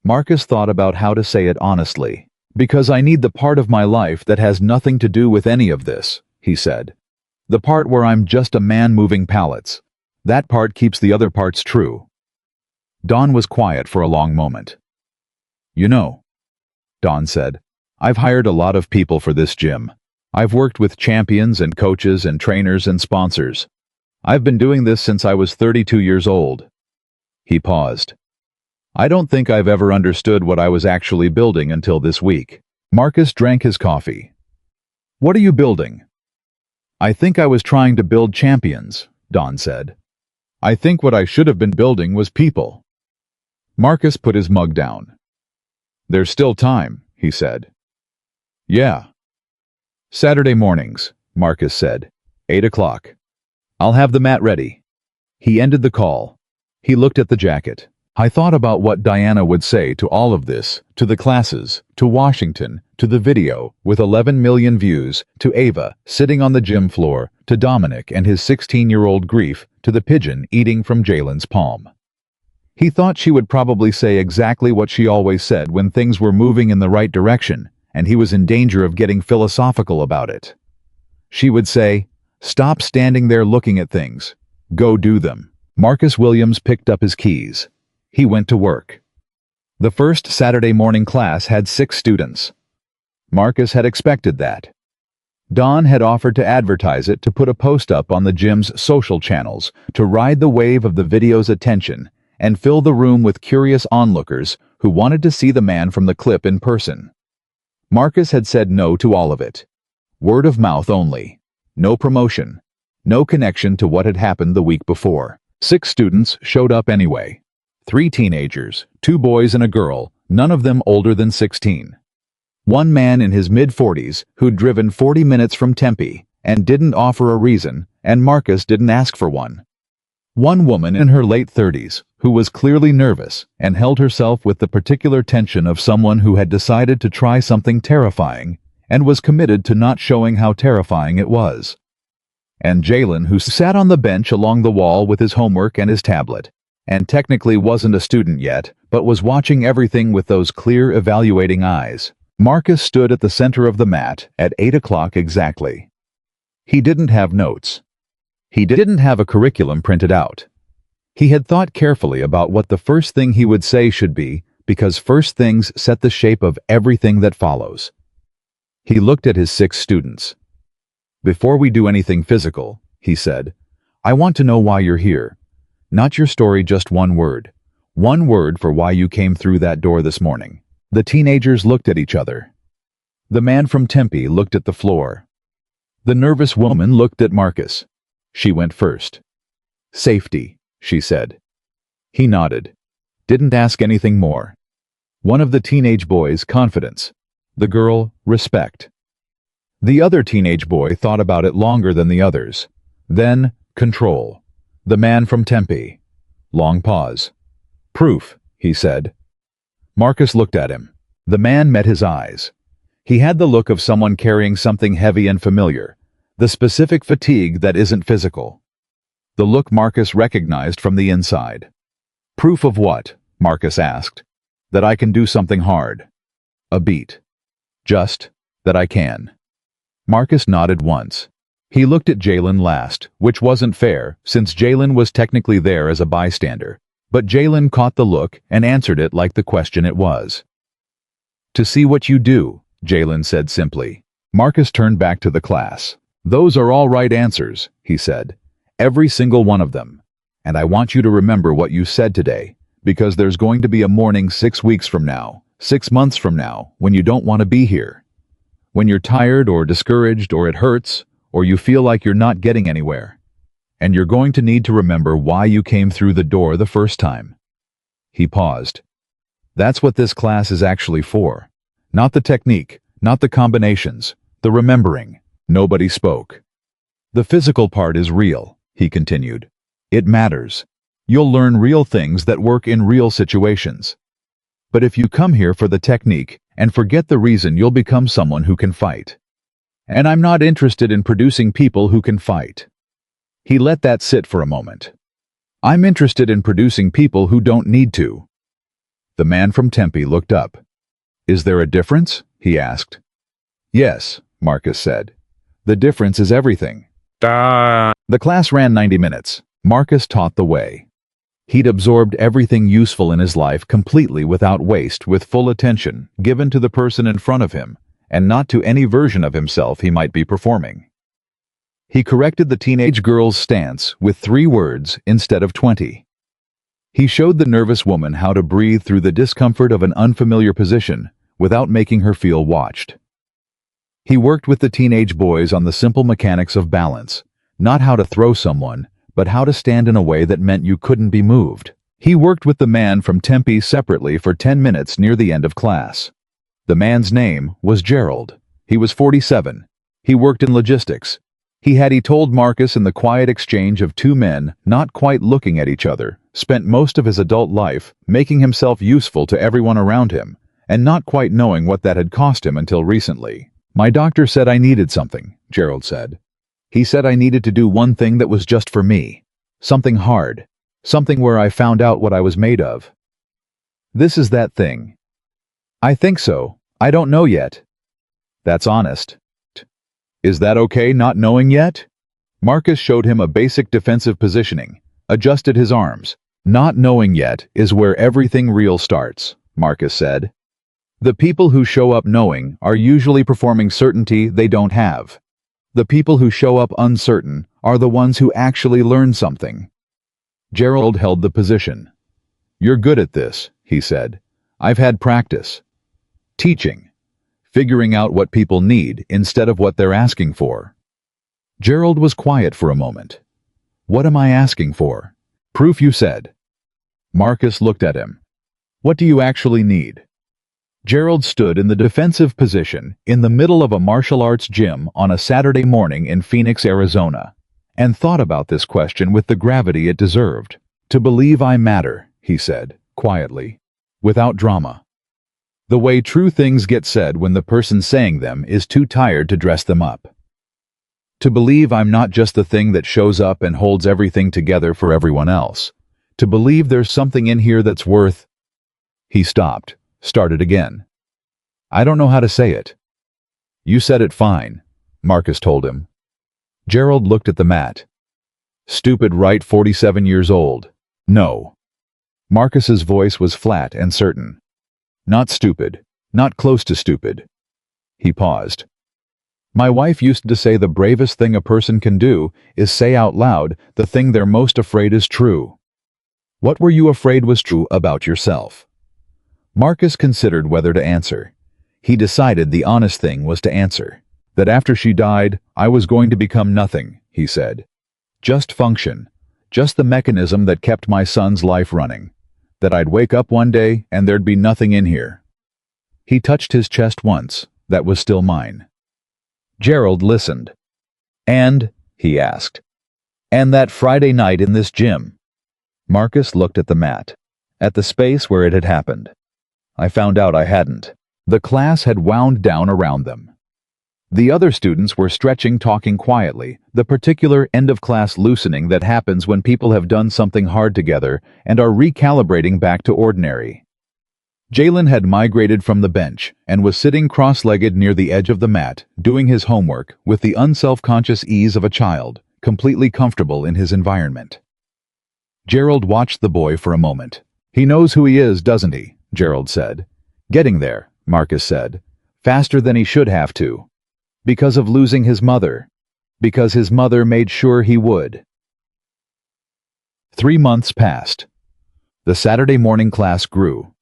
Marcus thought about how to say it honestly. Because I need the part of my life that has nothing to do with any of this, he said. The part where I'm just a man moving pallets. That part keeps the other parts true. Don was quiet for a long moment. You know, Don said, I've hired a lot of people for this gym. I've worked with champions and coaches and trainers and sponsors. I've been doing this since I was 32 years old. He paused. I don't think I've ever understood what I was actually building until this week. Marcus drank his coffee. What are you building? I think I was trying to build champions, Don said. I think what I should have been building was people. Marcus put his mug down. There's still time, he said. Yeah. Saturday mornings, Marcus said. 8 o'clock. I'll have the mat ready. He ended the call. He looked at the jacket. I thought about what Diana would say to all of this, to the classes, to Washington, to the video with 11 million views, to Ava sitting on the gym floor, to Dominic and his 16-year-old grief, to the pigeon eating from Jaylen's palm. He thought she would probably say exactly what she always said when things were moving in the right direction, and he was in danger of getting philosophical about it. She would say, "Stop standing there looking at things. Go do them." Marcus Williams picked up his keys. He went to work. The first Saturday morning class had 6 students. Marcus had expected that. Don had offered to advertise it, to put a post up on the gym's social channels, to ride the wave of the video's attention, and fill the room with curious onlookers who wanted to see the man from the clip in person. Marcus had said no to all of it. Word of mouth only. No promotion. No connection to what had happened the week before. 6 students showed up anyway. 3 teenagers, 2 boys and a girl, none of them older than 16. One man in his mid-40s who'd driven 40 minutes from Tempe and didn't offer a reason, and Marcus didn't ask for one. One woman in her late 30s who was clearly nervous and held herself with the particular tension of someone who had decided to try something terrifying and was committed to not showing how terrifying it was. And Jaylen, who sat on the bench along the wall with his homework and his tablet, and technically wasn't a student yet, but was watching everything with those clear, evaluating eyes. Marcus stood at the center of the mat at 8 o'clock exactly. He didn't have notes. He didn't have a curriculum printed out. He had thought carefully about what the first thing he would say should be, because first things set the shape of everything that follows. He looked at his 6 students. Before we do anything physical, he said, I want to know why you're here. Not your story, just one word. One word for why you came through that door this morning. The teenagers looked at each other. The man from Tempe looked at the floor. The nervous woman looked at Marcus. She went first. Safety, she said. He nodded. Didn't ask anything more. One of the teenage boys, confidence. The girl, respect. The other teenage boy thought about it longer than the others. Then, control. The man from Tempe. Long pause. Proof, he said. Marcus looked at him. The man met his eyes. He had the look of someone carrying something heavy and familiar, the specific fatigue that isn't physical. The look Marcus recognized from the inside. Proof of what? Marcus asked. That I can do something hard. A beat. Just that I can. Marcus nodded once. He looked at Jaylen last, which wasn't fair, since Jaylen was technically there as a bystander. But Jaylen caught the look and answered it like the question it was. To see what you do, Jaylen said simply. Marcus turned back to the class. Those are all right answers, he said. Every single one of them. And I want you to remember what you said today, because there's going to be a morning 6 weeks from now, 6 months from now, when you don't want to be here. When you're tired or discouraged or it hurts, or you feel like you're not getting anywhere. And you're going to need to remember why you came through the door the first time. He paused. That's what this class is actually for. Not the technique, not the combinations, the remembering. Nobody spoke. The physical part is real, he continued. It matters. You'll learn real things that work in real situations. But if you come here for the technique and forget the reason, you'll become someone who can fight. And I'm not interested in producing people who can fight. He let that sit for a moment. I'm interested in producing people who don't need to. The man from Tempe looked up. Is there a difference? He asked. Yes, Marcus said. The difference is everything. The class ran 90 minutes. Marcus taught the way. He'd absorbed everything useful in his life completely without waste, with full attention given to the person in front of him, and not to any version of himself he might be performing. He corrected the teenage girl's stance with 3 words instead of 20. He showed the nervous woman how to breathe through the discomfort of an unfamiliar position without making her feel watched. He worked with the teenage boys on the simple mechanics of balance, not how to throw someone, but how to stand in a way that meant you couldn't be moved. He worked with the man from Tempe separately for 10 minutes near the end of class. The man's name was Gerald. He was 47. He worked in logistics. He told Marcus, in the quiet exchange of 2 men not quite looking at each other, spent most of his adult life making himself useful to everyone around him, and not quite knowing what that had cost him until recently. My doctor said I needed something, Gerald said. He said I needed to do one thing that was just for me. Something hard. Something where I found out what I was made of. This is that thing. I think so. I don't know yet. That's honest. Is that okay, not knowing yet? Marcus showed him a basic defensive positioning, adjusted his arms. Not knowing yet is where everything real starts, Marcus said. The people who show up knowing are usually performing certainty they don't have. The people who show up uncertain are the ones who actually learn something. Gerald held the position. You're good at this, he said. I've had practice. Teaching. Figuring out what people need instead of what they're asking for. Gerald was quiet for a moment. What am I asking for? Proof, you said. Marcus looked at him. What do you actually need? Gerald stood in the defensive position in the middle of a martial arts gym on a Saturday morning in Phoenix, Arizona, and thought about this question with the gravity it deserved. To believe I matter, he said, quietly, without drama. The way true things get said when the person saying them is too tired to dress them up. To believe I'm not just the thing that shows up and holds everything together for everyone else. To believe there's something in here that's worth... He stopped, started again. I don't know how to say it. You said it fine, Marcus told him. Gerald looked at the mat. Stupid, right? 47 years old. No. Marcus's voice was flat and certain. Not stupid. Not close to stupid. He paused. My wife used to say the bravest thing a person can do is say out loud the thing they're most afraid is true. What were you afraid was true about yourself? Marcus considered whether to answer. He decided the honest thing was to answer. That after she died, I was going to become nothing, he said. Just function. Just the mechanism that kept my son's life running. That I'd wake up one day and there'd be nothing in here. He touched his chest once. That was still mine. Gerald listened. And, he asked, and that Friday night in this gym? Marcus looked at the mat, at the space where it had happened. I found out I hadn't. The class had wound down around them. The other students were stretching, talking quietly, the particular end-of-class loosening that happens when people have done something hard together and are recalibrating back to ordinary. Jaylen had migrated from the bench and was sitting cross-legged near the edge of the mat, doing his homework with the unself-conscious ease of a child, completely comfortable in his environment. Gerald watched the boy for a moment. He knows who he is, doesn't he? Gerald said. Getting there, Marcus said. Faster than he should have to. Because of losing his mother. Because his mother made sure he would. 3 months passed. The Saturday morning class grew.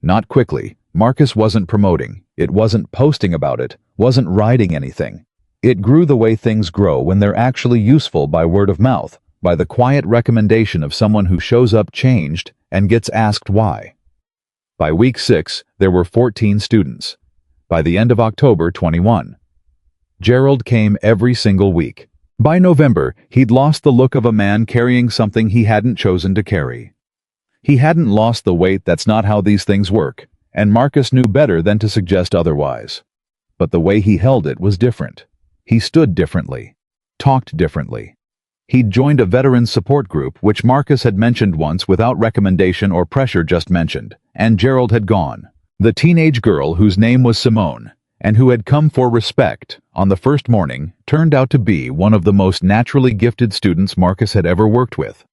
Not quickly. Marcus wasn't promoting. It wasn't posting about it. Wasn't writing anything. It grew the way things grow when they're actually useful by word of mouth, by the quiet recommendation of someone who shows up changed and gets asked why. By week 6, there were 14 students. By the end of October, 21. Gerald came every single week. By November, he'd lost the look of a man carrying something he hadn't chosen to carry. He hadn't lost the weight. That's not how these things work, and Marcus knew better than to suggest otherwise. But the way he held it was different. He stood differently, talked differently. He'd joined a veterans support group, which Marcus had mentioned once without recommendation or pressure, just mentioned, and Gerald had gone. The teenage girl whose name was Simone, and who had come for respect on the first morning, turned out to be one of the most naturally gifted students Marcus had ever worked with.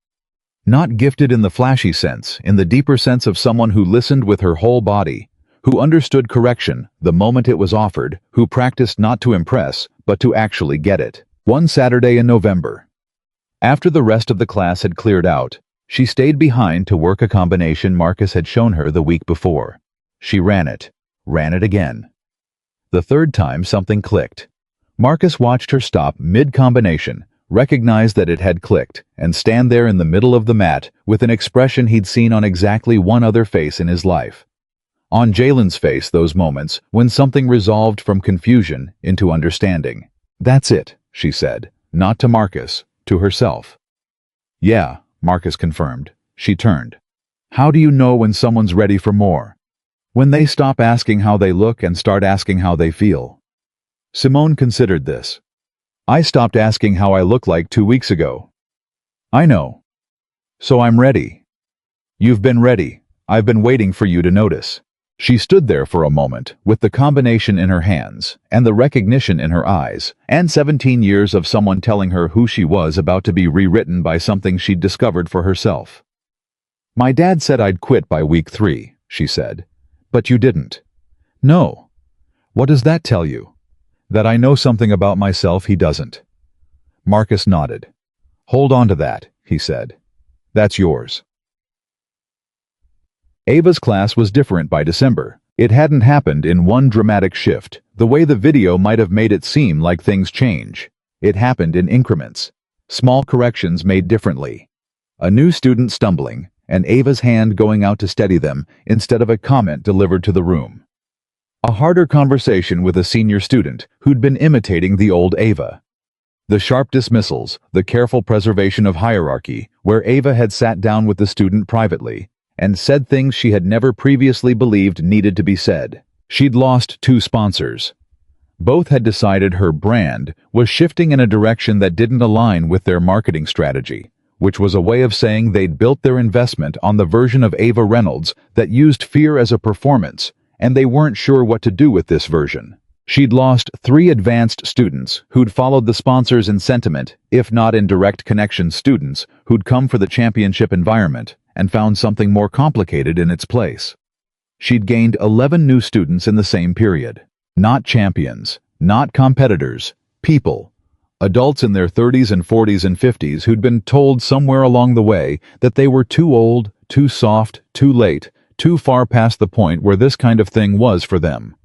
Not gifted in the flashy sense, in the deeper sense of someone who listened with her whole body, who understood correction the moment it was offered, who practiced not to impress, but to actually get it. One Saturday in November, after the rest of the class had cleared out, she stayed behind to work a combination Marcus had shown her the week before. She ran it again. The third time something clicked. Marcus watched her stop mid-combination, recognized that it had clicked, and stand there in the middle of the mat with an expression he'd seen on exactly one other face in his life. On Jaylen's face, those moments when something resolved from confusion into understanding. "That's it," she said, not to Marcus, to herself. "Yeah," Marcus confirmed. She turned. "How do you know when someone's ready for more? When they stop asking how they look and start asking how they feel." Simone considered this. "I stopped asking how I look like 2 weeks ago." "I know. So I'm ready." "You've been ready. I've been waiting for you to notice." She stood there for a moment, with the combination in her hands, and the recognition in her eyes, and 17 years of someone telling her who she was about to be rewritten by something she'd discovered for herself. "My dad said I'd quit by week 3, she said. "But you didn't." "No." "What does that tell you?" "That I know something about myself he doesn't." Marcus nodded. "Hold on to that," he said. "That's yours." Ava's class was different by December. It hadn't happened in one dramatic shift, the way the video might have made it seem like things change. It happened in increments. Small corrections made differently. A new student stumbling, and Ava's hand going out to steady them instead of a comment delivered to the room. A harder conversation with a senior student who'd been imitating the old Ava. The sharp dismissals, the careful preservation of hierarchy, where Ava had sat down with the student privately and said things she had never previously believed needed to be said. She'd lost 2 sponsors. Both had decided her brand was shifting in a direction that didn't align with their marketing strategy, which was a way of saying they'd built their investment on the version of Ava Reynolds that used fear as a performance, and they weren't sure what to do with this version. She'd lost 3 advanced students who'd followed the sponsors in sentiment, if not in direct connection students who'd come for the championship environment and found something more complicated in its place. She'd gained 11 new students in the same period. Not champions, not competitors, people. Adults in their 30s and 40s and 50s who'd been told somewhere along the way that they were too old, too soft, too late, too far past the point where this kind of thing was for them.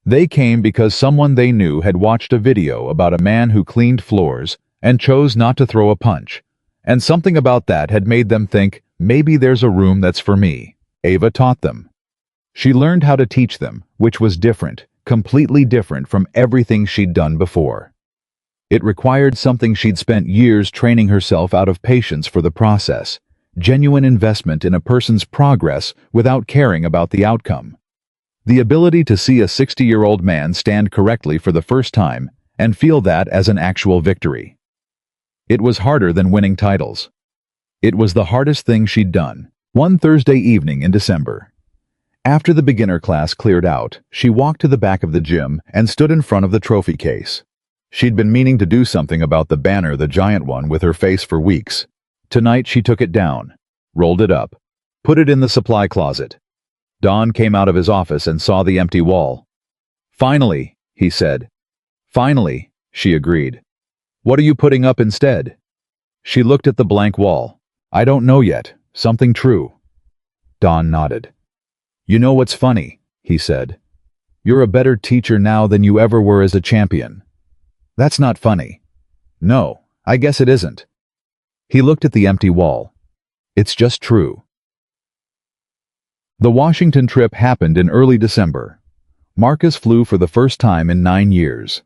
They came because someone they knew had watched a video about a man who cleaned floors and chose not to throw a punch, and something about that had made them think, maybe there's a room that's for me. Ava taught them. She learned how to teach them, which was different, completely different from everything she'd done before. It required something she'd spent years training herself out of patience for the process, genuine investment in a person's progress without caring about the outcome. The ability to see a 60-year-old man stand correctly for the first time and feel that as an actual victory. It was harder than winning titles. It was the hardest thing she'd done. One Thursday evening in December. After the beginner class cleared out, she walked to the back of the gym and stood in front of the trophy case. She'd been meaning to do something about the banner, the giant one with her face, for weeks. Tonight she took it down, rolled it up, put it in the supply closet. Don came out of his office and saw the empty wall. "Finally," he said. "Finally," she agreed. "What are you putting up instead?" She looked at the blank wall. I don't know yet. Something true. Don nodded. You know what's funny, he said. You're a better teacher now than you ever were as a champion. That's not funny. No, I guess it isn't. He looked at the empty wall. It's just true. The Washington trip happened in early December. Marcus flew for the first time in 9 years.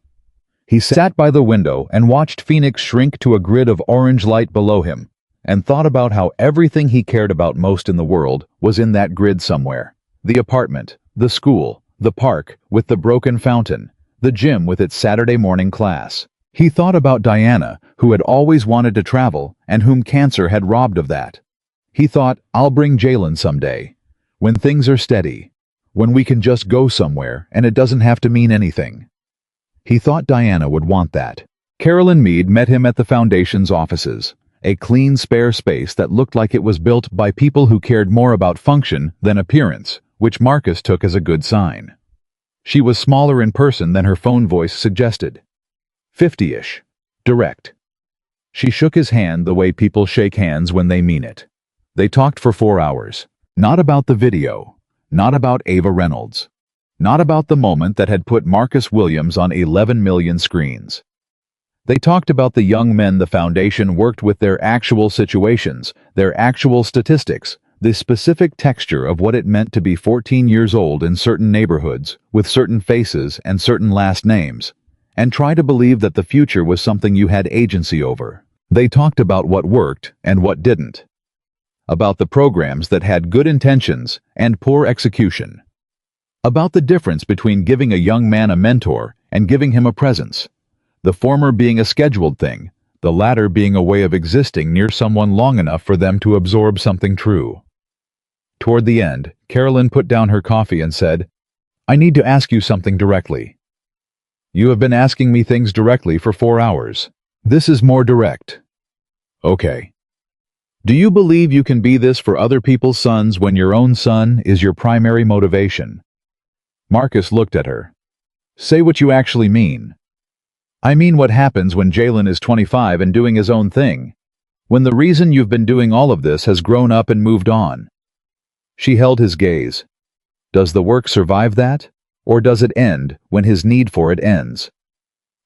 He sat by the window and watched Phoenix shrink to a grid of orange light below him, and thought about how everything he cared about most in the world was in that grid somewhere. The apartment, the school, the park with the broken fountain, the gym with its Saturday morning class. He thought about Diana, who had always wanted to travel and whom cancer had robbed of that. He thought, I'll bring Jaylen someday, when things are steady, when we can just go somewhere and it doesn't have to mean anything. He thought Diana would want that. Carolyn Meade met him at the Foundation's offices, a clean, spare space that looked like it was built by people who cared more about function than appearance, which Marcus took as a good sign. She was smaller in person than her phone voice suggested. 50-ish. Direct. She shook his hand the way people shake hands when they mean it. They talked for 4 hours. Not about the video. Not about Ava Reynolds. Not about the moment that had put Marcus Williams on 11 million screens. They talked about the young men the Foundation worked with, their actual situations, their actual statistics, the specific texture of what it meant to be 14 years old in certain neighborhoods, with certain faces and certain last names, and try to believe that the future was something you had agency over. They talked about what worked and what didn't. About the programs that had good intentions and poor execution. About the difference between giving a young man a mentor and giving him a presence. The former being a scheduled thing, the latter being a way of existing near someone long enough for them to absorb something true. Toward the end, Carolyn put down her coffee and said, I need to ask you something directly. You have been asking me things directly for 4 hours. This is more direct. Okay. Do you believe you can be this for other people's sons when your own son is your primary motivation? Marcus looked at her. Say what you actually mean. I mean what happens when Jaylen is 25 and doing his own thing. When the reason you've been doing all of this has grown up and moved on. She held his gaze. Does the work survive that? Or does it end when his need for it ends?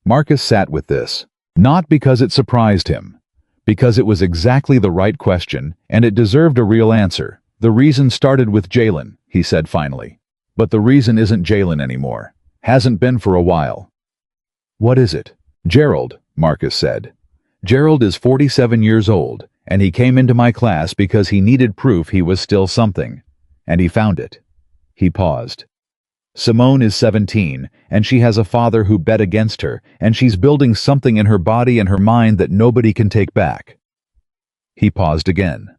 Marcus sat with this. Not because it surprised him. Because it was exactly the right question, and it deserved a real answer. The reason started with Jaylen, he said finally. But the reason isn't Jaylen anymore. Hasn't been for a while. What is it? Gerald, Marcus said. Gerald is 47 years old, and he came into my class because he needed proof he was still something. And he found it. He paused. Simone is 17, and she has a father who bet against her, and she's building something in her body and her mind that nobody can take back. He paused again.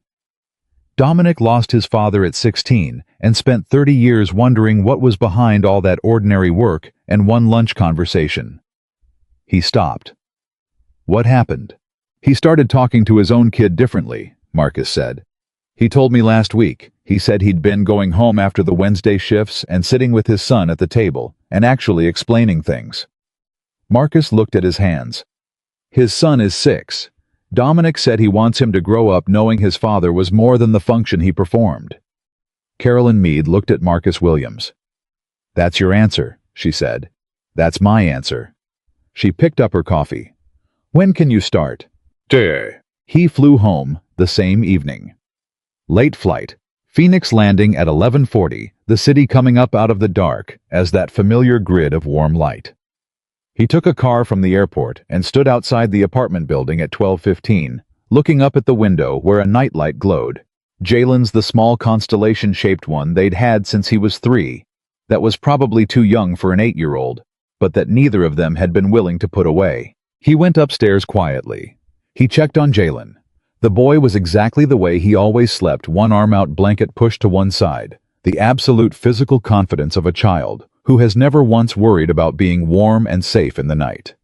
Dominic lost his father at 16 and spent 30 years wondering what was behind all that ordinary work and one lunch conversation. He stopped. What happened? He started talking to his own kid differently, Marcus said. He told me last week. He said he'd been going home after the Wednesday shifts and sitting with his son at the table and actually explaining things. Marcus looked at his hands. His son is 6. Dominic said he wants him to grow up knowing his father was more than the function he performed. Carolyn Meade looked at Marcus Williams. That's your answer, she said. That's my answer. She picked up her coffee. When can you start? Today. He flew home the same evening. Late flight. Phoenix landing at 11:40, the city coming up out of the dark as that familiar grid of warm light. He took a car from the airport and stood outside the apartment building at 12:15, looking up at the window where a nightlight glowed. Jaylen's the small constellation-shaped one they'd had since he was 3, that was probably too young for an 8-year-old, but that neither of them had been willing to put away. He went upstairs quietly. He checked on Jaylen. The boy was exactly the way he always slept, one arm out, blanket pushed to one side, the absolute physical confidence of a child who has never once worried about being warm and safe in the night.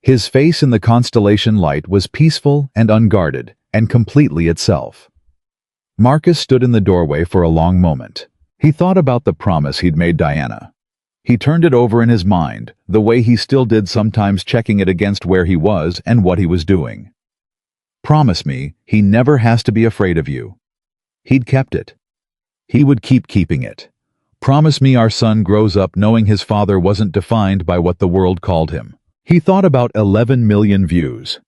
His face in the constellation light was peaceful and unguarded and completely itself. Marcus stood in the doorway for a long moment. He thought about the promise he'd made Diana. He turned it over in his mind, the way he still did sometimes, checking it against where he was and what he was doing. Promise me he never has to be afraid of you. He'd kept it. He would keep keeping it. Promise me our son grows up knowing his father wasn't defined by what the world called him. He thought about 11 million views.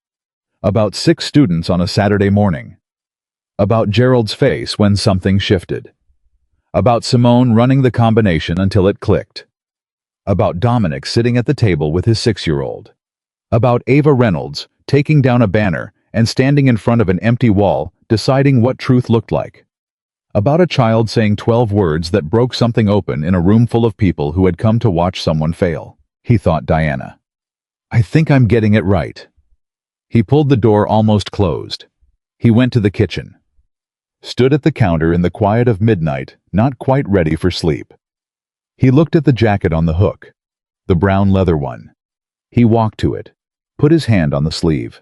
About 6 students on a Saturday morning. About Gerald's face when something shifted. About Simone running the combination until it clicked. About Dominic sitting at the table with his 6-year-old. About Ava Reynolds taking down a banner and standing in front of an empty wall, deciding what truth looked like. About a child saying 12 words that broke something open in a room full of people who had come to watch someone fail. He thought Diana. I think I'm getting it right. He pulled the door almost closed. He went to the kitchen. Stood at the counter in the quiet of midnight, not quite ready for sleep. He looked at the jacket on the hook, the brown leather one. He walked to it, put his hand on the sleeve.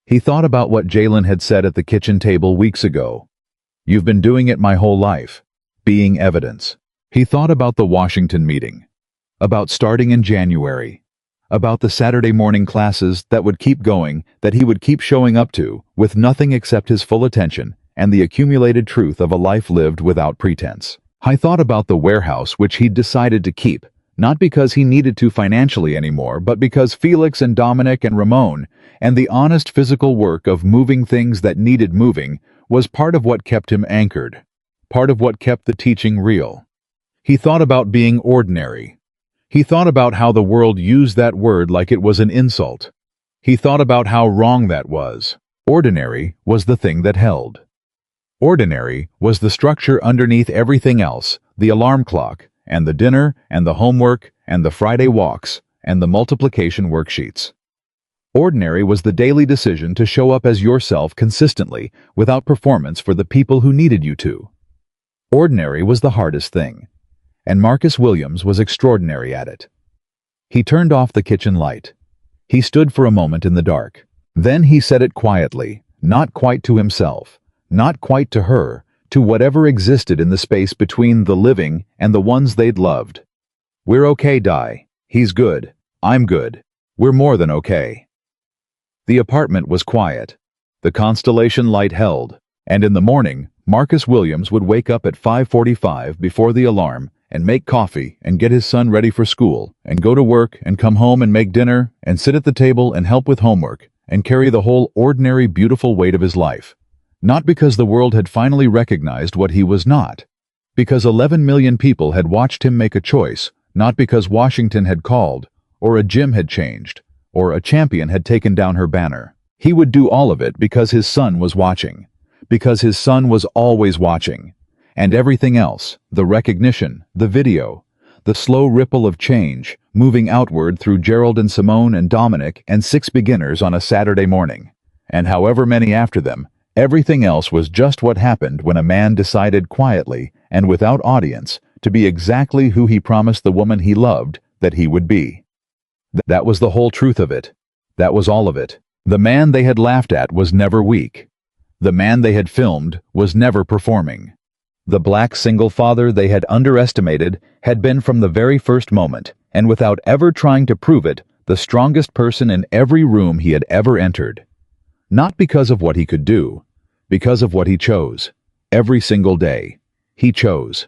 He thought about what Jaylen had said at the kitchen table weeks ago. You've been doing it my whole life, being evidence. He thought about the Washington meeting, about starting in January, about the Saturday morning classes that would keep going, that he would keep showing up to, with nothing except his full attention and the accumulated truth of a life lived without pretense. I thought about the warehouse which he'd decided to keep, not because he needed to financially anymore, but because Felix and Dominic and Ramon, and the honest physical work of moving things that needed moving, was part of what kept him anchored, part of what kept the teaching real. He thought about being ordinary. He thought about how the world used that word like it was an insult. He thought about how wrong that was. Ordinary was the thing that held. Ordinary was the structure underneath everything else, the alarm clock, and the dinner, and the homework, and the Friday walks, and the multiplication worksheets. Ordinary was the daily decision to show up as yourself consistently, without performance for the people who needed you to. Ordinary was the hardest thing, and Marcus Williams was extraordinary at it. He turned off the kitchen light. He stood for a moment in the dark. Then he said it quietly, not quite to himself, not quite to her, to whatever existed in the space between the living and the ones they'd loved. We're okay, Di. He's good. I'm good. We're more than okay. The apartment was quiet. The constellation light held, and in the morning, Marcus Williams would wake up at 5:45 before the alarm and make coffee and get his son ready for school and go to work and come home and make dinner and sit at the table and help with homework and carry the whole ordinary, beautiful weight of his life. Not because the world had finally recognized what he was not. Because 11 million people had watched him make a choice, not because Washington had called, or a gym had changed, or a champion had taken down her banner. He would do all of it because his son was watching. Because his son was always watching. And everything else, the recognition, the video, the slow ripple of change, moving outward through Gerald and Simone and Dominic and 6 beginners on a Saturday morning. And however many after them, everything else was just what happened when a man decided quietly and without audience to be exactly who he promised the woman he loved that he would be. That was the whole truth of it. That was all of it. The man they had laughed at was never weak. The man they had filmed was never performing. The black single father they had underestimated had been from the very first moment, and without ever trying to prove it, the strongest person in every room he had ever entered. Not because of what he could do, because of what he chose. Every single day, he chose.